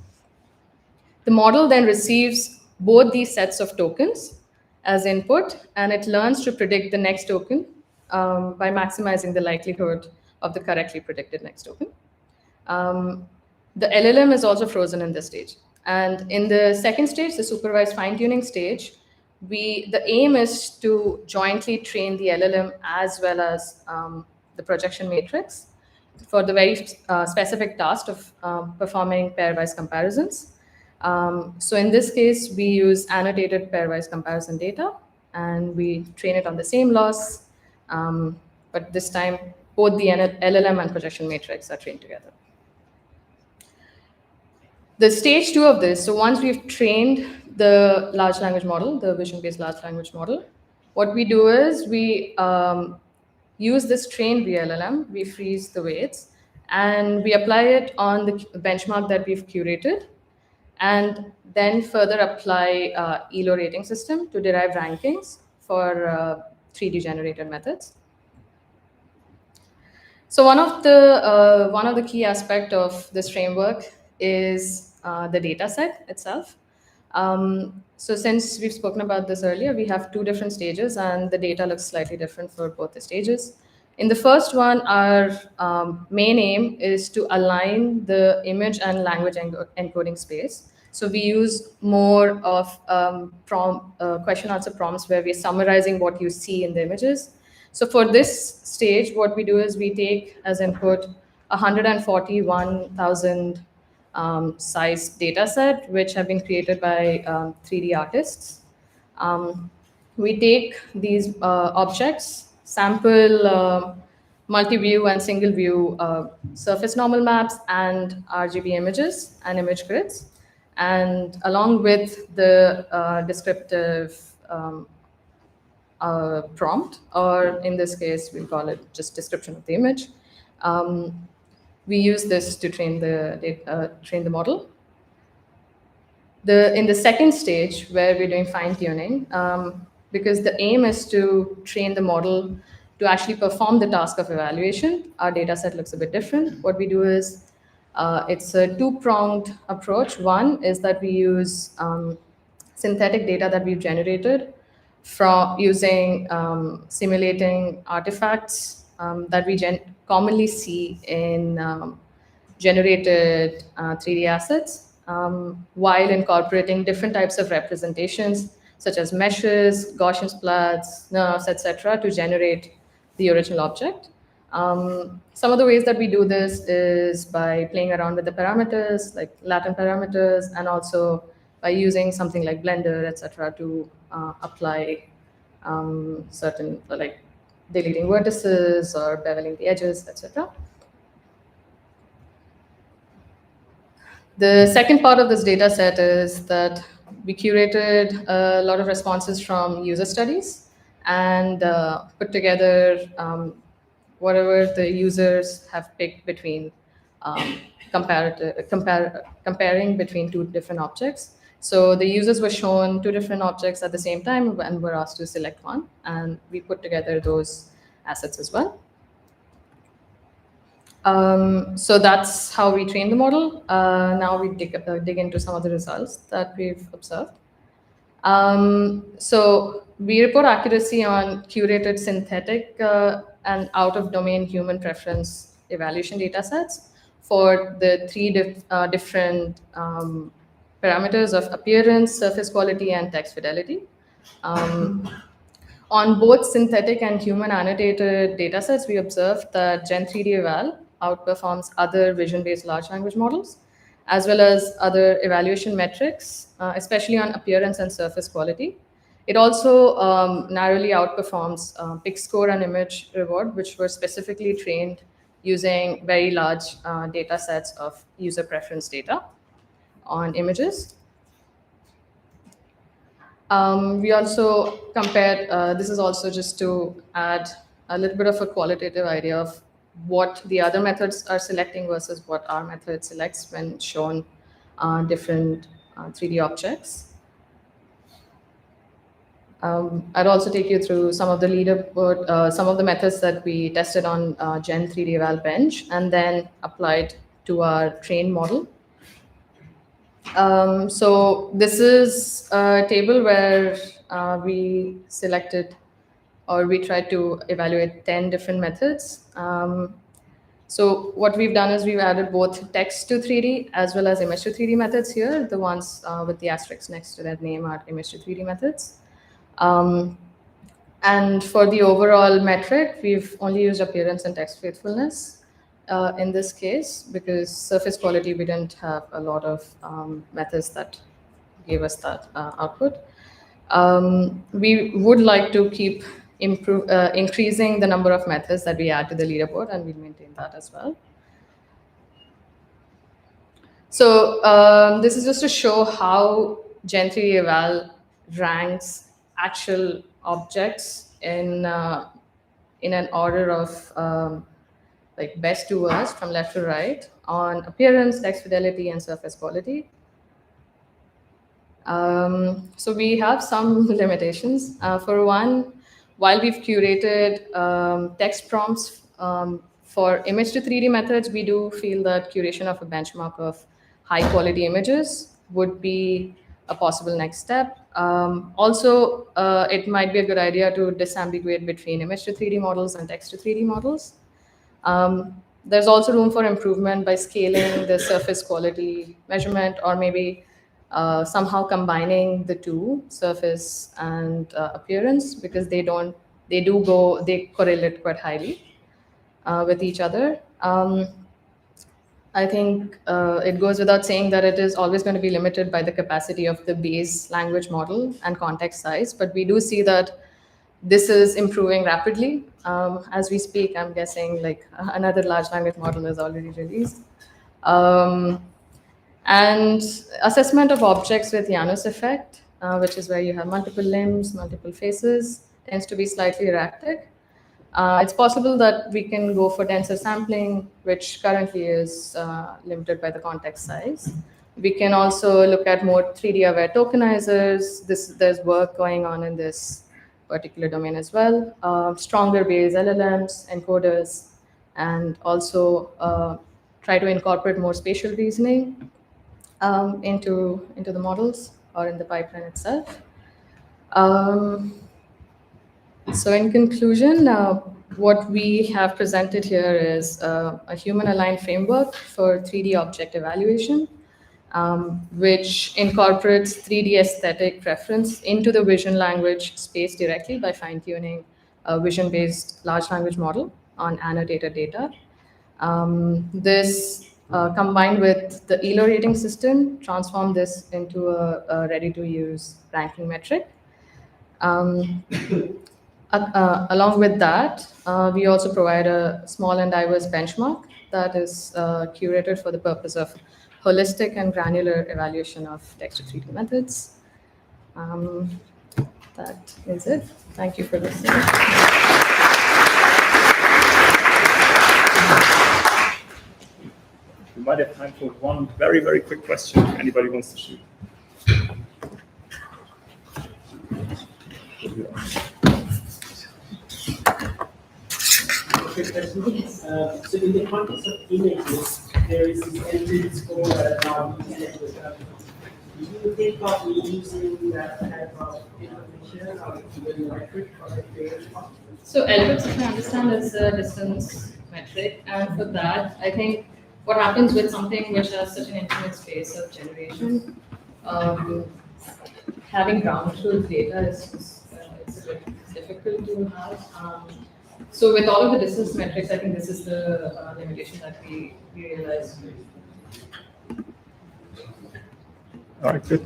The model then receives both these sets of tokens as input, and it learns to predict the next token by maximizing the likelihood of the correctly predicted next token. The LLM is also frozen in this stage. And in the second stage, the supervised fine-tuning stage, the aim is to jointly train the LLM as well as the projection matrix for the very specific task of performing pairwise comparisons. So in this case, we use annotated pairwise comparison data, and we train it on the same loss, but this time, both the LLM and projection matrix are trained together. The stage 2 of this, so once we've trained the large language model, the vision-based large language model, what we do is we use this trained VLLM, we freeze the weights, and we apply it on the benchmark that we've curated, and then further apply ELO rating system to derive rankings for 3D generated methods. So one of the key aspects of this framework is the data set itself. So since we've spoken about this earlier, we have 2 different stages, and the data looks slightly different for both the stages. In the first one, our main aim is to align the image and language encoding space. So we use more of question-answer prompts where we're summarizing what you see in the images. So for this stage, what we do is we take as input 141,000 size data set, which have been created by 3D artists. We take these objects, sample multi-view and single view surface normal maps and RGB images and image grids. And along with the descriptive prompt, or in this case, we'll call it just description of the image. We use this to train the model. In the second stage, where we're doing fine-tuning, because the aim is to train the model to actually perform the task of evaluation, our data set looks a bit different. What we do is, it's a 2-pronged approach. One is that we use synthetic data that we've generated from using simulating artifacts that we commonly see in generated 3D assets, while incorporating different types of representations, such as meshes, Gaussian splats, nerves, etc., to generate the original object. Some of the ways that we do this is by playing around with the parameters, like latent parameters, and also by using something like Blender, etc., to apply certain, like deleting vertices or beveling the edges, etc. The second part of this data set is that we curated a lot of responses from user studies and put together whatever the users have picked between comparing between 2 different objects. So the users were shown 2 different objects at the same time and were asked to select one, and we put together those assets as well. So that's how we train the model. Now we dig into some of the results that we've observed. So we report accuracy on curated synthetic and out-of-domain human preference evaluation data sets for the three different parameters of appearance, surface quality, and text fidelity. On both synthetic and human annotated datasets, we observed that Gen3D eval outperforms other vision-based large language models, as well as other evaluation metrics, especially on appearance and surface quality. It also narrowly outperforms PIC-score and image reward, which were specifically trained using very large data sets of user preference data on images. We also compared, this is also just to add a little bit of a qualitative idea of what the other methods are selecting versus what our method selects when shown different 3D objects. I'd also take you through some of the leaderboard, some of the methods that we tested on Gen3D eval bench and then applied to our trained model. So this is a table where we selected or we tried to evaluate 10 different methods. So what we've done is we've added both text to 3D as well as image to 3D methods here. The ones with the asterisks next to their name are image to 3D methods. And for the overall metric, we've only used appearance and text faithfulness in this case, because surface quality, we didn't have a lot of methods that gave us that output. We would like to keep increasing the number of methods that we add to the leaderboard, and we'll maintain that as well. So this is just to show how Gen3D eval ranks actual objects in an order of like best to worst from left to right on appearance, text fidelity, and surface quality. So we have some limitations. For one, while we've curated text prompts for image to 3D methods, we do feel that curation of a benchmark of high quality images would be a possible next step. Also, it might be a good idea to disambiguate between image to 3D models and text to 3D models. There's also room for improvement by scaling the surface quality measurement, or maybe somehow combining the two, surface and appearance, because they correlate quite highly with each other. I think it goes without saying that it is always going to be limited by the capacity of the base language model and context size, but we do see that this is improving rapidly. As we speak, I'm guessing like another large language model is already released. And assessment of objects with Janus effect, which is where you have multiple limbs, multiple faces, tends to be slightly erratic. It's possible that we can go for denser sampling, which currently is limited by the context size. We can also look at more 3D aware tokenizers. There's work going on in this particular domain as well. Stronger Bayes LLMs, encoders, and also try to incorporate more spatial reasoning into the models or in the pipeline itself. So in conclusion, what we have presented here is a human-aligned framework for 3D object evaluation, which incorporates 3D aesthetic preference into the vision language space directly by fine-tuning a vision-based large language model on annotated data. This combined with the ELO rating system, transform this into a ready-to-use ranking metric. Along with that, we also provide a small and diverse benchmark that is curated for the purpose of holistic and granular evaluation of text to 3D methods. That is it. Thank you for listening. We might have time for one very, very quick question. Anybody wants to shoot? So in the context of images, there is this entry score that do you think of using that type of information or even metric for the players? So LBIPS, if I understand, is a distance metric, and for that, I think what happens with something which has such an infinite space of generation, having ground truth data is it's a bit difficult to have. So with all of the distance metrics, I think this is the limitation that we realized. All right, good.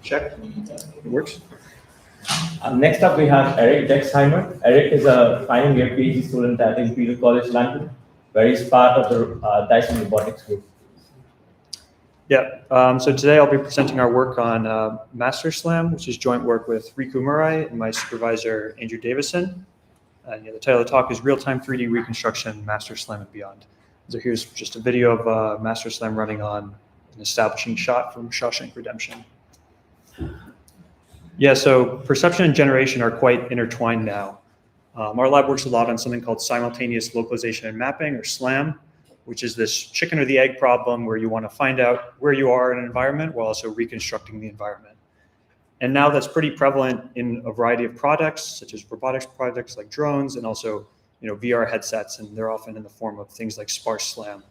Check. It works. Next up, we have Eric Dexheimer. Eric is a final year PhD student at Imperial College London, where he's part of the Dyson Robotics group. Yeah, so today I'll be presenting our work on Master Slam, which is joint work with Riku Murai and my supervisor, Andrew Davison. And the title of the talk is Real-Time 3D Reconstruction, Master Slam and Beyond. So here's just a video of Master Slam running on an establishing shot from Shawshank Redemption. Yeah, so perception and generation are quite intertwined now. Our lab works a lot on something called simultaneous localization and mapping, or SLAM, which is this chicken or the egg problem where you want to find out where you are in an environment while also reconstructing the environment. And now that's pretty prevalent in a variety of products, such as robotics products like drones, and also VR headsets, and they're often in the form of things like sparse SLAM.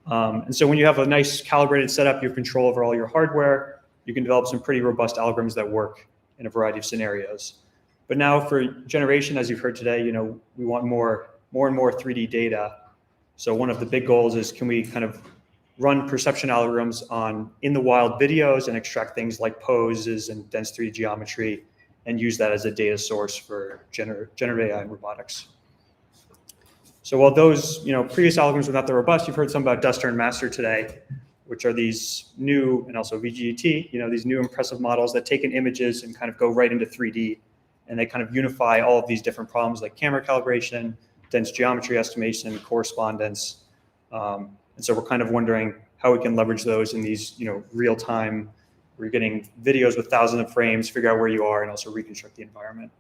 And so when you have a nice calibrated setup, you have control over all your hardware, you can develop some pretty robust algorithms that work in a variety of scenarios. But now for generation, as you've heard today, we want more and more 3D data. So one of the big goals is, can we kind of run perception algorithms on in the wild videos and extract things like poses and dense 3D geometry and use that as a data source for generative AI and robotics. So while those previous algorithms were not that robust, you've heard some about Duster and Master today, which are these new, and also VGT, these new impressive models that take in images and kind of go right into 3D. And they kind of unify all of these different problems like camera calibration, dense geometry estimation, correspondence. And so we're kind of wondering how we can leverage those in these, real time, where you're getting videos with thousands of frames, figure out where you are, and also reconstruct the environment.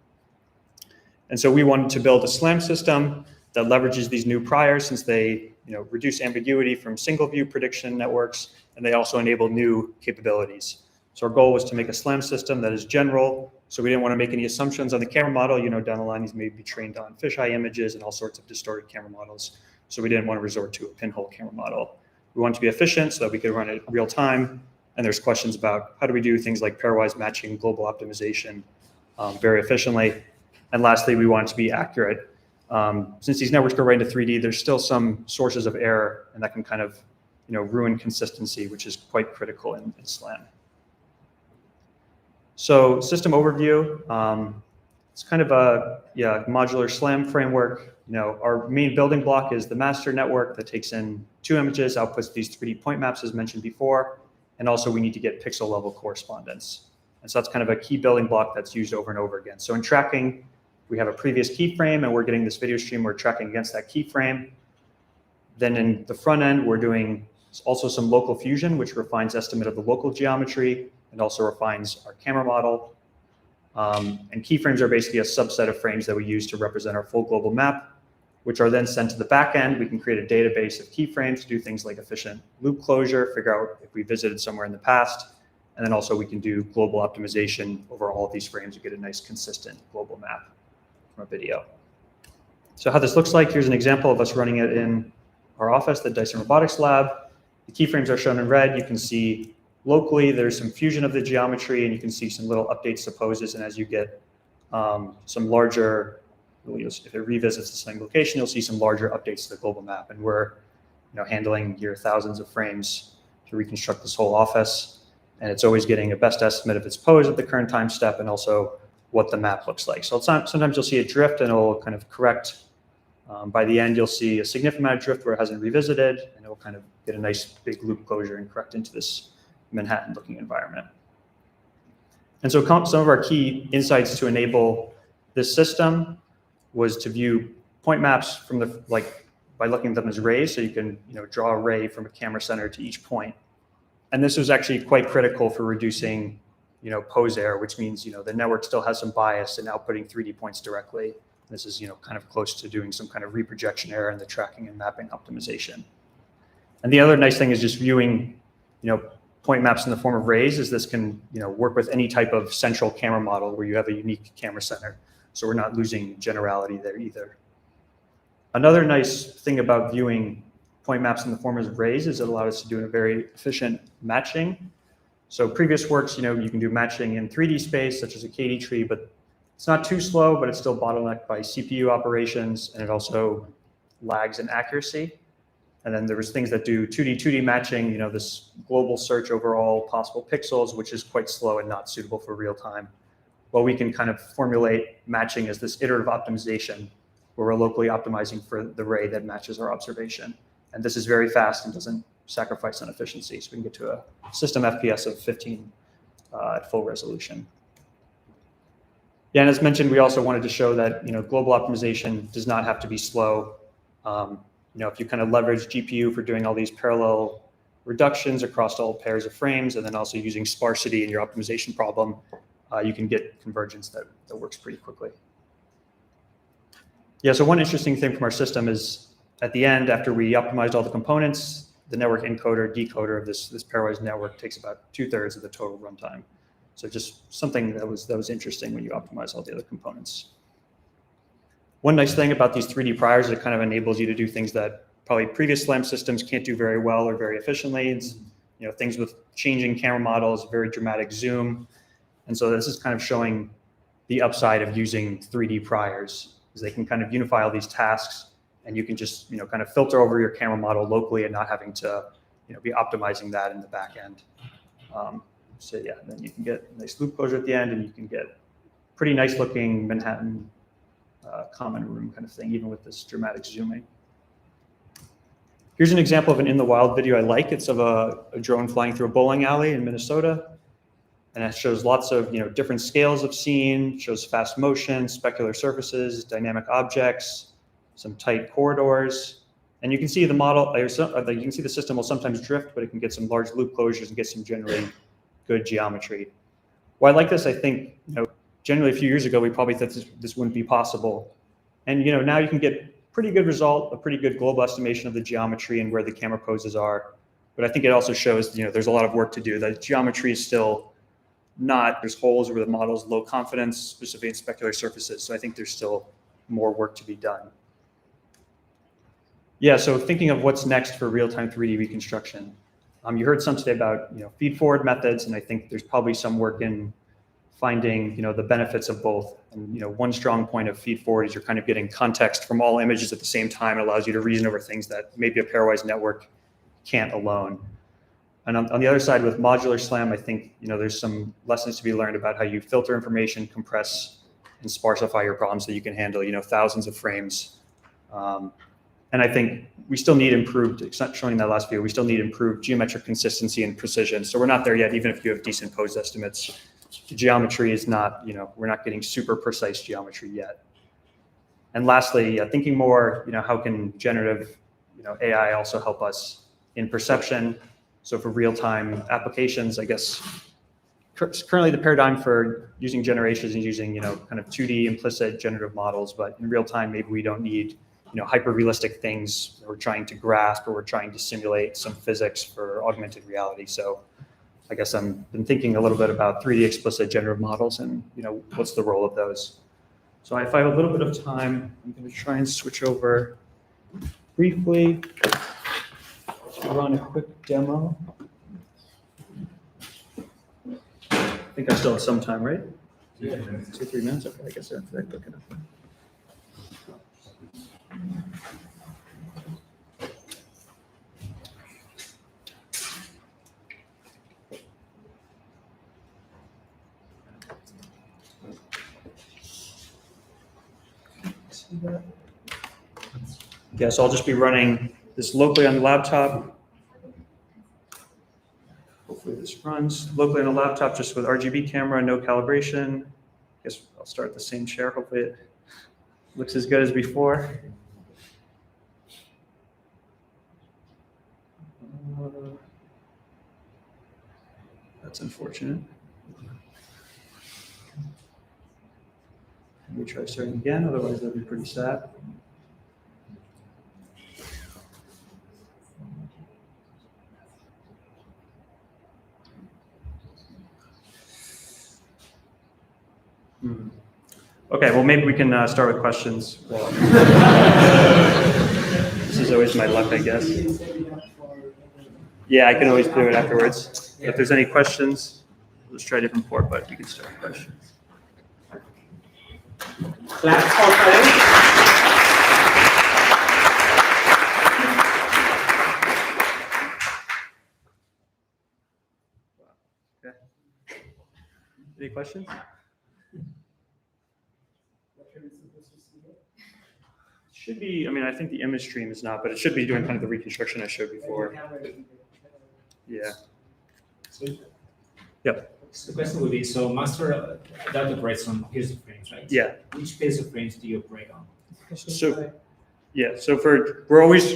And so we wanted to build a SLAM system that leverages these new priors, since they reduce ambiguity from single view prediction networks, and they also enable new capabilities. So our goal was to make a SLAM system that is general. So we didn't want to make any assumptions on the camera model. Down the line, these may be trained on fisheye images and all sorts of distorted camera models. So we didn't want to resort to a pinhole camera model. We want to be efficient so that we could run it real time. And there's questions about how do we do things like pairwise matching, global optimization very efficiently. And lastly, we want it to be accurate. Since these networks go right into 3D, there's still some sources of error, and that can kind of ruin consistency, which is quite critical in SLAM. So system overview, it's kind of a modular SLAM framework. Our main building block is the master network that takes in 2 images, outputs these 3D point maps as mentioned before, and also we need to get pixel level correspondence. And so that's kind of a key building block that's used over and over again. So in tracking, we have a previous keyframe and we're getting this video stream, we're tracking against that keyframe. Then in the front end, we're doing also some local fusion, which refines estimate of the local geometry and also refines our camera model. And keyframes are basically a subset of frames that we use to represent our full global map, which are then sent to the back end. We can create a database of keyframes to do things like efficient loop closure, figure out if we visited somewhere in the past. And then also we can do global optimization over all of these frames to get a nice consistent global map from a video. So how this looks like, here's an example of us running it in our office, the Dyson Robotics Lab. The keyframes are shown in red. You can see locally there's some fusion of the geometry, and you can see some little updates to poses. And as you get some larger, if it revisits the same location, you'll see some larger updates to the global map. And we're handling here thousands of frames to reconstruct this whole office. And it's always getting a best estimate of its pose at the current time step and also what the map looks like. So sometimes you'll see a drift and it'll kind of correct. By the end, you'll see a significant amount of drift where it hasn't revisited, and it'll kind of get a nice big loop closure and correct into this Manhattan looking environment. And so some of our key insights to enable this system was to view point maps from the, by looking at them as rays. So you can draw a ray from a camera center to each point. And this was actually quite critical for reducing pose error, which means the network still has some bias in outputting 3D points directly. This is kind of close to doing some kind of reprojection error in the tracking and mapping optimization. And the other nice thing is just viewing point maps in the form of rays, is this can work with any type of central camera model where you have a unique camera center. So we're not losing generality there either. Another nice thing about viewing point maps in the form of rays is it allowed us to do a very efficient matching. So previous works, you can do matching in 3D space, such as a KD tree, but it's not too slow, but it's still bottlenecked by CPU operations, and it also lags in accuracy. And then there was things that do 2D matching, this global search over all possible pixels, which is quite slow and not suitable for real time. Well, we can kind of formulate matching as this iterative optimization, where we're locally optimizing for the ray that matches our observation. And this is very fast and doesn't sacrifice on efficiency. So we can get to a system FPS of 15 at full resolution. Yeah, and as mentioned, we also wanted to show that global optimization does not have to be slow. If you kind of leverage GPU for doing all these parallel reductions across all pairs of frames, and then also using sparsity in your optimization problem, you can get convergence that works pretty quickly. Yeah, so one interesting thing from our system is at the end, after we optimized all the components, the network encoder, decoder of this pairwise network takes about 2/3 of the total runtime. So just something that was interesting when you optimize all the other components. One nice thing about these 3D priors is it kind of enables you to do things that probably previous SLAM systems can't do very well or very efficiently. It's things with changing camera models, very dramatic zoom. And so this is kind of showing the upside of using 3D priors, is they can kind of unify all these tasks, and you can just kind of filter over your camera model locally and not having to be optimizing that in the back end. So yeah, then you can get a nice loop closure at the end, and you can get pretty nice looking Manhattan common room kind of thing, even with this dramatic zooming. Here's an example of an in the wild video I like. It's of a drone flying through a bowling alley in Minnesota. And it shows lots of different scales of scene, shows fast motion, specular surfaces, dynamic objects, some tight corridors. And you can see the model, you can see the system will sometimes drift, but it can get some large loop closures and get some generally good geometry. Why I like this, I think, generally a few years ago, we probably thought this wouldn't be possible. And now you can get pretty good result, a pretty good global estimation of the geometry and where the camera poses are. But I think it also shows, there's a lot of work to do. The geometry is still there's holes where the model is low confidence, specifically in specular surfaces. So I think there's still more work to be done. Yeah, so thinking of what's next for real-time 3D reconstruction. You heard some today about feed-forward methods, and I think there's probably some work in finding the benefits of both. And one strong point of feed-forward is you're kind of getting context from all images at the same time. It allows you to reason over things that maybe a pairwise network can't alone. And on the other side, with modular SLAM, I think there's some lessons to be learned about how you filter information, compress, and sparsify your problems so you can handle thousands of frames. And I think we still need improved, except showing that last video, we still need improved geometric consistency and precision. So we're not there yet, even if you have decent pose estimates. The geometry is not, we're not getting super precise geometry yet. And lastly, thinking more, how can generative AI also help us in perception? So for real-time applications, I guess currently the paradigm for using generations is using kind of 2D implicit generative models, but in real time maybe we don't need hyper-realistic things we're trying to grasp, or we're trying to simulate some physics for augmented reality. So I guess I've been thinking a little bit about 3D explicit generative models and what's the role of those. So if I have a little bit of time, I'm going to try and switch over briefly to run a quick demo. I think I still have some time, right? 2-3 minutes. Okay, I guess that's very quick enough. Yeah, so I'll just be running this locally on the laptop. Hopefully this runs locally on a laptop just with RGB camera, no calibration. I guess I'll start the same chair. Hopefully it looks as good as before. That's unfortunate. Let me try starting again, otherwise that'd be pretty sad. Okay, well, maybe we can start with questions. Well, this is always my luck, I guess. Yeah, I can always do it afterwards. If there's any questions, let's try a different port, but we can start with questions. Clap for Karen. Okay. Any questions? Should be, I mean, I think the image stream is not, but it should be doing kind of the reconstruction I showed before. Yeah. Yep. So the question would be, so master that operates on piezo frames, right? Yeah. Which piezo frames do you operate on? So, yeah, so we always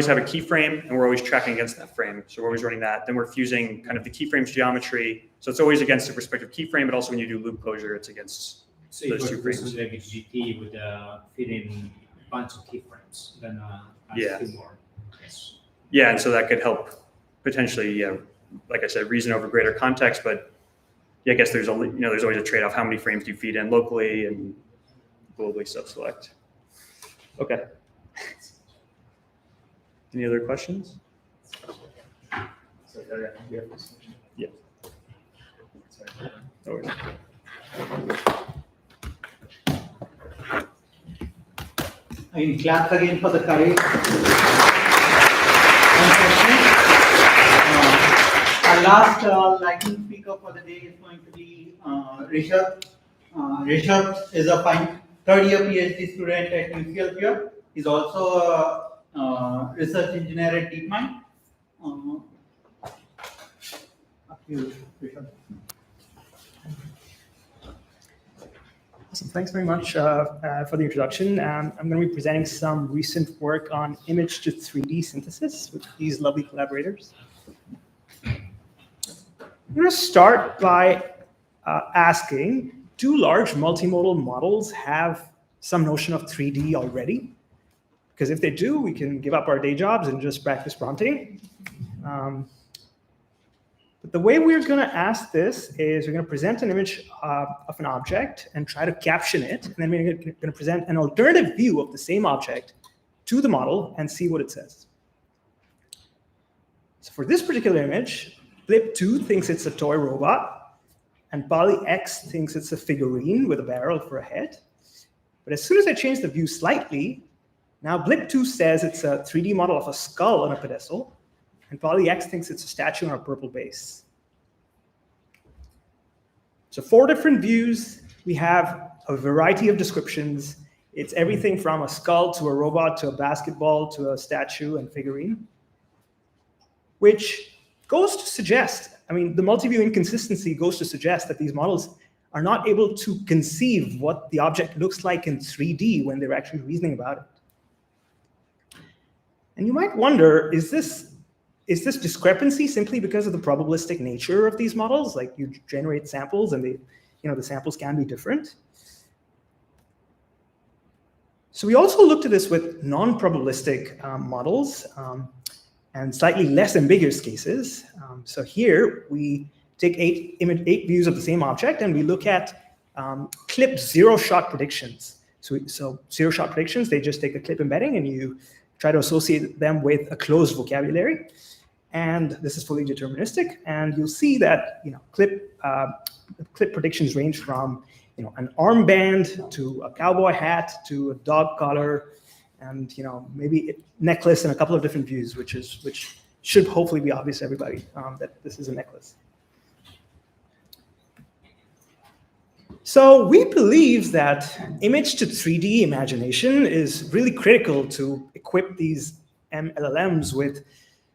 have a keyframe and we're always tracking against that frame. So we're always running that. Then we're fusing kind of the keyframe's geometry. So it's always against the respective keyframe, but also when you do loop closure, it's against those two frames. So like a GT would fit in a bunch of keyframes, then Yeah. two more. Yes. Yeah, and so that could help potentially, yeah, like I said, reason over greater context, but yeah, I guess there's only, there's always a trade-off. How many frames do you feed in locally and globally sub-select? Okay. Any other questions? Yeah. No worries. I mean, clap again for the courage. Our last lightning speaker for the day is going to be Rishabh. Rishabh is a third-year PhD student at UCL here. He's also a research engineer at DeepMind. Up to you, Rishabh. Awesome. Thanks very much for the introduction. I'm going to be presenting some recent work on image to 3D synthesis with these lovely collaborators. I'm going to start by asking, do large multimodal models have some notion of 3D already? Because if they do, we can give up our day jobs and just practice prompting. But the way we're going to ask this is we're going to present an image of an object and try to caption it. And then we're going to present an alternative view of the same object to the model and see what it says. So for this particular image, Blip2 thinks it's a toy robot, and PolyX thinks it's a figurine with a barrel for a head. But as soon as I change the view slightly, now Blip2 says it's a 3D model of a skull on a pedestal, and PolyX thinks it's a statue on a purple base. So 4 different views. We have a variety of descriptions. It's everything from a skull to a robot to a basketball to a statue and figurine, which goes to suggest, I mean, the multi-view inconsistency goes to suggest that these models are not able to conceive what the object looks like in 3D when they're actually reasoning about it. And you might wonder, is this discrepancy simply because of the probabilistic nature of these models? Like you generate samples and the samples can be different. So we also looked at this with non-probabilistic models and slightly less ambiguous cases. So here we take eight views of the same object and we look at clip zero-shot predictions. So zero-shot predictions, they just take the clip embedding and you try to associate them with a closed vocabulary. And this is fully deterministic. And you'll see that clip predictions range from an armband to a cowboy hat to a dog collar, and maybe a necklace and a couple of different views, which should hopefully be obvious to everybody that this is a necklace. So we believe that image to 3D imagination is really critical to equip these LLMs with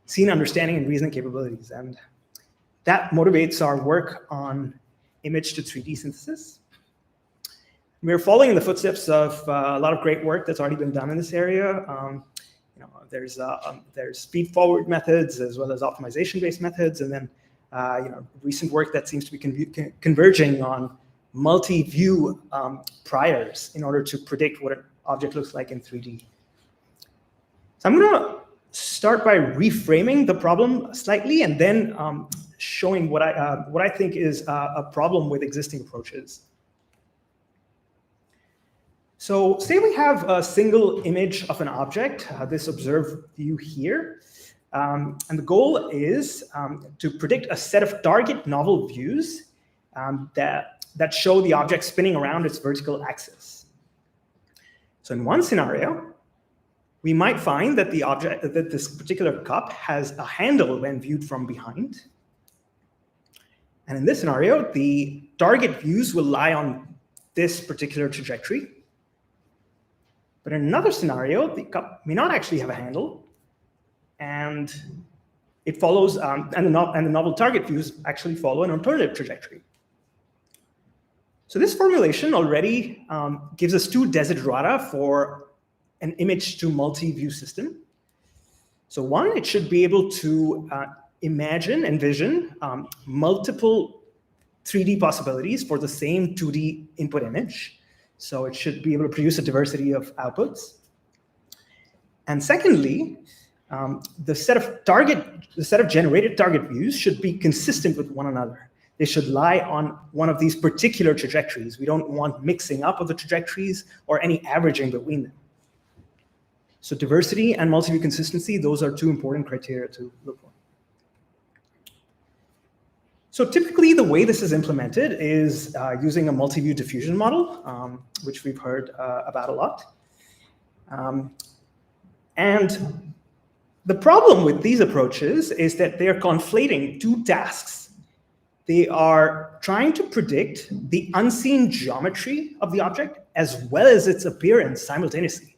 scene understanding and reasoning capabilities. And that motivates our work on image to 3D synthesis. We're following in the footsteps of a lot of great work that's already been done in this area. There's feed-forward methods as well as optimization-based methods, and then recent work that seems to be converging on multi-view priors in order to predict what an object looks like in 3D. So I'm going to start by reframing the problem slightly, and then showing what I think is a problem with existing approaches. So say we have a single image of an object, this observed view here, and the goal is to predict a set of target novel views that show the object spinning around its vertical axis. So in one scenario, we might find that this particular cup has a handle when viewed from behind. And in this scenario, the target views will lie on this particular trajectory. But in another scenario, the cup may not actually have a handle, and it follows, and the novel target views actually follow an alternative trajectory. So this formulation already gives us two desiderata for an image to multi-view system. So one, it should be able to envision multiple 3D possibilities for the same 2D input image. So it should be able to produce a diversity of outputs. And secondly, the set of generated target views should be consistent with one another. They should lie on one of these particular trajectories. We don't want mixing up of the trajectories or any averaging between them. So diversity and multi-view consistency, those are two important criteria to look for. So typically, the way this is implemented is using a multi-view diffusion model, which we've heard about a lot. And the problem with these approaches is that they are conflating two tasks. They are trying to predict the unseen geometry of the object as well as its appearance simultaneously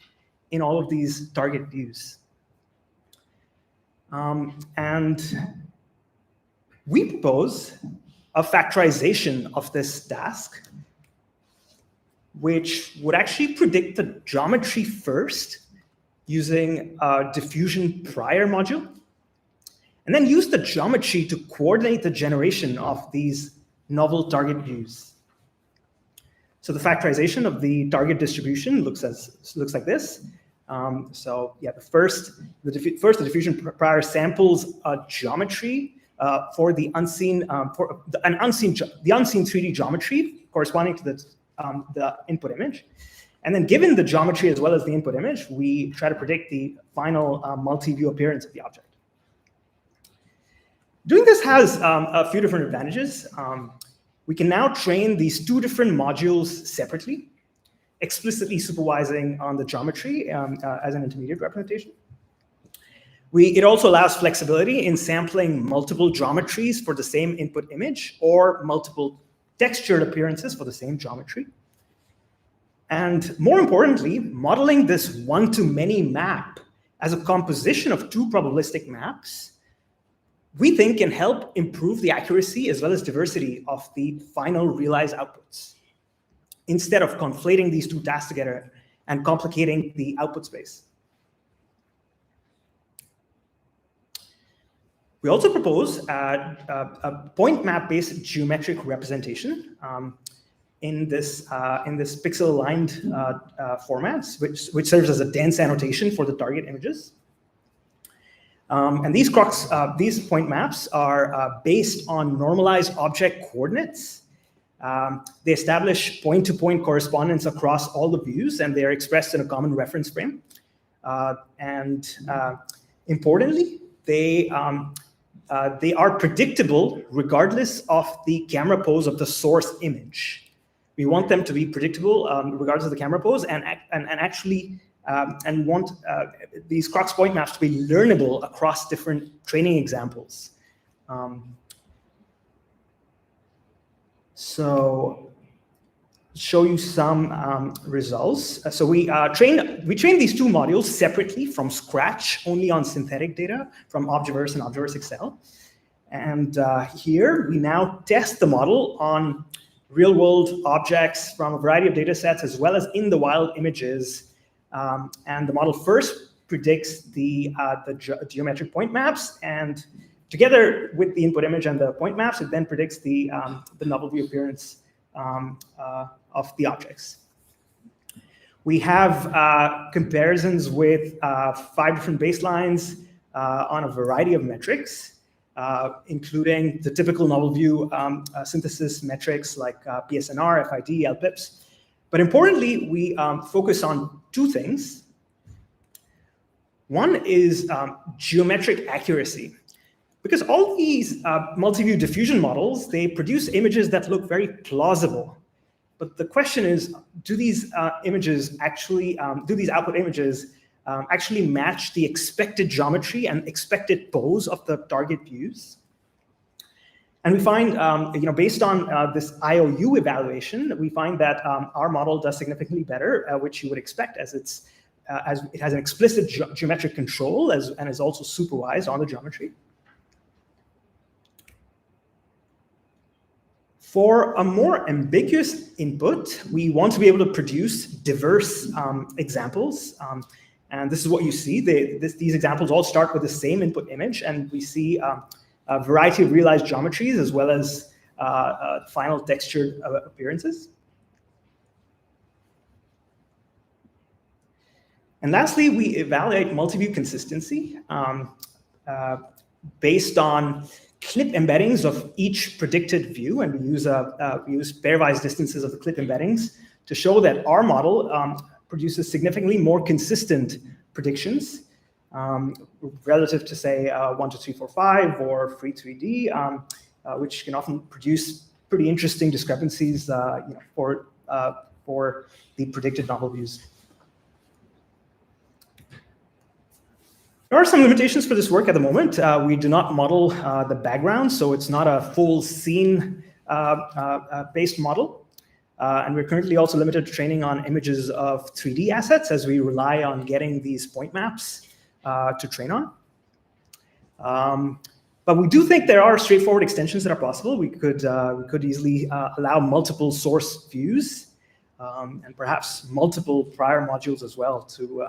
in all of these target views. And we propose a factorization of this task, which would actually predict the geometry first using a diffusion prior module, and then use the geometry to coordinate the generation of these novel target views. So the factorization of the target distribution looks like this. So yeah, the diffusion prior samples a geometry for the unseen 3D geometry corresponding to the input image. And then given the geometry as well as the input image, we try to predict the final multi-view appearance of the object. Doing this has a few different advantages. We can now train these two different modules separately, explicitly supervising on the geometry as an intermediate representation. It also allows flexibility in sampling multiple geometries for the same input image or multiple textured appearances for the same geometry. And more importantly, modeling this one-to-many map as a composition of two probabilistic maps, we think can help improve the accuracy as well as diversity of the final realized outputs, instead of conflating these two tasks together and complicating the output space. We also propose a point map-based geometric representation in this pixel-aligned formats, which serves as a dense annotation for the target images. And these point maps are based on normalized object coordinates. They establish point-to-point correspondence across all the views, and they are expressed in a common reference frame. Importantly, they are predictable regardless of the camera pose of the source image. We want them to be predictable regardless of the camera pose, and want these Crux point maps to be learnable across different training examples. So, show you some results. So we train these two modules separately from scratch, only on synthetic data from Objaverse and Objaverse XL. And here we now test the model on real-world objects from a variety of data sets, as well as in the wild images. And the model first predicts the geometric point maps, and together with the input image and the point maps, it then predicts the novel view appearance of the objects. We have comparisons with 5 different baselines on a variety of metrics, including the typical novel view synthesis metrics like PSNR, FID, LPIPS. But importantly, we focus on 2 things. One is geometric accuracy. Because all these multi-view diffusion models, they produce images that look very plausible. But the question is, do these images actually, do these output images actually match the expected geometry and expected pose of the target views? And we find, based on this IOU evaluation, we find that our model does significantly better, which you would expect, as it has an explicit geometric control and is also supervised on the geometry. For a more ambiguous input, we want to be able to produce diverse examples. And this is what you see. These examples all start with the same input image, and we see a variety of realized geometries as well as final textured appearances. And lastly, we evaluate multi-view consistency based on clip embeddings of each predicted view, and we use pairwise distances of the clip embeddings to show that our model produces significantly more consistent predictions relative to, say, 1, 2, 3, 4, 5 or free 3D, which can often produce pretty interesting discrepancies for the predicted novel views. There are some limitations for this work at the moment. We do not model the background, so it's not a full scene based model. And we're currently also limited to training on images of 3D assets, as we rely on getting these point maps to train on. But we do think there are straightforward extensions that are possible. We could easily allow multiple source views and perhaps multiple prior modules as well to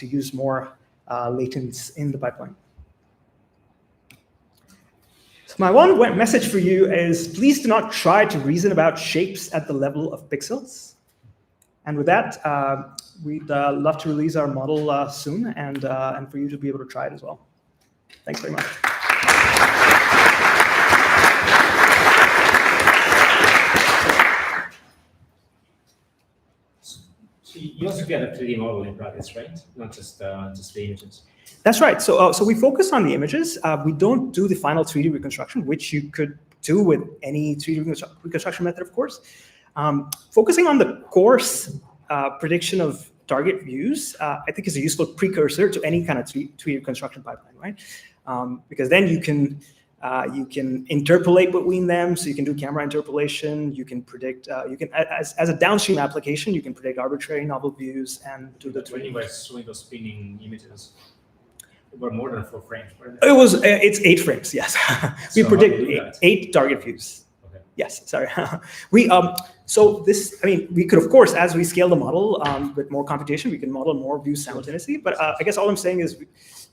use more latents in the pipeline. So my one message for you is, please do not try to reason about shapes at the level of pixels. And with that, we'd love to release our model soon, and for you to be able to try it as well. Thanks very much. So you also get a 3D model in practice, right? Not just the images. That's right. So we focus on the images. We don't do the final 3D reconstruction, which you could do with any 3D reconstruction method, of course. Focusing on the coarse prediction of target views, I think, is a useful precursor to any kind of 3D reconstruction pipeline, right? Because then you can interpolate between them, so you can do camera interpolation. You can predict. As a downstream application, you can predict arbitrary novel views and do the. When you were showing those spinning images, it were more than 4 frames. It's 8 frames. Yes, we So predict 8 target views. Okay. Yes, sorry. So this, we could, of course, as we scale the model with more computation, we can model more views simultaneously. But I guess all I'm saying is,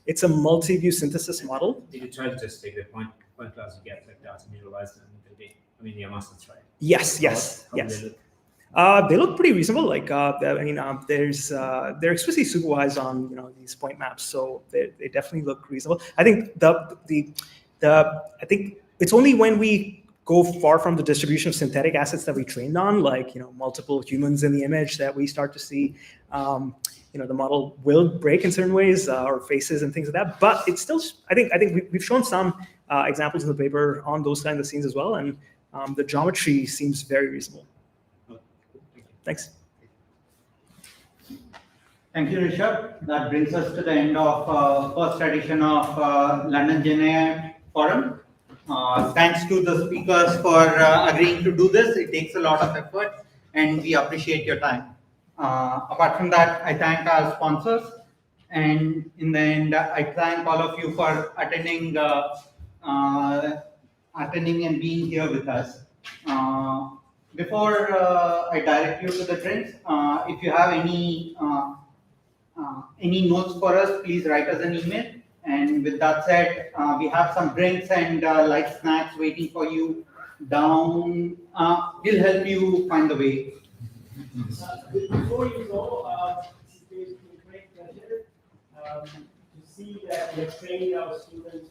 it's a multi-view synthesis model. Did you try to just take the point clouds you get like that and visualize them in 3D? You must try. Yes. How Yes. do they look? They look pretty reasonable. Like, they're explicitly supervised on these point maps, so they definitely look reasonable. I think I think it's only when we go far from the distribution of synthetic assets that we trained on, like multiple humans in the image, that we start to see the model will break in certain ways, or faces and things like that. But it's still, I think we've shown some examples in the paper on those kinds of scenes as well, and the geometry seems very reasonable. Thanks. Thank you, Rishabh. That brings us to the end of first edition of London GenAI Forum. Thanks to the speakers for agreeing to do this. It takes a lot of effort, and we appreciate your time. Apart from that, I thank our sponsors, and in the end, I thank all of you for attending attending and being here with us. Before I direct you to the drinks, if you have any notes for us, please write us an email. And with that said, we have some drinks and light snacks waiting for you down. We'll help you find the way. Before you go, it's a great pleasure to see that we have trained our students